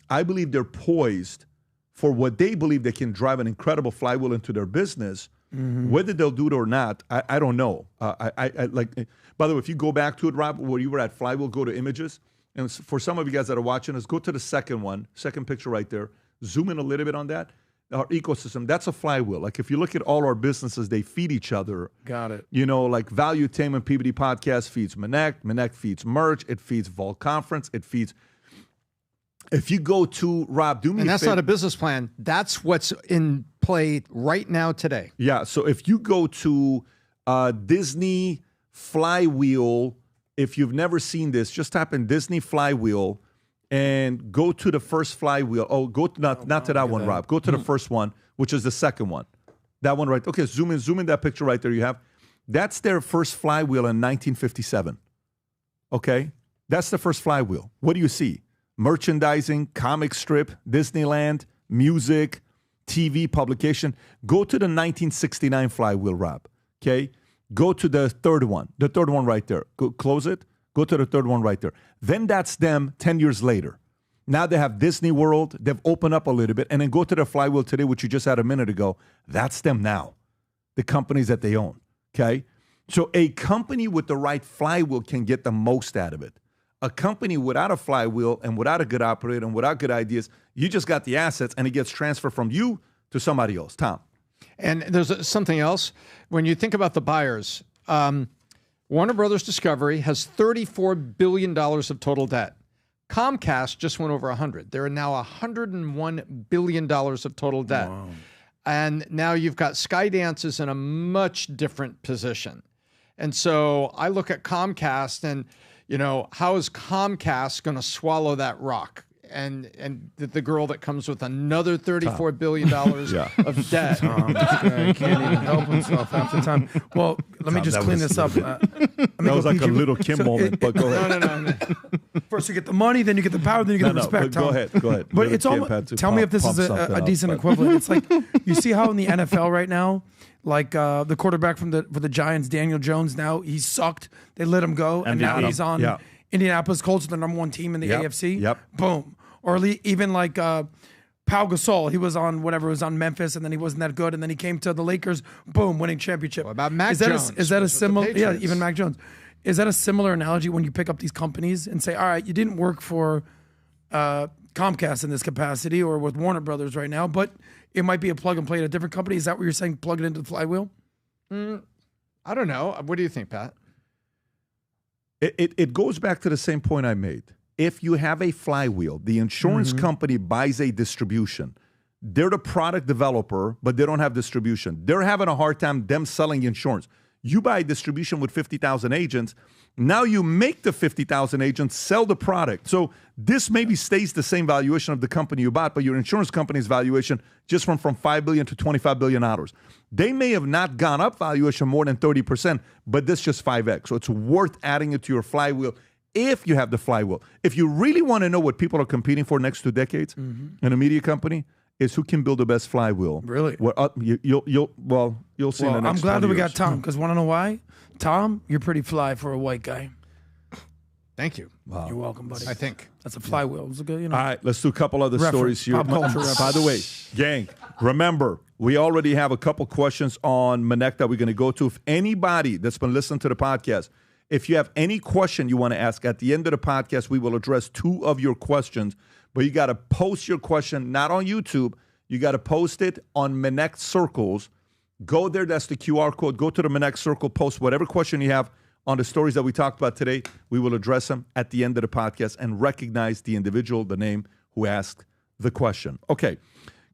I believe they're poised for what they believe they can drive an incredible flywheel into their business. Mm-hmm. Whether they'll do it or not, I don't know. I like. By the way, if you go back to it, Rob, where you were at Flywheel, go to images. And for some of you guys that are watching us, go to the second picture right there. Zoom in a little bit on that. Our ecosystem, that's a flywheel. Like if you look at all our businesses, they feed each other. Got it. Like Valuetainment PBD podcast feeds Manect feeds Merch, it feeds Vault Conference, it feeds. If you go to Rob, do me and a that's favor. not a business plan. That's what's in play right now today. Yeah. So if you go to Disney Flywheel, if you've never seen this, just type in Disney Flywheel and go to the first flywheel. Oh, not to that one, Rob. Go to the first one, which is the second one. That one right. Okay, zoom in that picture right there you have. That's their first flywheel in 1957. Okay? That's the first flywheel. What do you see? Merchandising, comic strip, Disneyland, music, TV, publication. Go to the 1969 flywheel, Rob. Okay? Go to the third one right there. Go, close it. Go to the third one right there. Then that's them 10 years later. Now they have Disney World. They've opened up a little bit. And then go to the flywheel today, which you just had a minute ago. That's them now, the companies that they own. Okay? So a company with the right flywheel can get the most out of it. A company without a flywheel and without a good operator and without good ideas, you just got the assets and it gets transferred from you to somebody else. Tom. And there's something else. When you think about the buyers, Warner Brothers Discovery has $34 billion of total debt. Comcast just went over 100. They're now $101 billion of total debt. And now you've got Skydance is in a much different position. And so I look at Comcast and, how is Comcast going to swallow that rock? And the girl that comes with another $34 billion of debt. He can't even help himself half the time. Well, let me just clean this up. That was like a little Kim moment, but go ahead. No. First you get the money, then you get the power, then you get the respect. Go ahead. But it's almost, tell me if this is a decent equivalent. It's like, you see how in the NFL right now, like the quarterback for the Giants, Daniel Jones, now he sucked. They let him go, and now he's on Indianapolis Colts, the number one team in the AFC. Yep. Boom. Or even like Pau Gasol, he was on Memphis, and then he wasn't that good, and then he came to the Lakers, boom, winning championship. What about Mac Jones? Is that a similar? Yeah, even Mac Jones. Is that a similar analogy when you pick up these companies and say, all right, you didn't work for Comcast in this capacity or with Warner Brothers right now, but it might be a plug and play at a different company? Is that what you're saying? Plug it into the flywheel? I don't know. What do you think, Pat? It goes back to the same point I made. If you have a flywheel, the insurance company buys a distribution. They're the product developer, but they don't have distribution. They're having a hard time them selling insurance. You buy distribution with 50,000 agents. Now you make the 50,000 agents sell the product. So this maybe stays the same valuation of the company you bought, but your insurance company's valuation just went from $5 billion to $25 billion. They may have not gone up valuation more than 30%, but this just 5x. So it's worth adding it to your flywheel if you have the flywheel. If you really want to know what people are competing for next 2 decades in a media company, is who can build the best flywheel. Really? You'll see in the next I'm glad that we years. got Tom, because want to know why? Tom, you're pretty fly for a white guy. Thank you. Wow. You're welcome, buddy. I think. That's a flywheel. It's a good, All right, let's do a couple other stories here. Pop culture reference. By the way, gang, remember, we already have a couple questions on Manek that we're going to go to. If anybody that's been listening to the podcast, if you have any question you want to ask at the end of the podcast, we will address 2 of your questions. But you got to post your question, not on YouTube. You got to post it on Manek Circles. Go there. That's the QR code. Go to the Manek Circle. Post whatever question you have on the stories that we talked about today. We will address them at the end of the podcast and recognize the individual, the name who asked the question. Okay.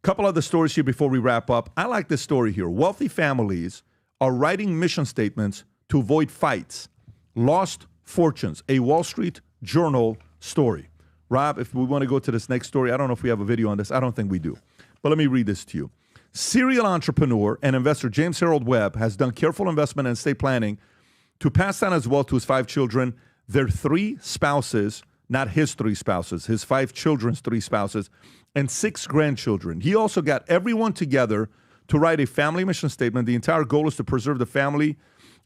Couple other stories here before we wrap up. I like this story here. Wealthy families are writing mission statements to avoid fights. Lost fortunes. A Wall Street Journal story. Rob, if we want to go to this next story, I don't know if we have a video on this. I don't think we do. But let me read this to you. Serial entrepreneur and investor James Harold Webb has done careful investment and estate planning to pass down his wealth to his 5 children, their 3 spouses, not his 3 spouses, his 5 children's 3 spouses, and 6 grandchildren. He also got everyone together to write a family mission statement. The entire goal is to preserve the family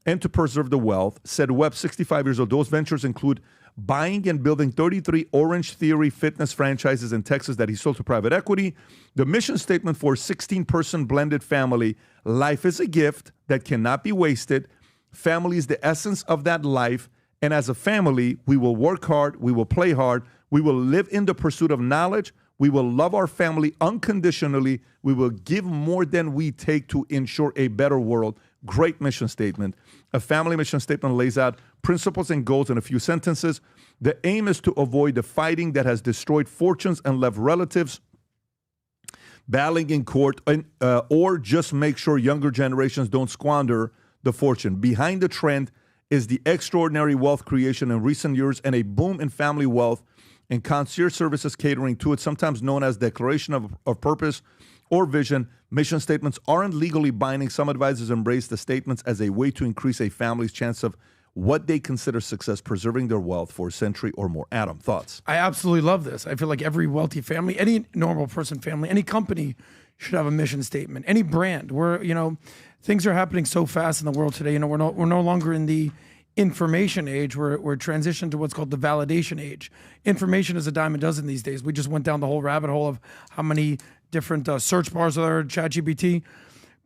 and to preserve the wealth. Said Webb, 65 years old. Those ventures include buying and building 33 Orange Theory fitness franchises in Texas that he sold to private equity. The mission statement for a 16-person blended family: life is a gift that cannot be wasted. Family is the essence of that life. And as a family, we will work hard, we will play hard, we will live in the pursuit of knowledge, we will love our family unconditionally, we will give more than we take to ensure a better world. Great mission statement. A family mission statement lays out principles and goals in a few sentences. The aim is to avoid the fighting that has destroyed fortunes and left relatives battling in court, or just make sure younger generations don't squander the fortune. Behind the trend is the extraordinary wealth creation in recent years and a boom in family wealth and concierge services catering to it, sometimes known as declaration of purpose or vision. Mission statements aren't legally binding. Some advisors embrace the statements as a way to increase a family's chance of what they consider success, preserving their wealth for a century or more. Adam, thoughts? I absolutely love this. I feel like every wealthy family, any normal person family, any company should have a mission statement. Any brand where, things are happening so fast in the world today. We're no longer in the information age. We're transitioned to what's called the validation age. Information is a dime a dozen these days. We just went down the whole rabbit hole of how many different search bars there are, ChatGPT.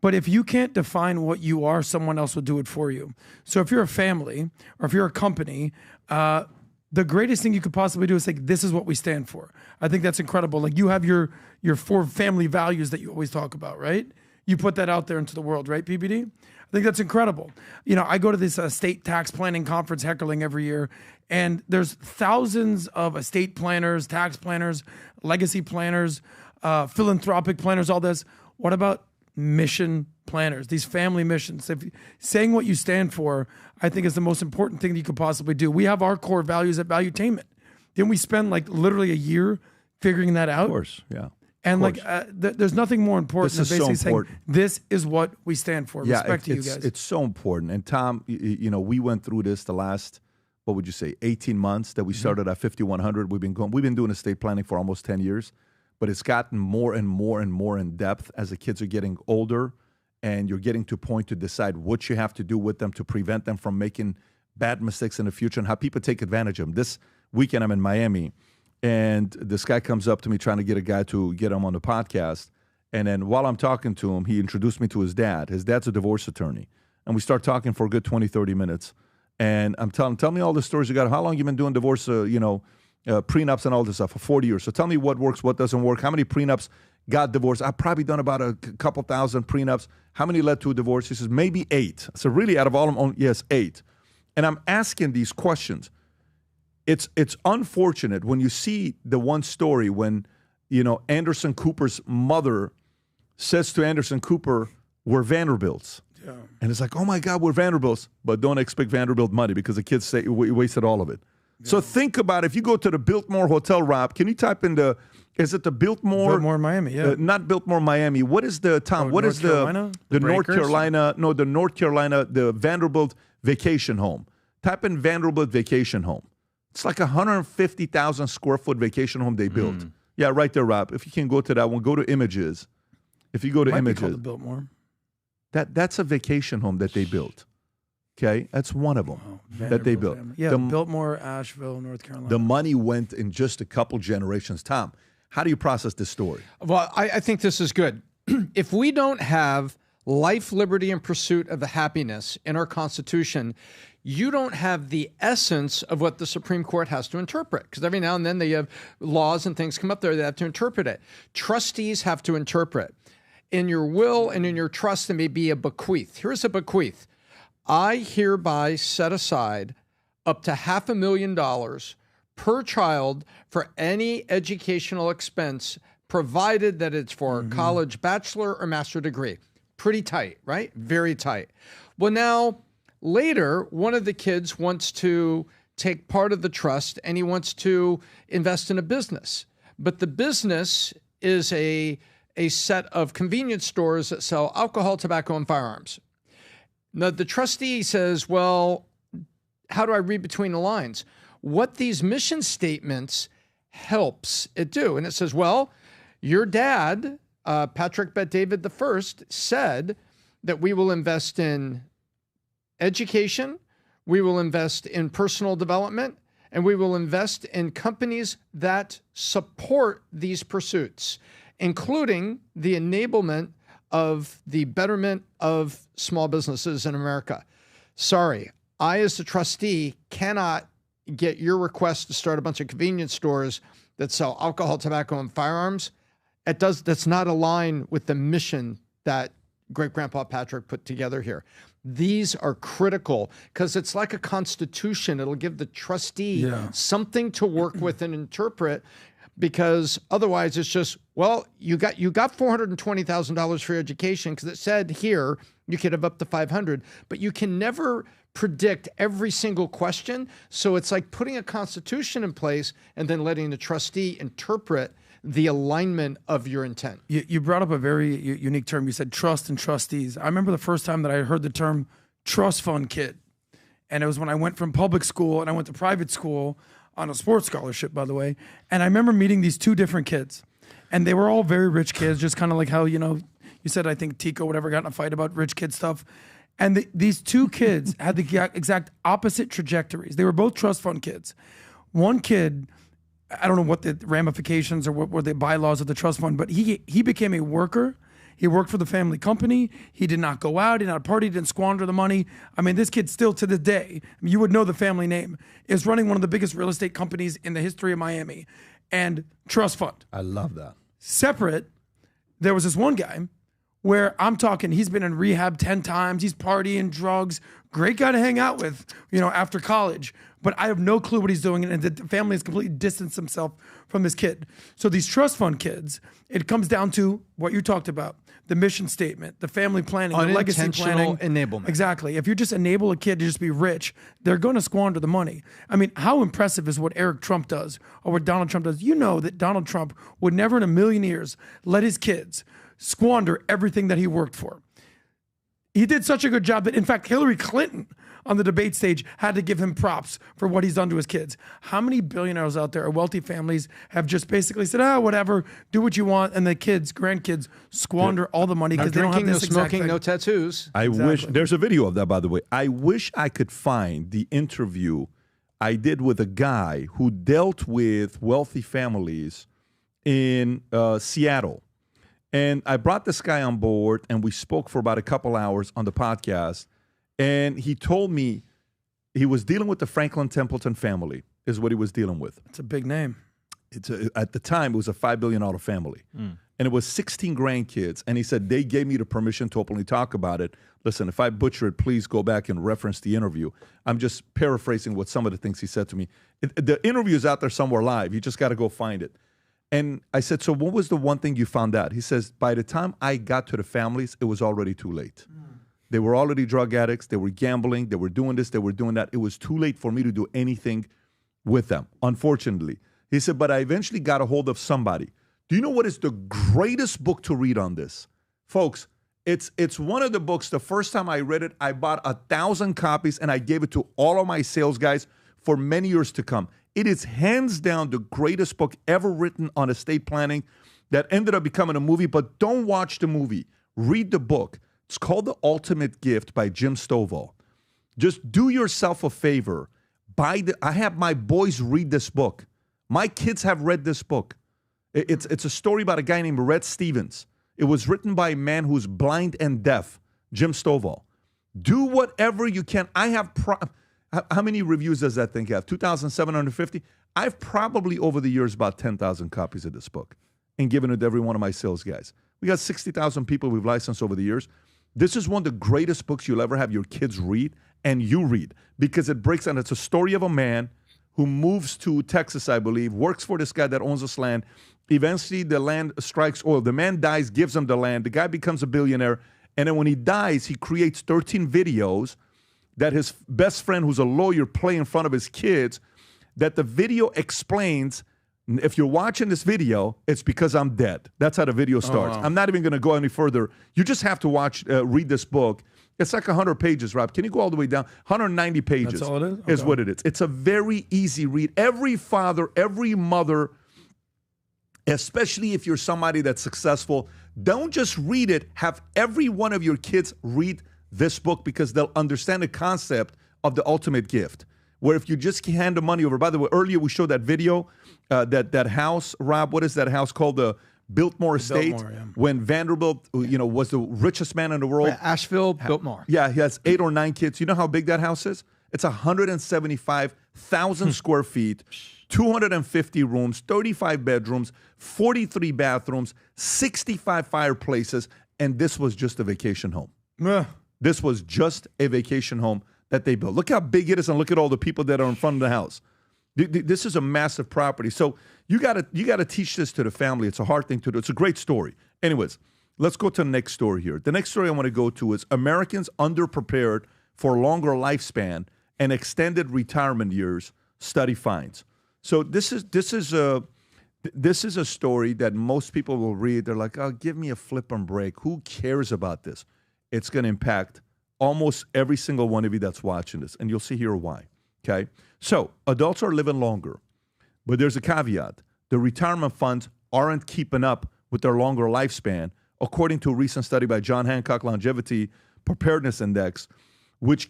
But if you can't define what you are, someone else will do it for you. So if you're a family or if you're a company, the greatest thing you could possibly do is say, this is what we stand for. I think that's incredible. Like, you have your 4 family values that you always talk about, right? You put that out there into the world, right, PBD? I think that's incredible. I go to this estate tax planning conference, Heckling, every year, and there's thousands of estate planners, tax planners, legacy planners, philanthropic planners, all this. What about mission planners, these family missions. Saying what you stand for, I think, is the most important thing that you could possibly do. We have our core values at Valuetainment. Didn't we spend like literally a year figuring that out? Of course, yeah. And like, there's nothing more important than basically saying, this is what we stand for. Respect to you guys. It's so important. And Tom, you know, we went through this the last, what would you say, 18 months that we started at 5100. We've been doing estate planning for almost 10 years, but it's gotten more and more and more in depth as the kids are getting older, and you're getting to a point to decide what you have to do with them to prevent them from making bad mistakes in the future and how people take advantage of them. This weekend I'm in Miami, and this guy comes up to me trying to get a guy to get him on the podcast. And then while I'm talking to him, he introduced me to his dad. His dad's a divorce attorney. And we start talking for a good 20, 30 minutes. And I'm telling him, tell me all the stories you got. How long you been doing divorce, prenups and all this stuff? For 40 years. So tell me what works, what doesn't work. How many prenups got divorced? I've probably done about a couple thousand prenups. How many led to a divorce? He says, maybe 8. So really out of all of them, yes, 8. And I'm asking these questions. It's unfortunate when you see the one story when, Anderson Cooper's mother says to Anderson Cooper, we're Vanderbilts. Yeah. And it's like, oh my God, we're Vanderbilts. But don't expect Vanderbilt money because the kids say we wasted all of it. Yeah. So think about if you go to the Biltmore Hotel, Rob, can you type in is it the Biltmore? Biltmore, Miami, yeah. Not Biltmore, Miami. What is the, Tom, what is Carolina? The North Carolina, the Vanderbilt vacation home. Type in Vanderbilt vacation home. It's like 150,000 square foot vacation home they built. Yeah, right there, Rob. If you can go to that one, go to images. If you go to images. Be called the Biltmore. That's a vacation home that they built. Okay, that's one of them that they built. Family. Yeah, Biltmore, Asheville, North Carolina. The money went in just a couple generations. Tom, how do you process this story? Well, I think this is good. If we don't have life, liberty, and pursuit of the happiness in our Constitution, you don't have the essence of what the Supreme Court has to interpret. Because every now and then they have laws and things come up there, they have to interpret it. Trustees have to interpret. In your will and in your trust, there may be a bequeath. Here's a bequeath. I hereby set aside up to $500,000 per child for any educational expense, provided that it's for college bachelor or master degree. Pretty tight, right? Very tight. Well, now, later, one of the kids wants to take part of the trust and he wants to invest in a business. But the business is a set of convenience stores that sell alcohol, tobacco, and firearms. Now, the trustee says, well, how do I read between the lines? What these mission statements helps it do. And it says, well, your dad, Patrick Bet-David I, said that we will invest in education, we will invest in personal development, and we will invest in companies that support these pursuits, including the enablement of the betterment of small businesses in America. Sorry, I as the trustee cannot get your request to start a bunch of convenience stores that sell alcohol, tobacco, and firearms. That's not aligned with the mission that great-grandpa Patrick put together here. These are critical because it's like a constitution. It'll give the trustee something to work with and interpret, because otherwise it's just, well, you got $420,000 for your education because it said here you could have up to $500, but you can never predict every single question. So it's like putting a constitution in place and then letting the trustee interpret the alignment of your intent. You brought up a very unique term. You said trust and trustees. I remember the first time that I heard the term trust fund kid. And it was when I went from public school and I went to private school on a sports scholarship, by the way. And I remember meeting these two different kids. And they were all very rich kids, just kind of like how, you said, I think Tico, whatever, got in a fight about rich kid stuff. And these two kids had the exact opposite trajectories. They were both trust fund kids. One kid, I don't know what the ramifications or what were the bylaws of the trust fund, but he became a worker. He worked for the family company. He did not go out. He did not party. He didn't squander the money. I mean, this kid still to this day, you would know the family name, is running one of the biggest real estate companies in the history of Miami. And trust fund. I love that. Separate, there was this one guy where I'm talking, he's been in rehab 10 times, he's partying, drugs, great guy to hang out with, after college. But I have no clue what he's doing, and the family has completely distanced himself from this kid. So these trust fund kids, it comes down to what you talked about, the mission statement, the family planning, the legacy planning. Enablement. Exactly. If you just enable a kid to just be rich, they're going to squander the money. I mean, how impressive is what Eric Trump does or what Donald Trump does? You know that Donald Trump would never in a million years let his kids squander everything that he worked for. He did such a good job that, in fact, Hillary Clinton on the debate stage had to give him props for what he's done to his kids. How many billionaires out there or wealthy families have just basically said, whatever, do what you want, and the kids, grandkids, squander all the money because they don't have this exact thing. No tattoos. I wish, there's a video of that, by the way. I wish I could find the interview I did with a guy who dealt with wealthy families in Seattle. And I brought this guy on board, and we spoke for about a couple hours on the podcast. And he told me he was dealing with the Franklin Templeton family, is what he was dealing with. It's a big name. At the time, it was a $5 billion family. And it was 16 grandkids. And he said, they gave me the permission to openly talk about it. Listen, if I butcher it, please go back and reference the interview. I'm just paraphrasing what some of the things he said to me. The interview is out there somewhere live. You just got to go find it. And I said, so what was the one thing you found out? He says, by the time I got to the families, it was already too late. They were already drug addicts. They were gambling. They were doing this. They were doing that. It was too late for me to do anything with them, unfortunately. He said, but I eventually got a hold of somebody. Do you know what is the greatest book to read on this? Folks, it's one of the books, the first time I read it, I bought 1,000 copies, and I gave it to all of my sales guys for many years to come. It is hands down the greatest book ever written on estate planning that ended up becoming a movie, but don't watch the movie. Read the book. It's called The Ultimate Gift by Jim Stovall. Just do yourself a favor. I have my boys read this book. My kids have read this book. It's a story about a guy named Red Stevens. It was written by a man who's blind and deaf, Jim Stovall. Do whatever you can. I have... How many reviews does that thing have? 2,750? I've probably, over the years, about 10,000 copies of this book and given it to every one of my sales guys. We got 60,000 people we've licensed over the years. This is one of the greatest books you'll ever have your kids read, and you read, because it breaks down. It's a story of a man who moves to Texas, I believe, works for this guy that owns this land. Eventually, the land strikes oil. The man dies, gives him the land. The guy becomes a billionaire. And then when he dies, he creates 13 videos that his best friend, who's a lawyer, play in front of his kids, that the video explains, if you're watching this video, it's because I'm dead. That's how the video starts. wow. I'm not even going to go any further. You just have to read this book. It's like 100 pages, Rob. Can you go all the way down? 190 pages. That's all it is? Is Okay. what it is. It's a very easy read. Every father, every mother, especially if you're somebody that's successful, don't just read it. Have every one of your kids read this book, because they'll understand the concept of the ultimate gift, where if you just hand the money over. By the way, earlier we showed that video, that house, Rob, what is that house called? The Biltmore Estate, Biltmore, yeah. when Vanderbilt, was the richest man in the world. Asheville, Biltmore. Yeah, he has 8 or 9 kids. You know how big that house is? It's 175,000 square feet, 250 rooms, 35 bedrooms, 43 bathrooms, 65 fireplaces, and this was just a vacation home. This was just a vacation home that they built. Look how big it is, and look at all the people that are in front of the house. This is a massive property. So you got to teach this to the family. It's a hard thing to do. It's a great story. Anyways, let's go to the next story here. The next story I want to go to is Americans underprepared for longer lifespan and extended retirement years, study finds. So this is a story that most people will read. They're like, oh, give me a flip and break. Who cares about this? It's going to impact almost every single one of you that's watching this, and you'll see here why, okay? So adults are living longer, but there's a caveat. The retirement funds aren't keeping up with their longer lifespan, according to a recent study by John Hancock Longevity Preparedness Index, which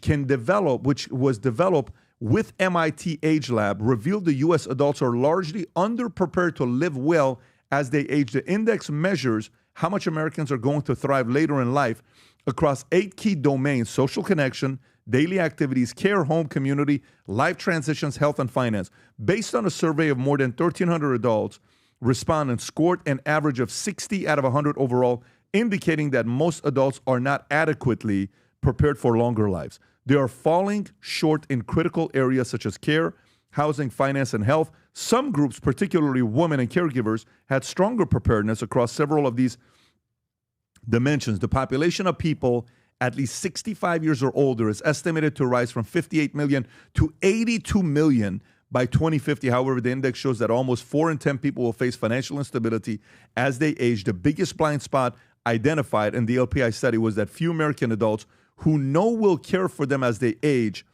was developed with MIT Age Lab, revealed the U.S. adults are largely underprepared to live well as they age. The index measures how much Americans are going to thrive later in life across 8 key domains: social connection, daily activities, care, home, community, life transitions, health, and finance. Based on a survey of more than 1,300 adults, respondents scored an average of 60 out of 100 overall indicating that most adults are not adequately prepared for longer lives. They are falling short in critical areas such as care, housing, finance, and health. Some groups, particularly women and caregivers, had stronger preparedness across several of these dimensions. The population of people at least 65 years or older is estimated to rise from 58 million to 82 million by 2050. However, the index shows that almost 4 in 10 people will face financial instability as they age. The biggest blind spot identified in the LPI study was that few American adults who know will care for them as they age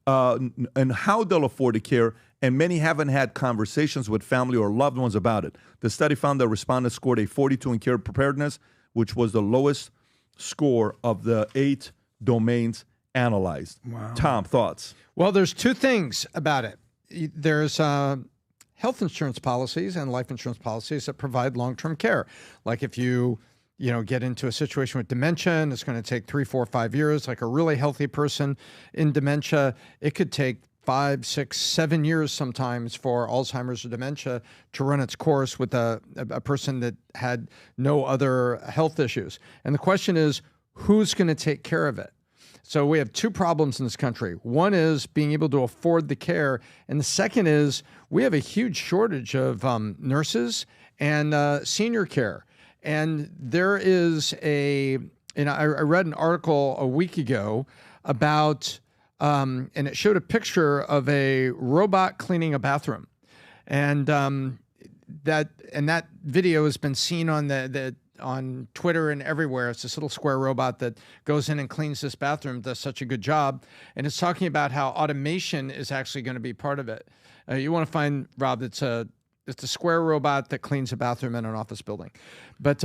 and how they'll afford the care, and many haven't had conversations with family or loved ones about it. The study found that respondents scored a 42 in care preparedness, which was the lowest score of the 8 domains analyzed. Wow. Tom, thoughts? Well, there's 2 things about it. There's health insurance policies and life insurance policies that provide long-term care. Like if you get into a situation with dementia and it's going to take 3, 4, 5 years, like a really healthy person in dementia, it could take 5, 6, 7 years sometimes for Alzheimer's or dementia to run its course with a person that had no other health issues. And the question is, who's going to take care of it? So we have 2 problems in this country. One is being able to afford the care. And the second is we have a huge shortage of nurses and senior care. And there is I read an article a week ago about, and it showed a picture of a robot cleaning a bathroom. And that video has been seen on Twitter and everywhere. It's this little square robot that goes in and cleans this bathroom, does such a good job. And it's talking about how automation is actually going to be part of it. You want to find, Rob, it's a square robot that cleans a bathroom in an office building. But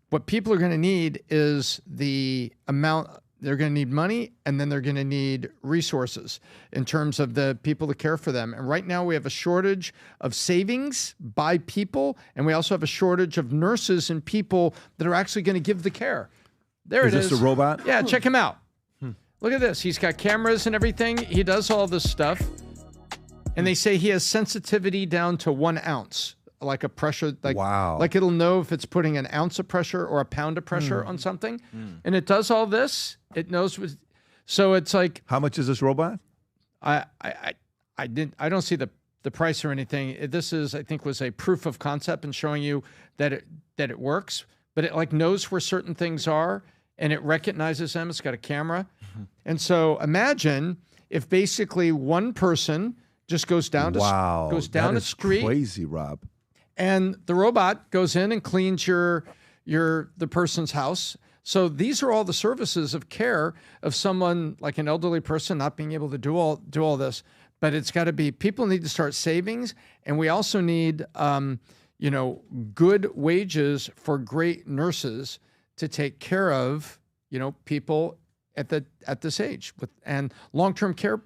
what people are going to need is the amount. They're going to need money, and then they're going to need resources in terms of the people to care for them. And right now we have a shortage of savings by people, and we also have a shortage of nurses and people that are actually going to give the care. There it is. Is this a robot? Yeah, check him out. Look at this. He's got cameras and everything. He does all this stuff. And they say he has sensitivity down to 1 ounce, like a pressure. Wow. Like it'll know if it's putting an ounce of pressure or a pound of pressure on something. And it does all this. It knows. So it's like. How much is this robot? I don't see the price or anything. This is, I think, was a proof of concept and showing you that it works. But it like knows where certain things are and it recognizes them. It's got a camera. And so imagine if basically one person just goes down to the street. Crazy, Rob. And the robot goes in and cleans the person's house. So these are all the services of care of someone like an elderly person not being able to do all this. But it's got to be, people need to start savings, and we also need good wages for great nurses to take care of people at this age, and long-term care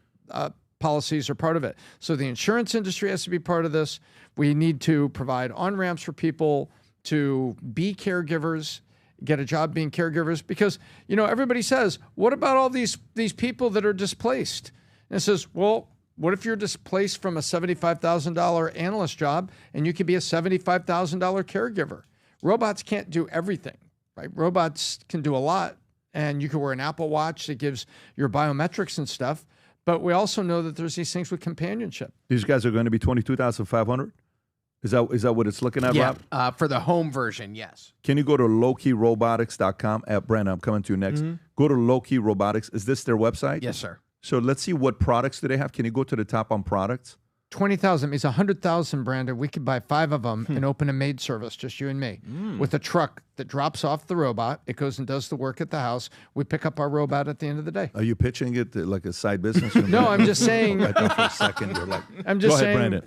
policies are part of it. So the insurance industry has to be part of this. We need to provide on-ramps for people to be caregivers, get a job being caregivers, because everybody says, what about all these people that are displaced? And it says, well, what if you're displaced from a $75,000 analyst job and you could be a $75,000 caregiver? Robots can't do everything, right? Robots can do a lot, and you can wear an Apple Watch that gives your biometrics and stuff. But we also know that there's these things with companionship. These guys are going to be $22,500. Is that what it's looking at, Rob? For the home version, yes. Can you go to lowkeyrobotics.com? Brandon, I'm coming to you next. Go to Lowkey Robotics. Is this their website? Yes, sir. So let's see what products do they have. Can you go to the top on products? 20,000 means 100,000, Brandon. We could buy 5 of them and open a maid service, just you and me, with a truck that drops off the robot. It goes and does the work at the house. We pick up our robot at the end of the day. Are you pitching it like a side business? No, I'm just saying. I thought for a second you're like, I'm just saying. Go ahead,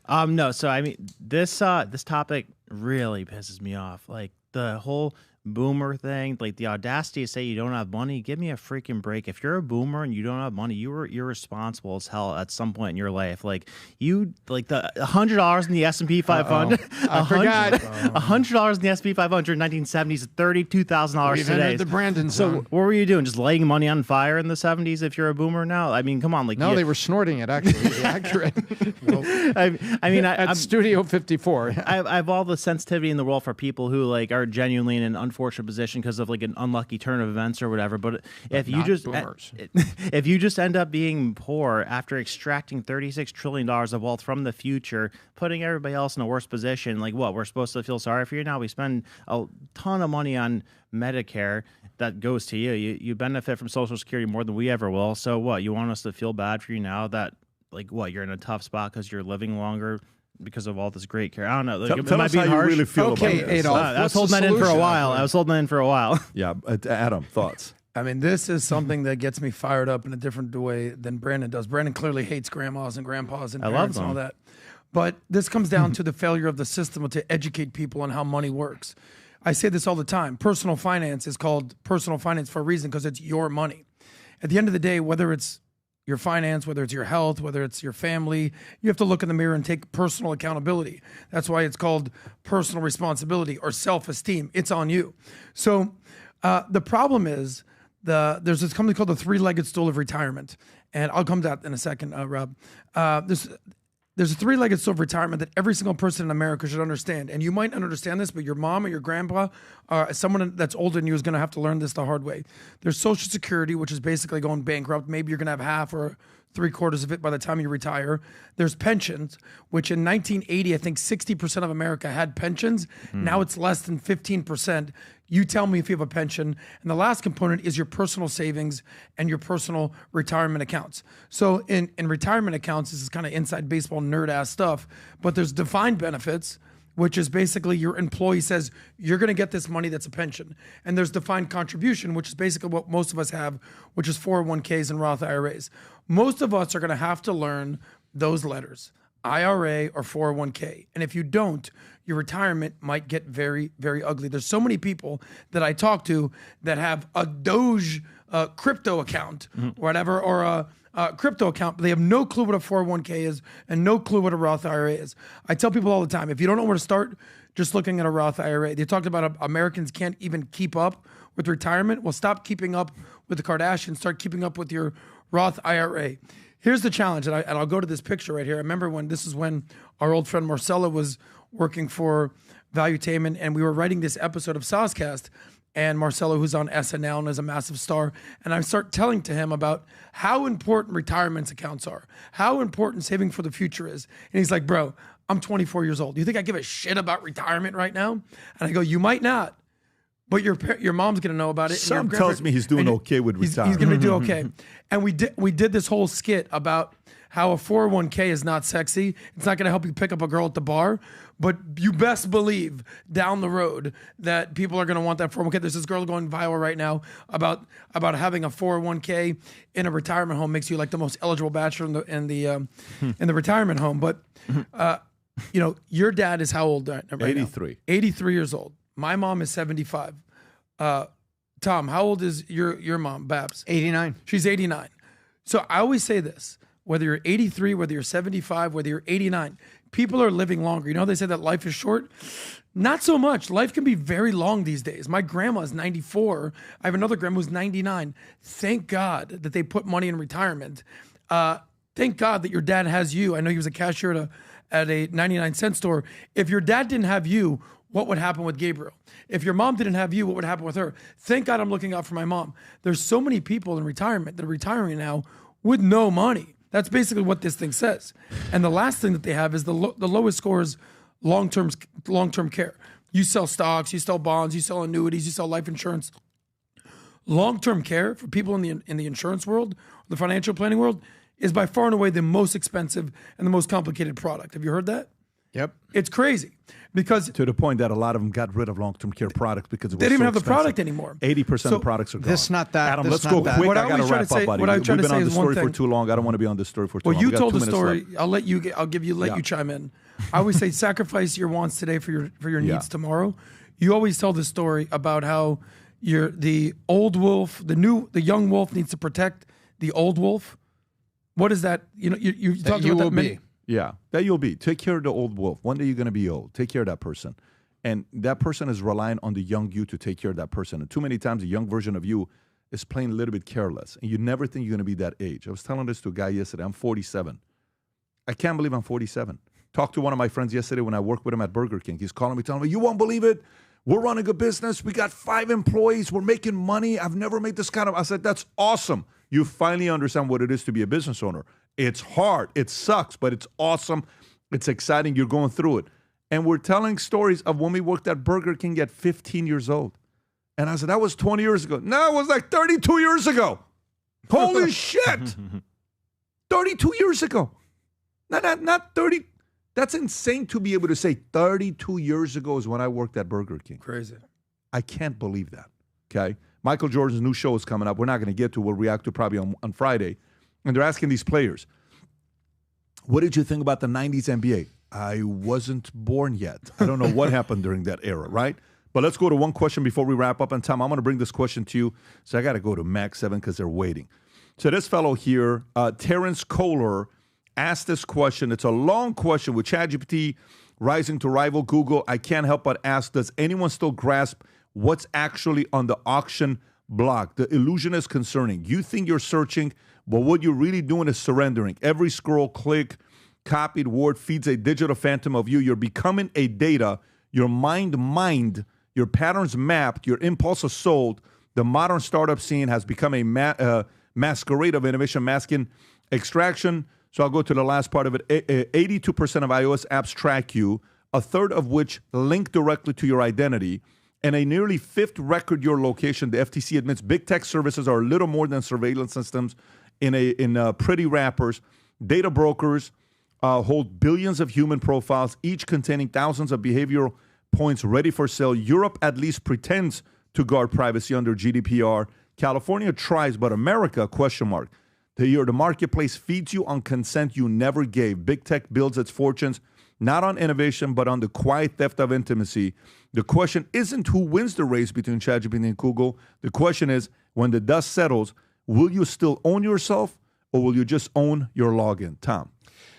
Brandon. No, so I mean, this topic really pisses me off. Like the whole boomer thing, like the audacity to say you don't have money, give me a freaking break. If you're a boomer and you don't have money, you were irresponsible as hell at some point in your life. Like you, like the $100 in the S&P 500, I forgot. $100 in the S&P 500 in 1970s, $32,000 today. The Brandon So zone. what were you doing? Just lighting money on fire in the 70s if you're a boomer now? I mean, come on. Like No, they were snorting it, actually. Accurate. I mean, at Studio 54. I have all the sensitivity in the world for people who like are genuinely in an unfortunate position because of like an unlucky turn of events or whatever. But if you just if you just end up being poor after extracting $36 trillion of wealth from the future, putting everybody else in a worse position, like what, we're supposed to feel sorry for you now? We spend a ton of money on Medicare that goes to you. You benefit from Social Security more than we ever will. So what, you want us to feel bad for you now that like what, you're in a tough spot because you're living longer because of all this great care? I don't know. Like, tell us how you really feel about this. Adolf, I was holding that in for a while. I was holding that in for a while. Yeah, Adam, thoughts? I mean, this is something that gets me fired up in a different way than Brandon does. Brandon clearly hates grandmas and grandpas and parents and all that. But this comes down to the failure of the system to educate people on how money works. I say this all the time. Personal finance is called personal finance for a reason, because it's your money. At the end of the day, whether it's your finance, whether it's your health, whether it's your family, you have to look in the mirror and take personal accountability. That's why it's called personal responsibility or self-esteem. It's on you. So the problem is there's this company called the three-legged stool of retirement. And I'll come to that in a second, Rob. There's a three-legged stool of retirement that every single person in America should understand. And you might not understand this, but your mom or your grandpa, someone that's older than you, is going to have to learn this the hard way. There's Social Security, which is basically going bankrupt. Maybe you're going to have half or three-quarters of it by the time you retire. There's pensions, which in 1980, I think 60% of America had pensions. Now it's less than 15%. You tell me if you have a pension. And the last component is your personal savings and your personal retirement accounts. So in retirement accounts, this is kind of inside baseball nerd-ass stuff, but there's defined benefits, which is basically your employee says, you're going to get this money that's a pension. And there's defined contribution, which is basically what most of us have, which is 401ks and Roth IRAs. Most of us are going to have to learn those letters, IRA or 401k. And if you don't, your retirement might get very, very ugly. There's so many people that I talk to that have a Doge crypto account, or whatever, or a crypto account, but they have no clue what a 401k is and no clue what a Roth IRA is. I tell people all the time, if you don't know where to start, just looking at a Roth IRA. They talked about Americans can't even keep up with retirement. Well, stop keeping up with the Kardashians. Start keeping up with your Roth IRA. Here's the challenge, and I'll go to this picture right here. I remember when our old friend Marcella was working for Valuetainment, and we were writing this episode of Soscast, and Marcelo, who's on SNL and is a massive star, and I start telling to him about how important retirement accounts are, how important saving for the future is. And he's like, bro, I'm 24 years old. Do you think I give a shit about retirement right now? And I go, you might not, but your mom's going to know about it. Some tells me he's doing okay with retirement. He's going to do okay. And we did this whole skit about how a 401k is not sexy. It's not going to help you pick up a girl at the bar. But you best believe down the road that people are going to want that 401k. There's this girl going viral right now about having a 401k in a retirement home makes you like the most eligible bachelor in the retirement home. But your dad is how old right 83. now? 83 years old. My mom is 75. Tom, how old is your mom, Babs? 89. She's 89. So I always say this, whether you're 83, whether you're 75, whether you're 89, people are living longer. You know, they say that life is short. Not so much. Life can be very long these days. My grandma's 94. I have another grandma who's 99. Thank God that they put money in retirement. Thank God that your dad has you. I know he was a cashier at a 99-cent store. If your dad didn't have you, what would happen with Gabriel? If your mom didn't have you, what would happen with her? Thank God I'm looking out for my mom. There's so many people in retirement that are retiring now with no money. That's basically what this thing says. And the last thing that they have is the lowest score is long-term care. You sell stocks, you sell bonds, you sell annuities, you sell life insurance. Long-term care for people in the insurance world, the financial planning world, is by far and away the most expensive and the most complicated product. Have you heard that? Yep. It's crazy because to the point that a lot of them got rid of long-term care products because it was they didn't so have the expensive. product anymore. 80% of products are gone. This, not that. Adam, this, let's not go that. quick. What I got to wrap up, buddy. What I'm trying We've to been say on the is one story for thing. too long. I don't want to be on this story for too long. Well, you We got told 2 the minutes story. left. I'll let you. I'll let you chime in. I always say sacrifice your wants today for your needs tomorrow. You always tell the story about how the old wolf, the young wolf needs to protect the old wolf. What is that? You know, you talked about that. Yeah, that you'll be. Take care of the old wolf. One day you're going to be old. Take care of that person. And that person is relying on the young you to take care of that person. And too many times the young version of you is playing a little bit careless. And you never think you're going to be that age. I was telling this to a guy yesterday. I'm 47. I can't believe I'm 47. Talked to one of my friends yesterday when I worked with him at Burger King. He's calling me, telling me, you won't believe it. We're running a business. We got 5 employees. We're making money. I've never made this kind of... I said, that's awesome. You finally understand what it is to be a business owner. It's hard. It sucks, but it's awesome. It's exciting. You're going through it. And we're telling stories of when we worked at Burger King at 15 years old. And I said, that was 20 years ago. No, it was like 32 years ago. Holy shit. 32 years ago. Not 30. That's insane to be able to say 32 years ago is when I worked at Burger King. Crazy. I can't believe that. Okay. Michael Jordan's new show is coming up. We're not going to get to. We'll react to probably on Friday. And they're asking these players, what did you think about the 90s NBA? I wasn't born yet. I don't know what happened during that era, right? But let's go to one question before we wrap up. And Tom, I'm going to bring this question to you. So I got to go to Max 7 because they're waiting. So this fellow here, Terrence Kohler, asked this question. It's a long question with ChatGPT rising to rival Google. I can't help but ask, does anyone still grasp what's actually on the auction block? The illusion is concerning. You think you're searching, but what you're really doing is surrendering. Every scroll, click, copied word feeds a digital phantom of you. You're becoming a data. Your mind mined, your patterns mapped, your impulses sold. The modern startup scene has become a masquerade of innovation, masking extraction. So I'll go to the last part of it. 82% of iOS apps track you, a third of which link directly to your identity, and a nearly fifth record your location. The FTC admits big tech services are a little more than surveillance systems in pretty wrappers. Data brokers hold billions of human profiles, each containing thousands of behavioral points ready for sale. Europe at least pretends to guard privacy under GDPR. California tries, but America, question mark. The marketplace feeds you on consent you never gave. Big tech builds its fortunes not on innovation, but on the quiet theft of intimacy. The question isn't who wins the race between ChatGPT and Google. The question is, when the dust settles, will you still own yourself or will you just own your login? Tom.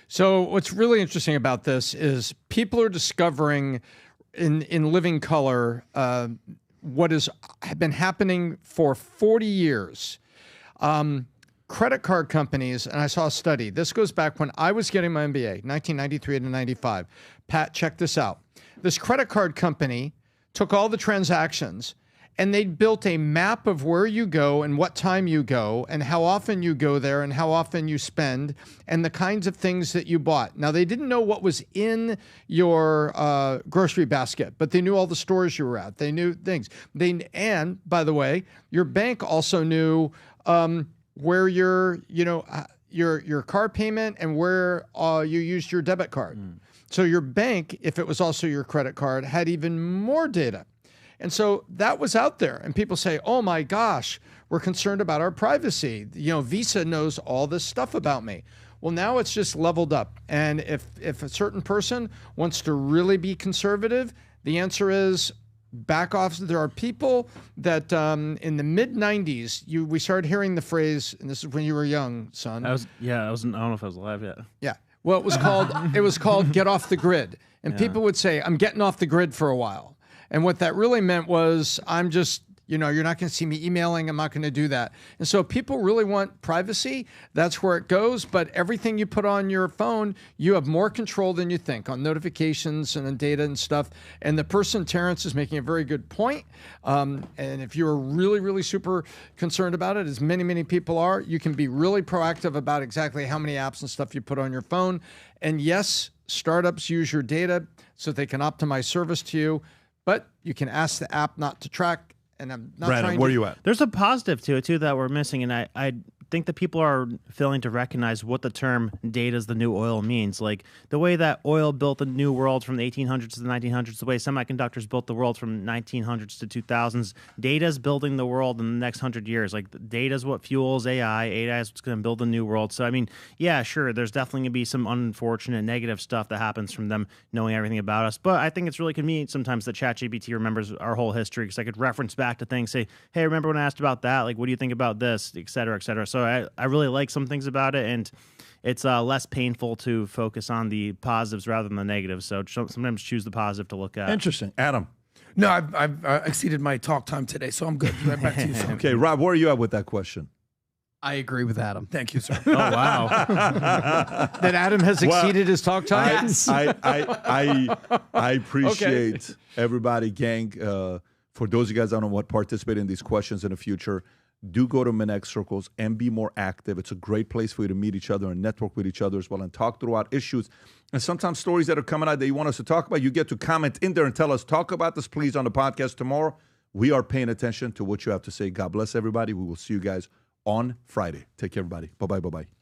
So what's really interesting about this is people are discovering in living color what has been happening for 40 years. Credit card companies, and I saw a study. This goes back when I was getting my MBA, 1993 to 95. Pat, check this out. This credit card company took all the transactions and they built a map of where you go and what time you go and how often you go there and how often you spend and the kinds of things that you bought. Now, they didn't know what was in your grocery basket, but they knew all the stores you were at. They knew things. And by the way, your bank also knew where your car payment and where you used your debit card. So your bank, if it was also your credit card, had even more data. And so that was out there. And people say, oh my gosh, we're concerned about our privacy. Visa knows all this stuff about me. Well, now it's just leveled up. And if a certain person wants to really be conservative, the answer is back off. There are people that in the mid-90s, we started hearing the phrase, and this is when you were young, son. I don't know if I was alive yet. Yeah. Well, it was called get off the grid. And people would say, I'm getting off the grid for a while. And what that really meant was, I'm just, you're not going to see me emailing. I'm not going to do that. And so people really want privacy. That's where it goes. But everything you put on your phone, you have more control than you think on notifications and on data and stuff. And the person, Terrence, is making a very good point. And if you're really, really super concerned about it, as many, many people are, you can be really proactive about exactly how many apps and stuff you put on your phone. And yes, startups use your data so they can optimize service to you. But you can ask the app not to track. And I'm not Brandon, trying where to... are you at? There's a positive to it, too, that we're missing. And I think that people are failing to recognize what the term data is the new oil means. Like the way that oil built the new world from the 1800s to the 1900s, the way semiconductors built the world from 1900s to 2000s, data is building the world in the next 100 years. Like data is what fuels AI. AI is what's going to build the new world. So, I mean, yeah, sure, there's definitely going to be some unfortunate negative stuff that happens from them knowing everything about us. But I think it's really convenient sometimes that ChatGPT remembers our whole history, because I could reference back to things, say, hey, remember when I asked about that? Like, what do you think about this, et cetera, et cetera. So I really like some things about it, and it's less painful to focus on the positives rather than the negatives. So sometimes choose the positive to look at. Interesting. Adam. No, I've exceeded my talk time today, so I'm good. Right back to you, sir. Okay, Rob, where are you at with that question? I agree with Adam. Thank you, sir. Oh, wow. That Adam has exceeded his talk time? Yes. I appreciate everybody, gang. For those of you guys that don't know what, participate in these questions in the future, do go to Minex Circles and be more active. It's a great place for you to meet each other and network with each other as well and talk throughout issues. And sometimes stories that are coming out that you want us to talk about, you get to comment in there and tell us, talk about this, please, on the podcast tomorrow. We are paying attention to what you have to say. God bless everybody. We will see you guys on Friday. Take care, everybody. Bye-bye, bye-bye.